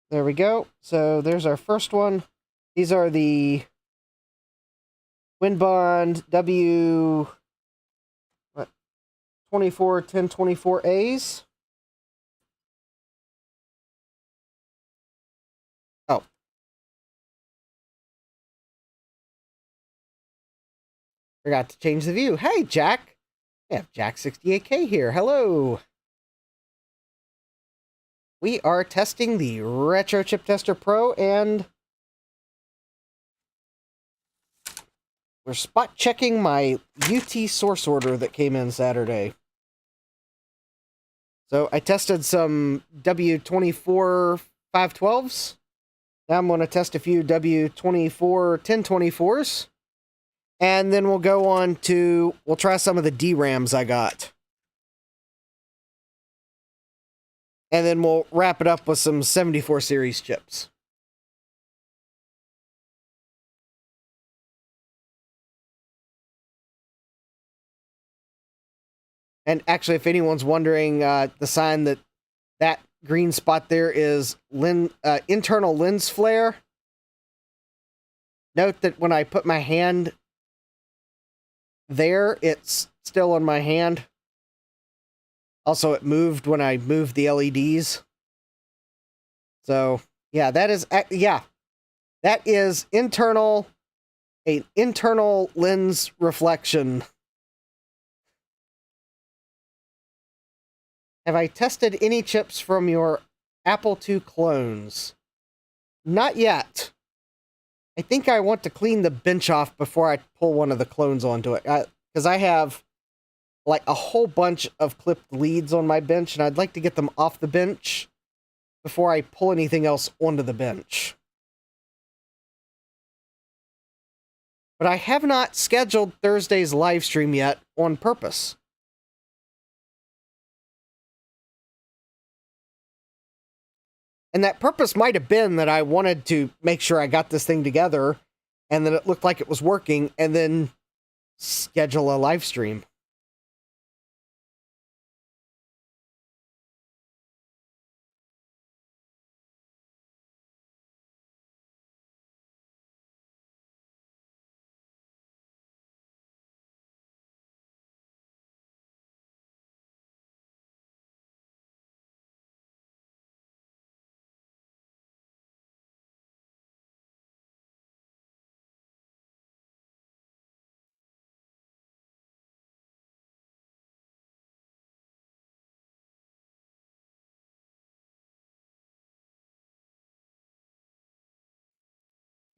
There we go. So there's our first one. These are the Windbond W 1024As. Oh. Forgot to change the view. Hey, Jack. We have Jack68K here. Hello. We are testing the Retro Chip Tester Pro, and we're spot checking my UT source order that came in Saturday. So I tested some W24 512s. Now I'm going to test a few W24 1024s. And then we'll go on to, we'll try some of the DRAMs I got. And then we'll wrap it up with some 74 series chips. And actually, if anyone's wondering, the sign that green spot there is internal lens flare. Note that when I put my hand there, it's still on my hand. Also, it moved when I moved the LEDs. So, yeah, that is an internal lens reflection. Have I tested any chips from your Apple II clones? Not yet. I think I want to clean the bench off before I pull one of the clones onto it. Because I have like a whole bunch of clipped leads on my bench, and I'd like to get them off the bench before I pull anything else onto the bench. But I have not scheduled Thursday's live stream yet on purpose. And that purpose might have been that I wanted to make sure I got this thing together, and that it looked like it was working, and then schedule a live stream.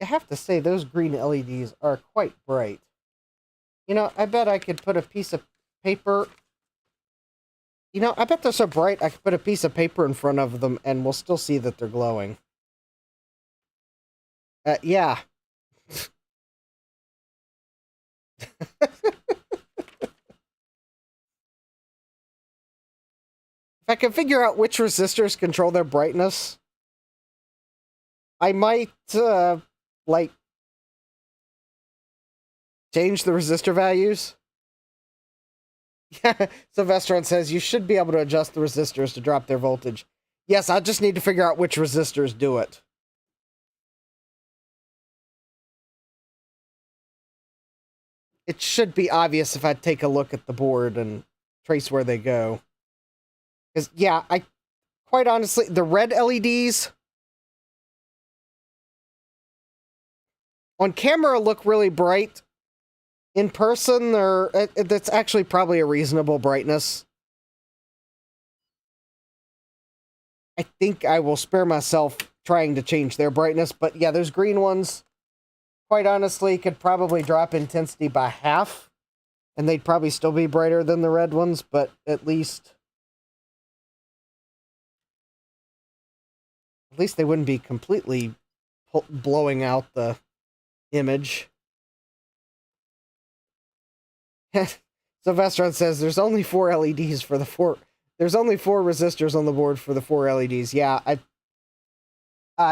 I have to say, those green LEDs are quite bright. You know, I bet I could put a piece of paper... You know, I bet they're so bright I could put a piece of paper in front of them and we'll still see that they're glowing. Yeah. If I can figure out which resistors control their brightness, I might, like, change the resistor values. Yeah, Sylvestron says you should be able to adjust the resistors to drop their voltage. Yes, I just need to figure out which resistors do it. It should be obvious if I take a look at the board and trace where they go. Because, yeah, quite honestly, the red LEDs on camera look really bright. In person, that's actually probably a reasonable brightness. I think I will spare myself trying to change their brightness, but yeah, those green ones, quite honestly, could probably drop intensity by half, and they'd probably still be brighter than the red ones, but at least they wouldn't be completely blowing out the image. Sylvestron says there's only 4 LEDs for the 4. There's only 4 resistors on the board for the 4 LEDs. Yeah,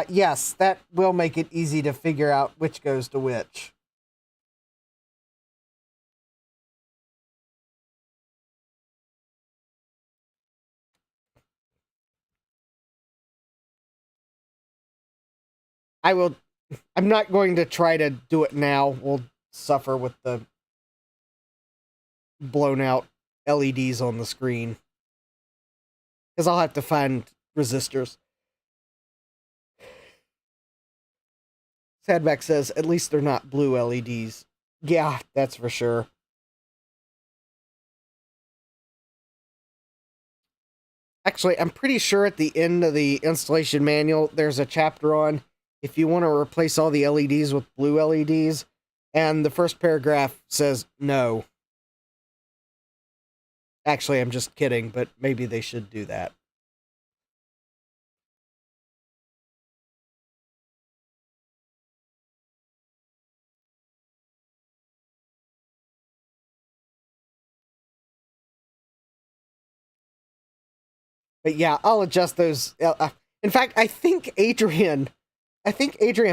yes, that will make it easy to figure out which goes to which. I'm not going to try to do it now. We'll suffer with the blown out LEDs on the screen. Because I'll have to find resistors. Sadback says, at least they're not blue LEDs. Yeah, that's for sure. Actually, I'm pretty sure at the end of the installation manual, there's a chapter on if you want to replace all the LEDs with blue LEDs, and the first paragraph says no. Actually, I'm just kidding, but maybe they should do that. But yeah, I'll adjust those. In fact, I think Adrian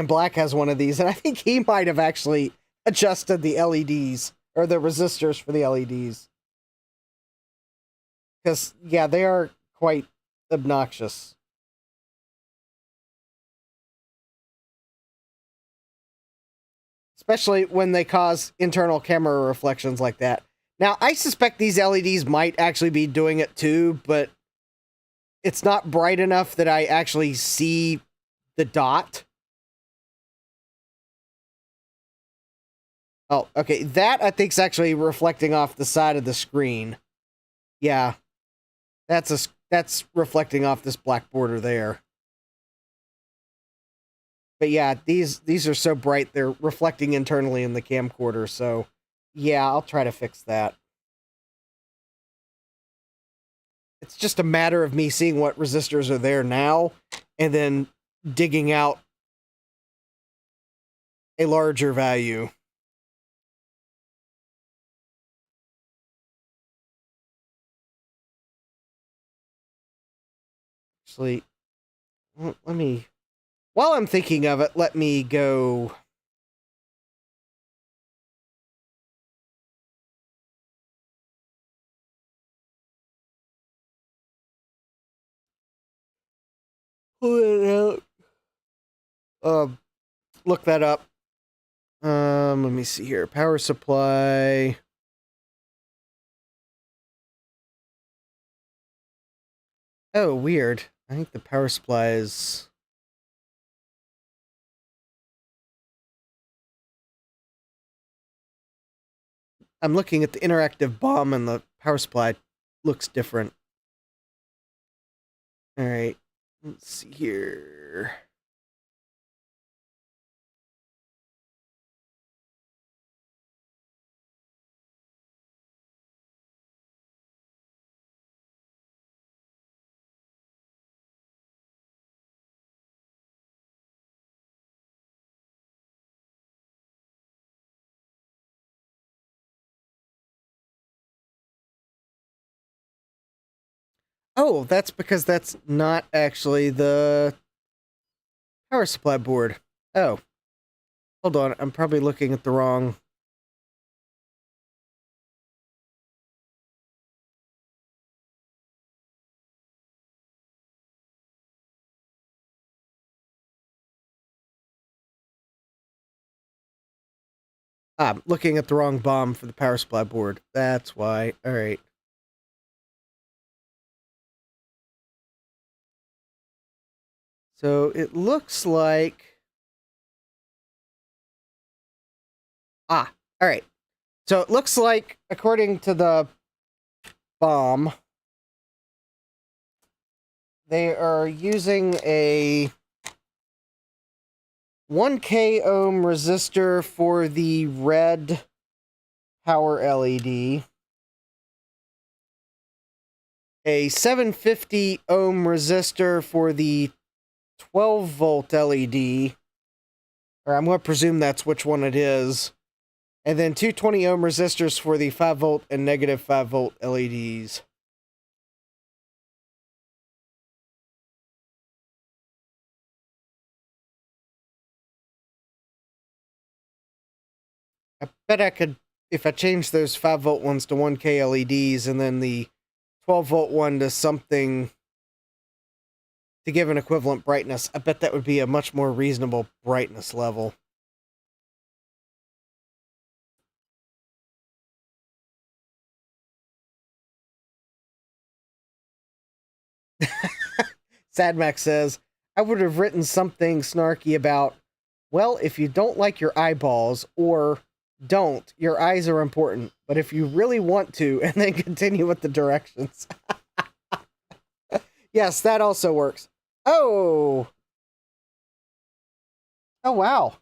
Black has one of these, and I think he might have actually adjusted the LEDs, or the resistors for the LEDs. Because, yeah, they are quite obnoxious. Especially when they cause internal camera reflections like that. Now, I suspect these LEDs might actually be doing it too, but it's not bright enough that I actually see the dot. Oh, okay. That, I think, is actually reflecting off the side of the screen. Yeah. That's reflecting off this black border there. But yeah, these are so bright, they're reflecting internally in the camcorder, so yeah, I'll try to fix that. It's just a matter of me seeing what resistors are there now, and then digging out a larger value. Actually, let me... While I'm thinking of it, let me go... pull it out. Look that up. Let me see here. Power supply. Oh, weird. I think the power supply is... I'm looking at the interactive bomb and the power supply looks different. Alright. Let's see here. Oh, that's because that's not actually the power supply board. Oh, hold on. I'm probably looking at the wrong... I'm looking at the wrong bomb for the power supply board. That's why. All right. So it looks like... Ah, all right. So it looks like, according to the bomb, they are using a 1K ohm resistor for the red power LED, a 750 ohm resistor for the 12 volt LED, or I'm going to presume that's which one it is, and then 220 ohm resistors for the 5 volt and negative 5 volt LEDs. I bet I could, if I change those 5 volt ones to 1K LEDs and then the 12 volt one to something to give an equivalent brightness, I bet that would be a much more reasonable brightness level. Sadmax says, I would have written something snarky about, well, if you don't like your eyeballs, or don't, your eyes are important, but if you really want to, and then continue with the directions. Yes, that also works. Oh! Oh, wow.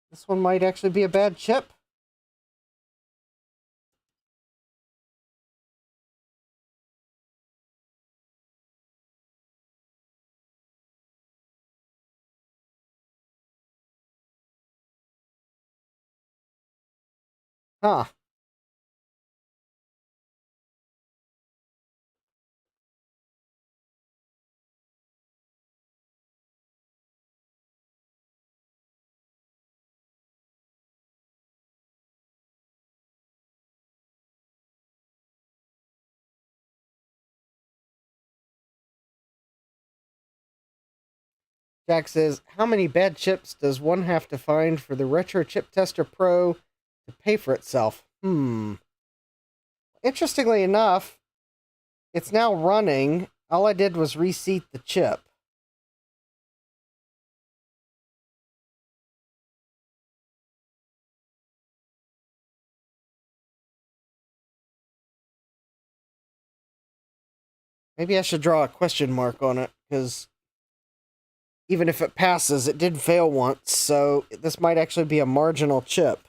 This one might actually be a bad chip. Huh. Jack says, how many bad chips does one have to find for the Retro Chip Tester Pro to pay for itself? Interestingly enough, it's now running. All I did was reseat the chip. Maybe I should draw a question mark on it, because even if it passes, it did fail once, so this might actually be a marginal chip.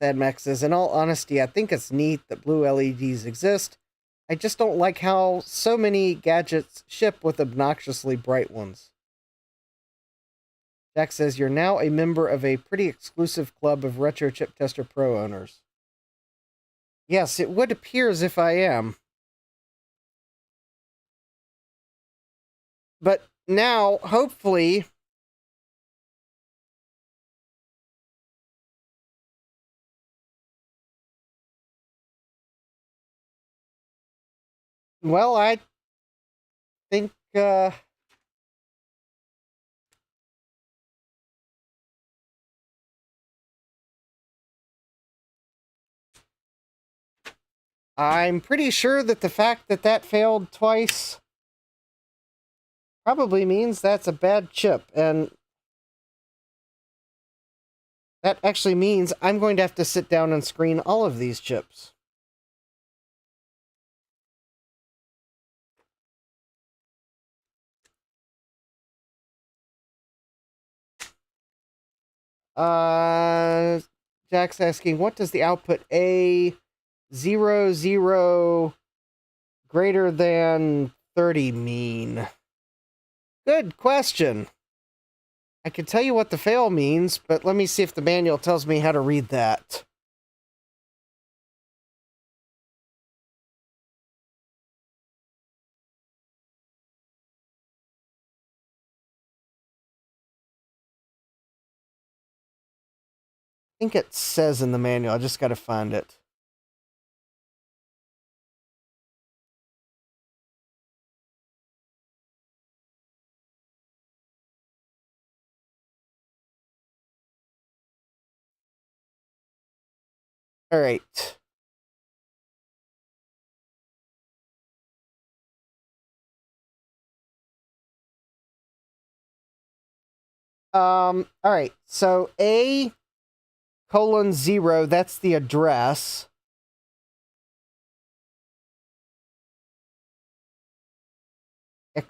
Sad Max says, in all honesty, I think it's neat that blue LEDs exist. I just don't like how so many gadgets ship with obnoxiously bright ones. Jack says, you're now a member of a pretty exclusive club of Retro Chip Tester Pro owners. Yes, it would appear as if I am. But now, hopefully... Well, I think, I'm pretty sure that the fact that that failed twice probably means that's a bad chip, and that actually means I'm going to have to sit down and screen all of these chips. Jack's asking, what does the output A 00 greater than 30 mean? Good question. I can tell you what the fail means, but let me see if the manual tells me how to read that. I think it says in the manual. I just got to find it. All right. All right. So A:0, that's the address. I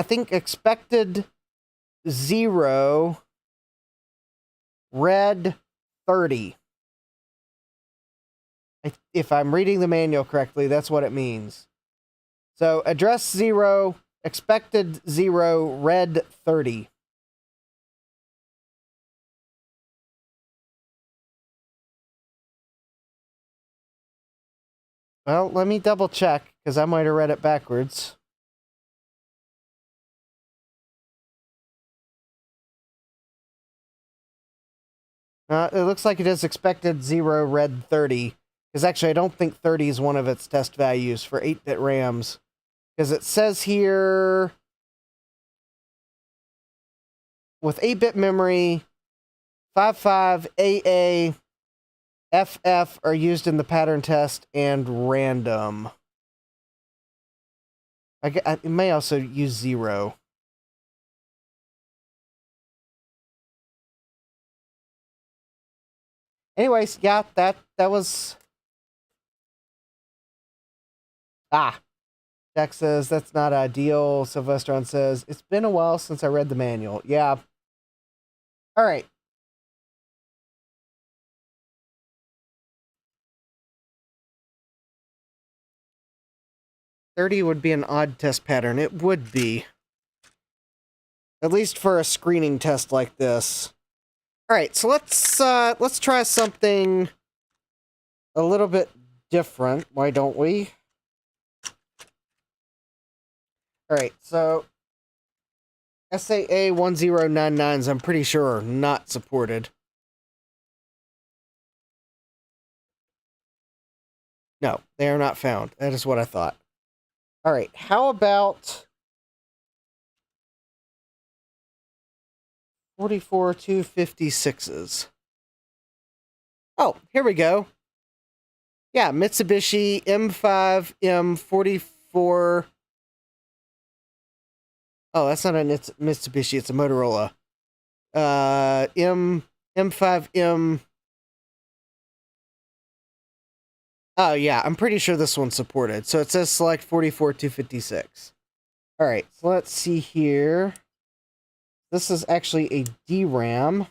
think expected 0, red 30. If I'm reading the manual correctly, that's what it means. So address 0, expected 0, red 30. Well, let me double check, because I might have read it backwards. It looks like it is expected 0, red 30. Because actually, I don't think 30 is one of its test values for 8-bit RAMs. Because it says here, with 8-bit memory, 55, AA, FF are used in the pattern test, and random. It may also use 0. Anyways, yeah, that was... Jack says, that's not ideal. Sylvestron says, it's been a while since I read the manual. Yeah. Alright. $30 would be an odd test pattern. It would be. At least for a screening test like this. Alright, so let's try something a little bit different. Why don't we? Alright, so SAA 1099s, I'm pretty sure, are not supported. No, they are not found. That is what I thought. Alright, how about 44256s? Oh, here we go. Yeah, Mitsubishi M5 M44. Oh, that's not a Mitsubishi, it's a Motorola. M5M. Oh, yeah, I'm pretty sure this one's supported. So it says select 44256. Alright, so let's see here. This is actually a DRAM.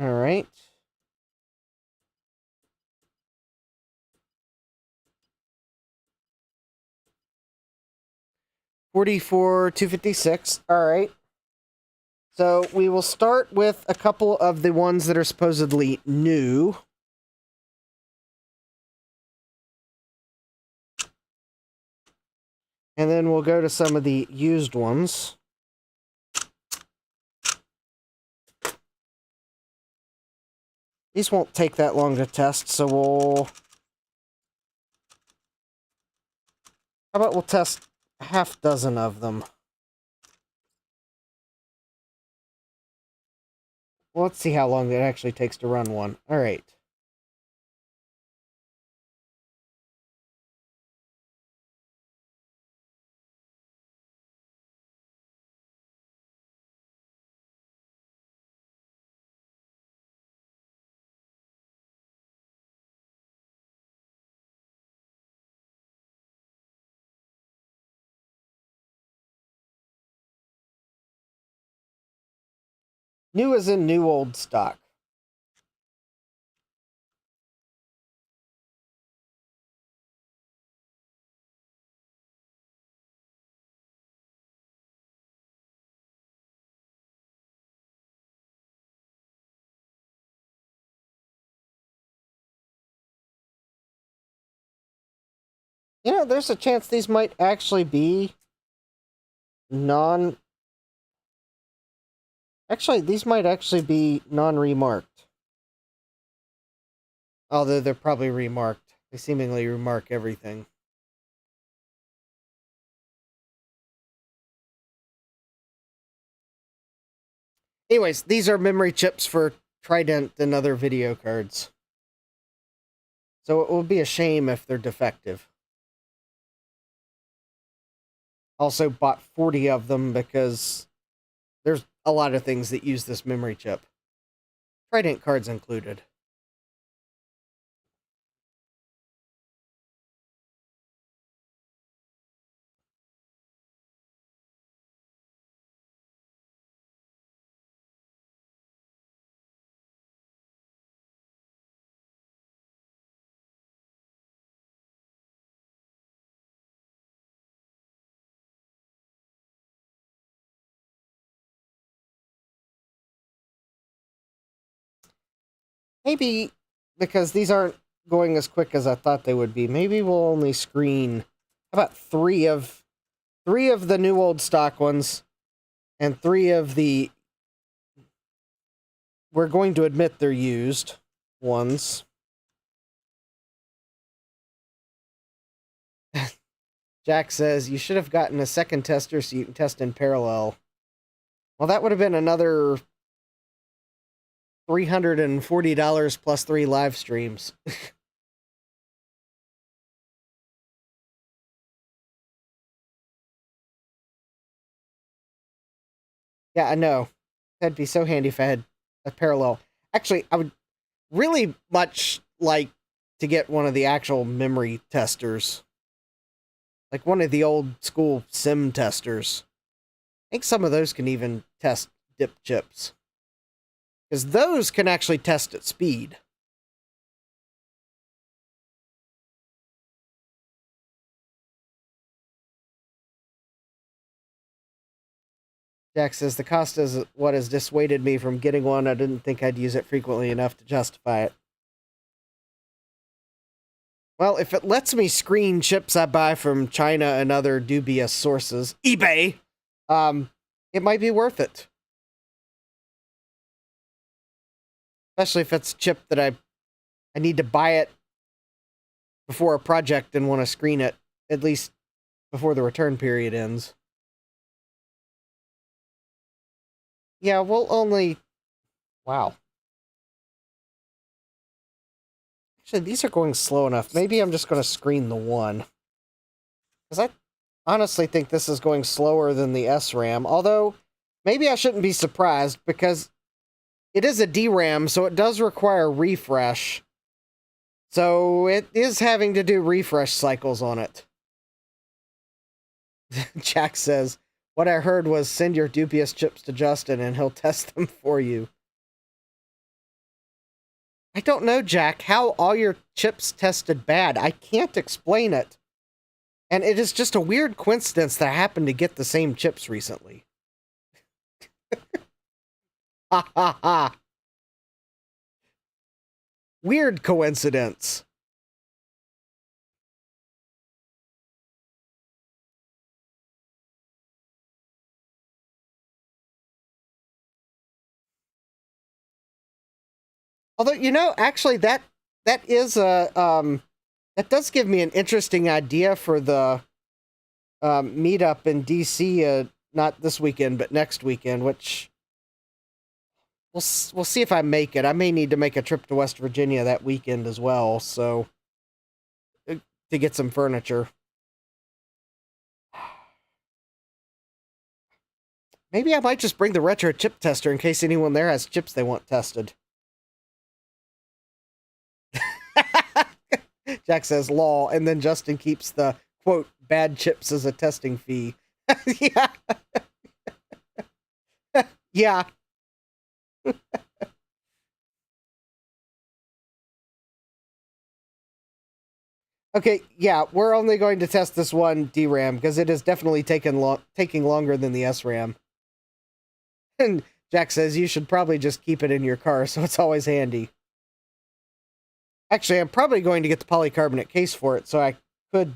Alright. $44,256. Alright. So we will start with a couple of the ones that are supposedly new. And then we'll go to some of the used ones. These won't take that long to test, so we'll... How about we'll test a half dozen of them? Well, let's see how long it actually takes to run one. Alright. New as in new old stock. You know, there's a chance these might actually be these might actually be non-remarked. Although they're probably remarked. They seemingly remark everything. Anyways, these are memory chips for Trident and other video cards. So it will be a shame if they're defective. Also bought 40 of them because there's a lot of things that use this memory chip. Trident cards included. Maybe because these aren't going as quick as I thought they would be, maybe we'll only screen about three of the new old stock ones and 3 of the, we're going to admit they're used ones. Jack says, you should have gotten a second tester so you can test in parallel. Well, that would have been another $340 plus 3 live streams. Yeah, I know. That'd be so handy if I had a parallel. Actually, I would really much like to get one of the actual memory testers. Like one of the old school sim testers. I think some of those can even test dip chips. Because those can actually test at speed. Jack says, the cost is what has dissuaded me from getting one. I didn't think I'd use it frequently enough to justify it. Well, if it lets me screen chips I buy from China and other dubious sources, eBay, it might be worth it. Especially if it's a chip that I need to buy it before a project and want to screen it, at least before the return period ends. Yeah, we'll only... Wow. Actually, these are going slow enough. Maybe I'm just going to screen the one. Because I honestly think this is going slower than the SRAM. Although, maybe I shouldn't be surprised, because it is a DRAM, so it does require refresh. So it is having to do refresh cycles on it. Jack says, what I heard was send your dubious chips to Justin and he'll test them for you. I don't know, Jack, how all your chips tested bad. I can't explain it. And it is just a weird coincidence that I happened to get the same chips recently. Ha ha ha. Weird coincidence. Although, you know, actually that is a that does give me an interesting idea for the meetup in DC, not this weekend but next weekend, which we'll see if I make it. I may need to make a trip to West Virginia that weekend as well, so to get some furniture. Maybe I might just bring the retro chip tester in case anyone there has chips they want tested. Jack says, lol, and then Justin keeps the, quote, bad chips as a testing fee. Yeah. Yeah. Okay, yeah, we're only going to test this one DRAM because it is definitely taking longer than the SRAM. And Jack says you should probably just keep it in your car so it's always handy. Actually, I'm probably going to get the polycarbonate case for it so I could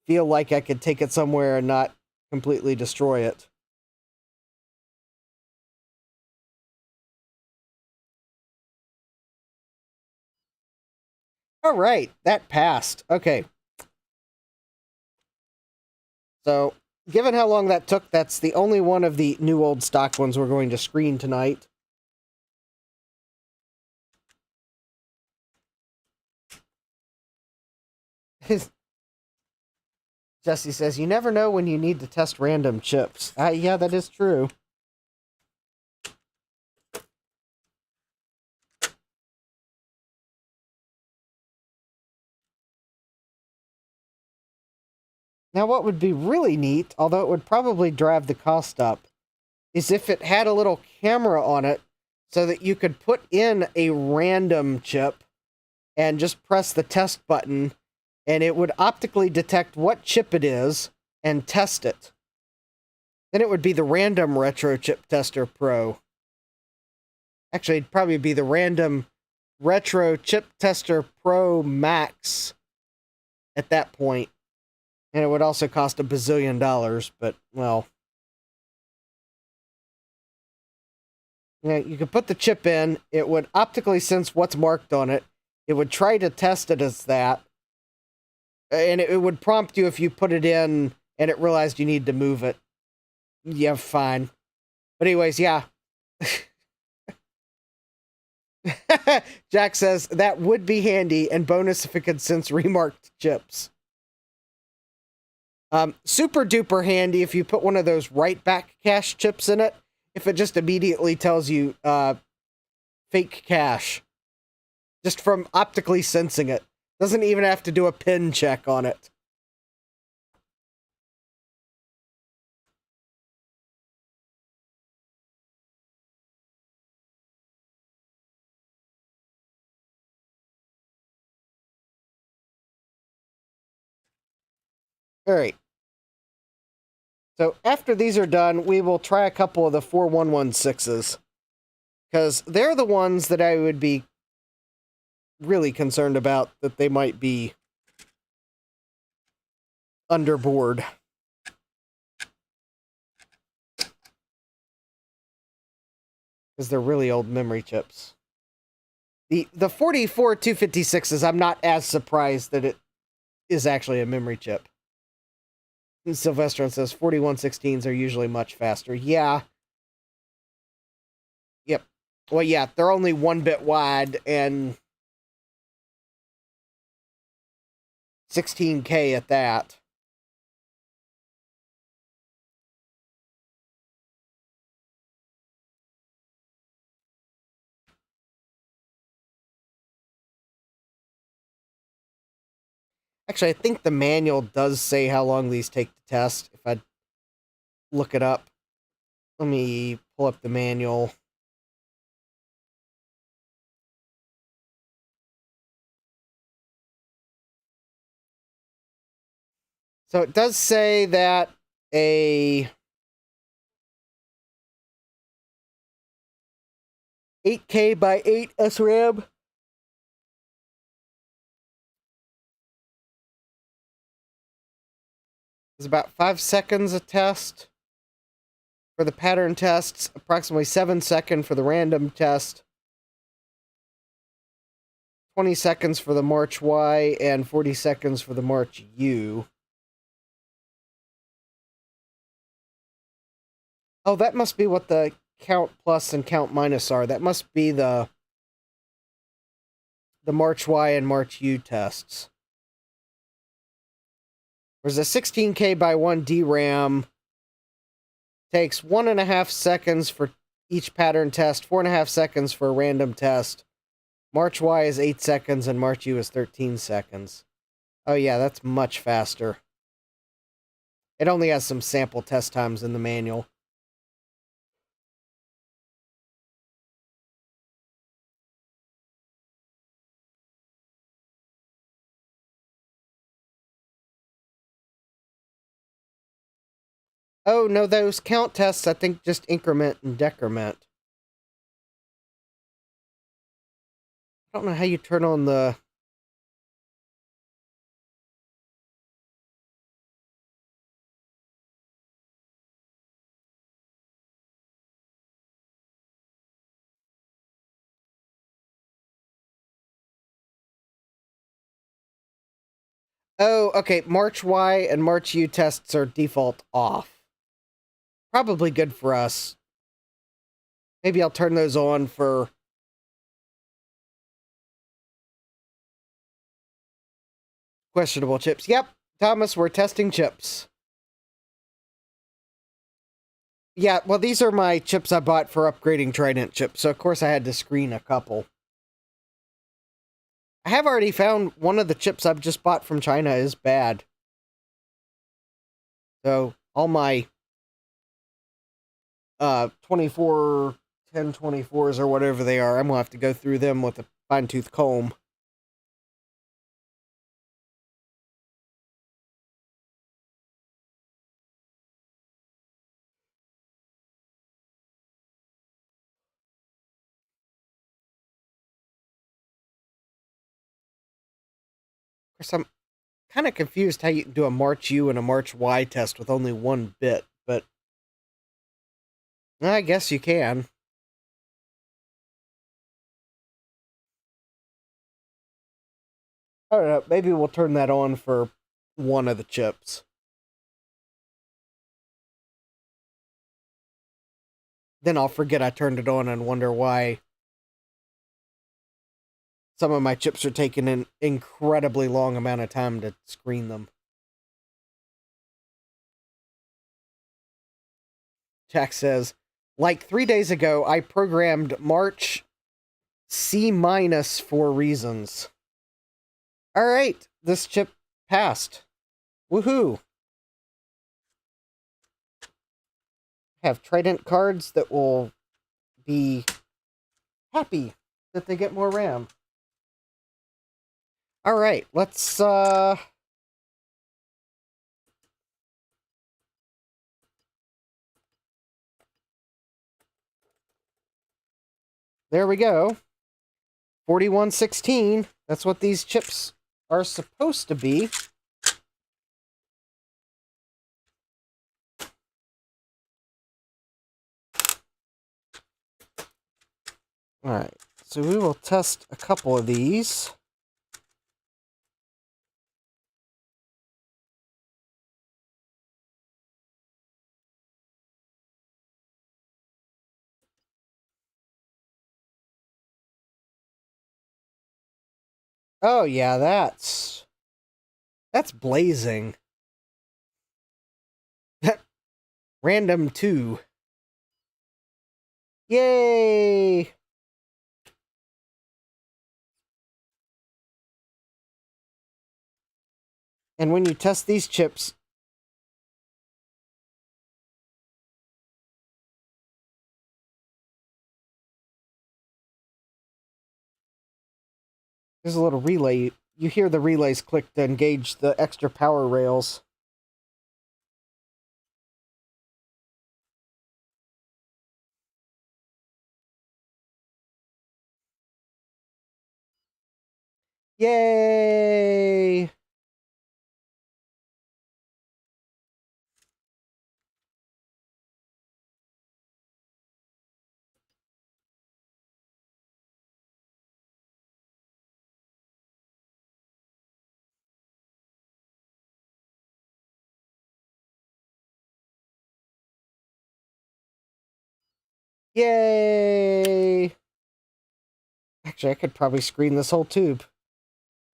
feel like I could take it somewhere and not completely destroy it. All right, that passed. Okay. So, given how long that took, that's the only one of the new old stock ones we're going to screen tonight. Jesse says, you never know when you need to test random chips. Yeah, that is true. Now, what would be really neat, although it would probably drive the cost up, is if it had a little camera on it so that you could put in a random chip and just press the test button, and it would optically detect what chip it is and test it. Then it would be the Random Retro Chip Tester Pro. Actually, it'd probably be the Random Retro Chip Tester Pro Max at that point. And it would also cost $1 bazillion, but, well. Yeah, you could put the chip in, it would optically sense what's marked on it, it would try to test it as that, and it would prompt you if you put it in and it realized you need to move it. Yeah, fine. But anyways, yeah. Jack says, that would be handy, and bonus if it could sense remarked chips. Super duper handy if you put one of those right back cache chips in it, if it just immediately tells you, fake cache. Just from optically sensing it. Doesn't even have to do a pin check on it. Alright. So after these are done, we will try a couple of the 4116s. Because they're the ones that I would be really concerned about that they might be underboard. Because they're really old memory chips. The 44 256s, I'm not as surprised that it is actually a memory chip. And Sylvester says 4116s are usually much faster. Yeah. Yep. Well, yeah, they're only 1 bit wide and 16K at that. Actually, I think the manual does say how long these take to test. If I look it up. Let me pull up the manual. So it does say that a 8K by 8 SRAM is about 5 seconds a test for the pattern tests, approximately 7 seconds for the random test, 20 seconds for the March Y, and 40 seconds for the March U. Oh, that must be what the count plus and count minus are. That must be the March Y and March U tests. Whereas a 16K by 1 DRAM takes 1.5 seconds for each pattern test, 4.5 seconds for a random test. March Y is 8 seconds and March U is 13 seconds. Oh yeah, that's much faster. It only has some sample test times in the manual. Oh, no, those count tests, I think, just increment and decrement. I don't know how you turn on the... Oh, okay, March Y and March U tests are default off. Probably good for us. Maybe I'll turn those on for... questionable chips. Yep, Thomas, we're testing chips. Yeah, well, these are my chips I bought for upgrading Trident chips, so of course I had to screen a couple. I have already found one of the chips I've just bought from China is bad. So, all my 24 1024s or whatever they are, I'm going to have to go through them with a fine-tooth comb. Of course, I'm kind of confused how you can do a March U and a March Y test with only one bit, but I guess you can. I don't know, maybe we'll turn that on for one of the chips. Then I'll forget I turned it on and wonder why some of my chips are taking an incredibly long amount of time to screen them. Jack says, like 3 days ago, I programmed March C- for reasons. Alright, this chip passed. Woohoo! Have Trident cards that will be happy that they get more RAM. Alright, let's, there we go. 4116. That's what these chips are supposed to be. Alright, so we will test a couple of these. Oh yeah, that's blazing. Random 2. Yay! And when you test these chips, there's a little relay. You hear the relays click to engage the extra power rails. Yay! Yay! Actually, I could probably screen this whole tube.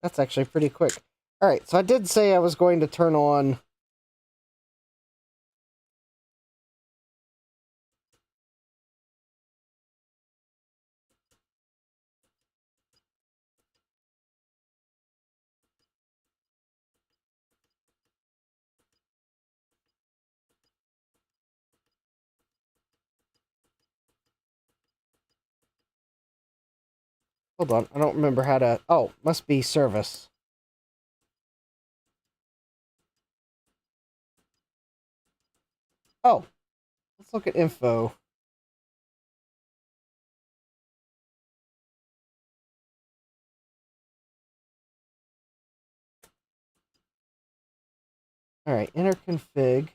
That's actually pretty quick. Alright, so I did say I was going to turn on... Hold on, I don't remember how to... Oh, must be service. Oh, let's look at info. All right, enter config.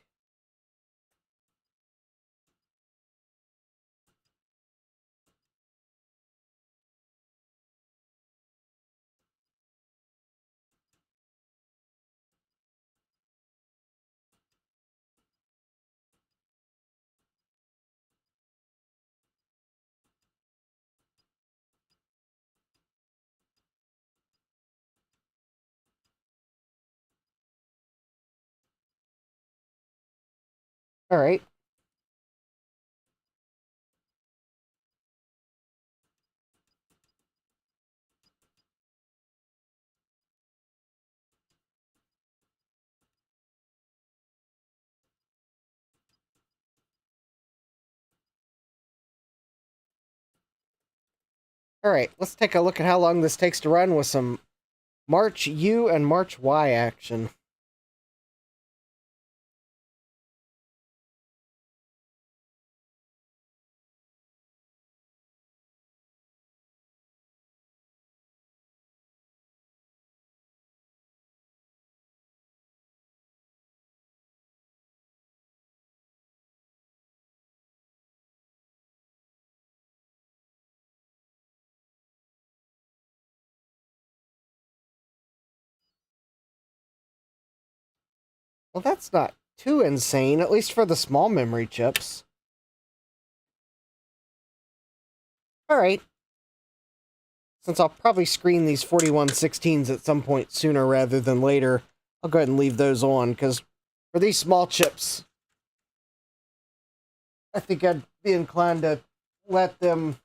All right. All right, let's take a look at how long this takes to run with some March U and March Y action. Well, that's not too insane, at least for the small memory chips. All right. Since I'll probably screen these 4116s at some point sooner rather than later, I'll go ahead and leave those on, because for these small chips, I think I'd be inclined to let them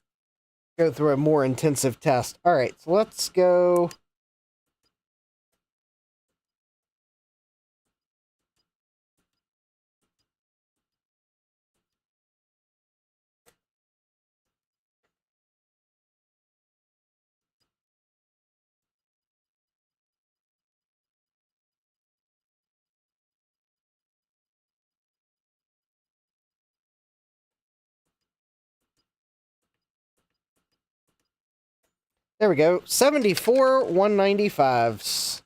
go through a more intensive test. All right, so let's go. There we go. 74 195s.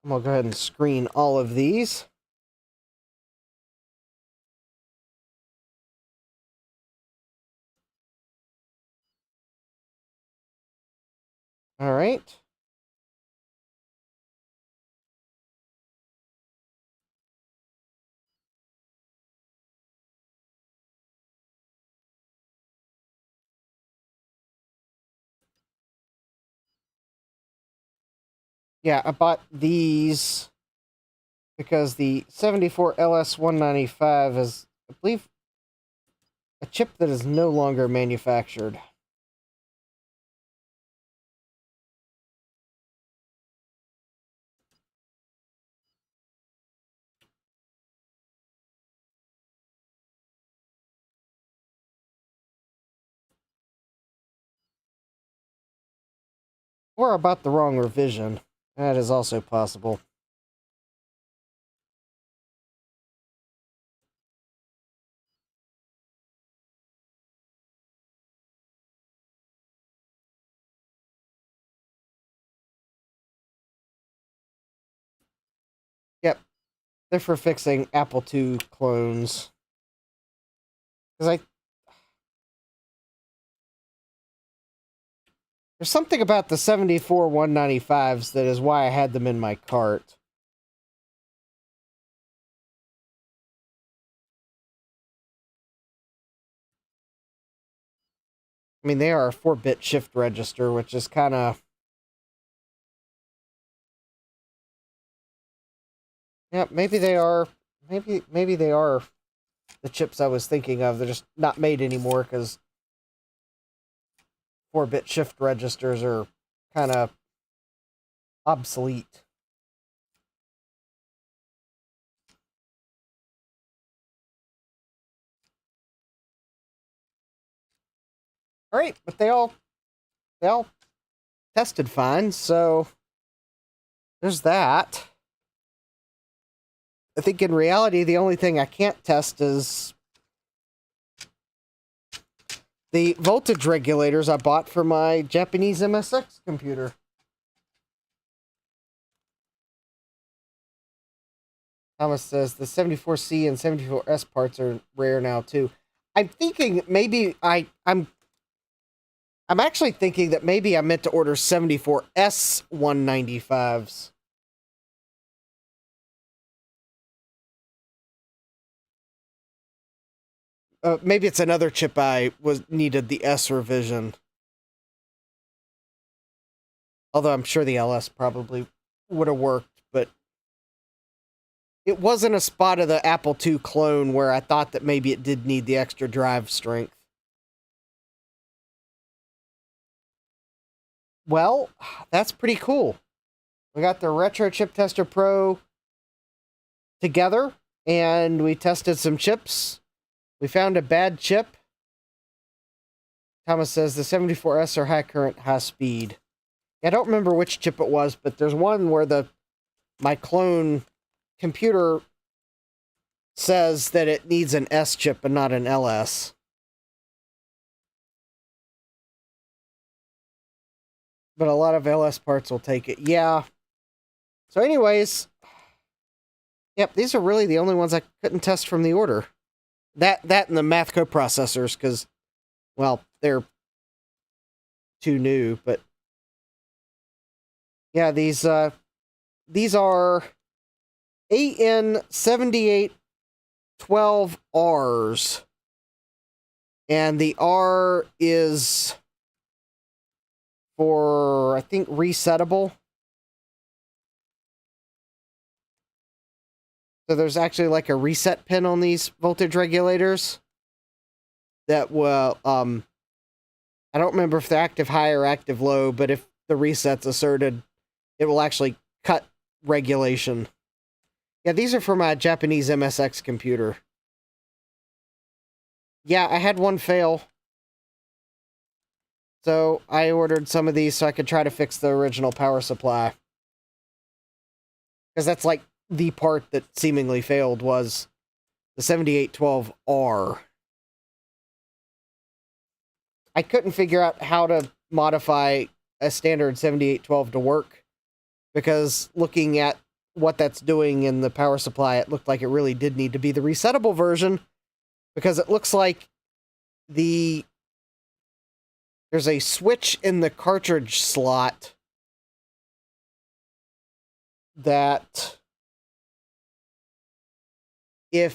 I'm going to go ahead and screen all of these. All right. Yeah, I bought these because the 74 LS195 is, I believe, a chip that is no longer manufactured. Or I bought the wrong revision. That is also possible. Yep, they're for fixing Apple II clones. Because there's something about the 74 195s that is why I had them in my cart. I mean, they are a 4-bit shift register, which is kind of... Yeah, maybe they are... Maybe they are the chips I was thinking of. They're just not made anymore because 4-bit shift registers are kind of obsolete. All right, but they all tested fine, so there's that. I think in reality, the only thing I can't test is the voltage regulators I bought for my Japanese MSX computer. Thomas says the 74C and 74S parts are rare now too. I'm thinking maybe I'm actually thinking that maybe I meant to order 74S 195s. Maybe it's another chip I needed the S revision. Although I'm sure the LS probably would have worked, but it wasn't a spot of the Apple II clone where I thought that maybe it did need the extra drive strength. Well, that's pretty cool. We got the Retro Chip Tester Pro together, and we tested some chips. We found a bad chip. Thomas says the 74S are high current, high speed. I don't remember which chip it was, but there's one where my clone computer says that it needs an S chip and not an LS. But a lot of LS parts will take it. Yeah. So anyways, yep, these are really the only ones I couldn't test from the order. That and the math coprocessors, because, well, they're too new, but yeah, these are AN7812Rs, and the R is for, I think, resettable. So there's actually like a reset pin on these voltage regulators that will, I don't remember if they're active high or active low, but if the reset's asserted, it will actually cut regulation. Yeah, these are for my Japanese MSX computer. Yeah, I had one fail. So I ordered some of these so I could try to fix the original power supply. Because that's like the part that seemingly failed was the 7812R. I couldn't figure out how to modify a standard 7812 to work, because looking at what that's doing in the power supply, it looked like it really did need to be the resettable version, because it looks like there's a switch in the cartridge slot that I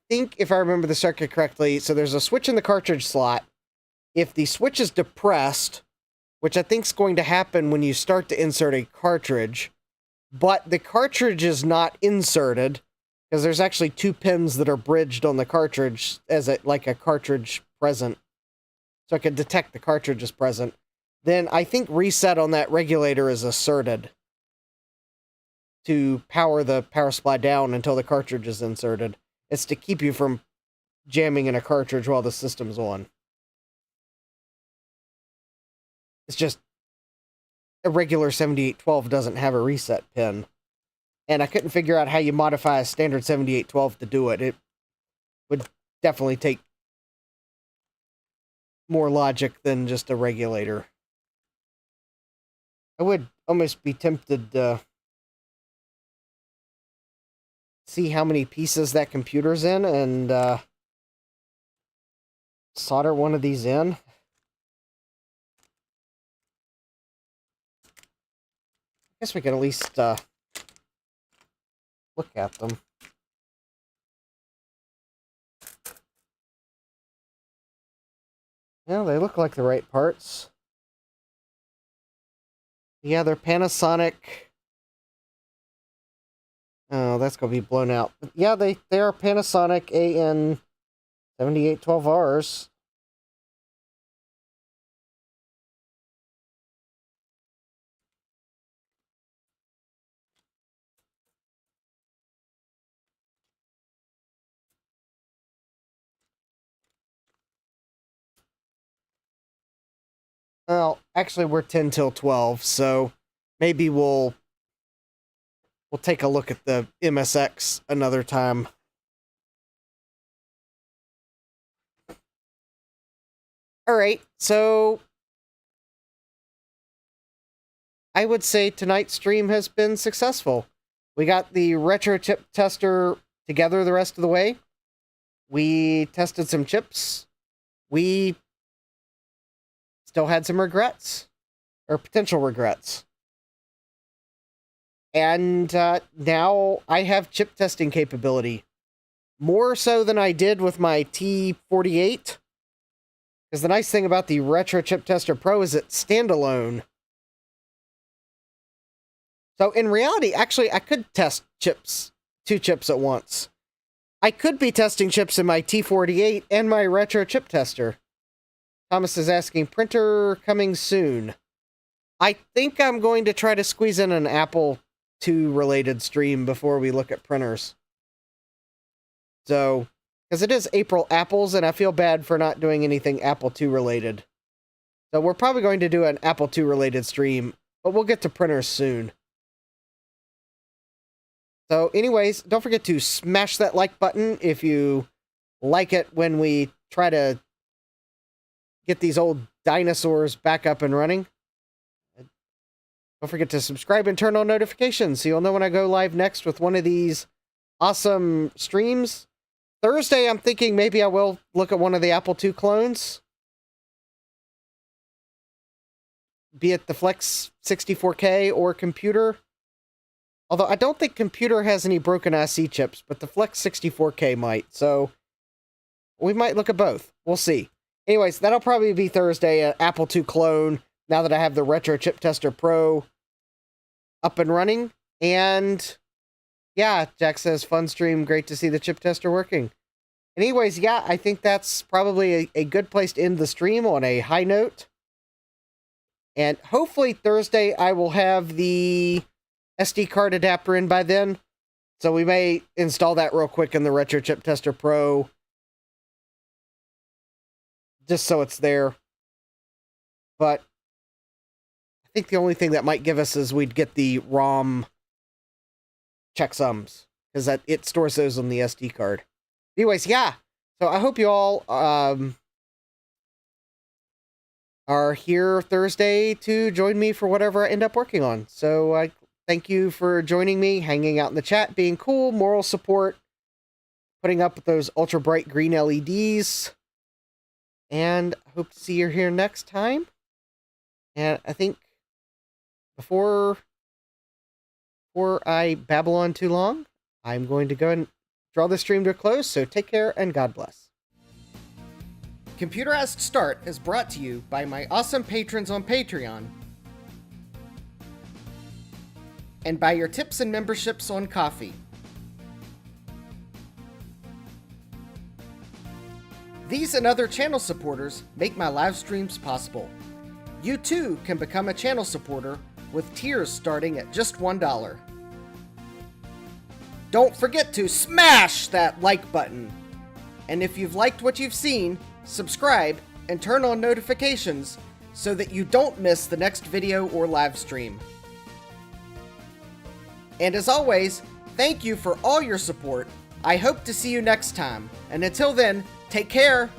think if I remember the circuit correctly, so there's a switch in the cartridge slot. If the switch is depressed, which I think is going to happen when you start to insert a cartridge, but the cartridge is not inserted, because there's actually two pins that are bridged on the cartridge as like a cartridge present, so I can detect the cartridge is present, then I think reset on that regulator is asserted to power the power supply down until the cartridge is inserted. It's to keep you from jamming in a cartridge while the system's on. It's just a regular 7812 doesn't have a reset pin. And I couldn't figure out how you modify a standard 7812 to do it. It would definitely take more logic than just a regulator. I would almost be tempted to see how many pieces that computer's in and solder one of these in. I guess we can at least look at them. Yeah, they look like the right parts. Yeah, they're Panasonic. Oh, that's going to be blown out. But yeah, they are Panasonic AN7812Rs. Well, actually, we're 10 till 12, so maybe we'll take a look at the MSX another time. All right, so I would say tonight's stream has been successful. We got the retro chip tester together the rest of the way. We tested some chips. We still had some regrets, or potential regrets. And now I have chip testing capability. More so than I did with my T48. Because the nice thing about the Retro Chip Tester Pro is it's standalone. So in reality, actually, I could test chips, 2 chips at once. I could be testing chips in my T48 and my Retro Chip Tester. Thomas is asking, printer coming soon. I think I'm going to try to squeeze in an Apple II related stream before we look at printers. So, because it is April Apples, and I feel bad for not doing anything Apple II related. So we're probably going to do an Apple II related stream, but we'll get to printers soon. So anyways, don't forget to smash that like button if you like it when we try to get these old dinosaurs back up and running. Don't forget to subscribe and turn on notifications so you'll know when I go live next with one of these awesome streams. Thursday, I'm thinking maybe I will look at one of the Apple II clones. Be it the Flex 64K or Computer. Although I don't think Computer has any broken IC chips, but the Flex 64K might. So we might look at both. We'll see. Anyways, that'll probably be Thursday, an Apple II clone, now that I have the Retro Chip Tester Pro up and running. And yeah, Jack says, fun stream, great to see the chip tester working. Anyways, yeah, I think that's probably a good place to end the stream on a high note. And hopefully Thursday I will have the SD card adapter in by then. So we may install that real quick in the Retro Chip Tester Pro. Just so it's there. But I think the only thing that might give us is we'd get the ROM checksums, because it stores those on the SD card. Anyways, yeah. So I hope you all are here Thursday to join me for whatever I end up working on. So I thank you for joining me, hanging out in the chat, being cool, moral support, putting up with those ultra bright green LEDs. And I hope to see you here next time. And I think before I babble on too long, I'm going to go and draw the stream to a close, so take care and God bless. Computerized Start is brought to you by my awesome patrons on Patreon, and by your tips and memberships on Ko-fi. These and other channel supporters make my live streams possible. You too can become a channel supporter with tiers starting at just $1. Don't forget to smash that like button. And if you've liked what you've seen, subscribe and turn on notifications so that you don't miss the next video or live stream. And as always, thank you for all your support. I hope to see you next time. And until then, take care.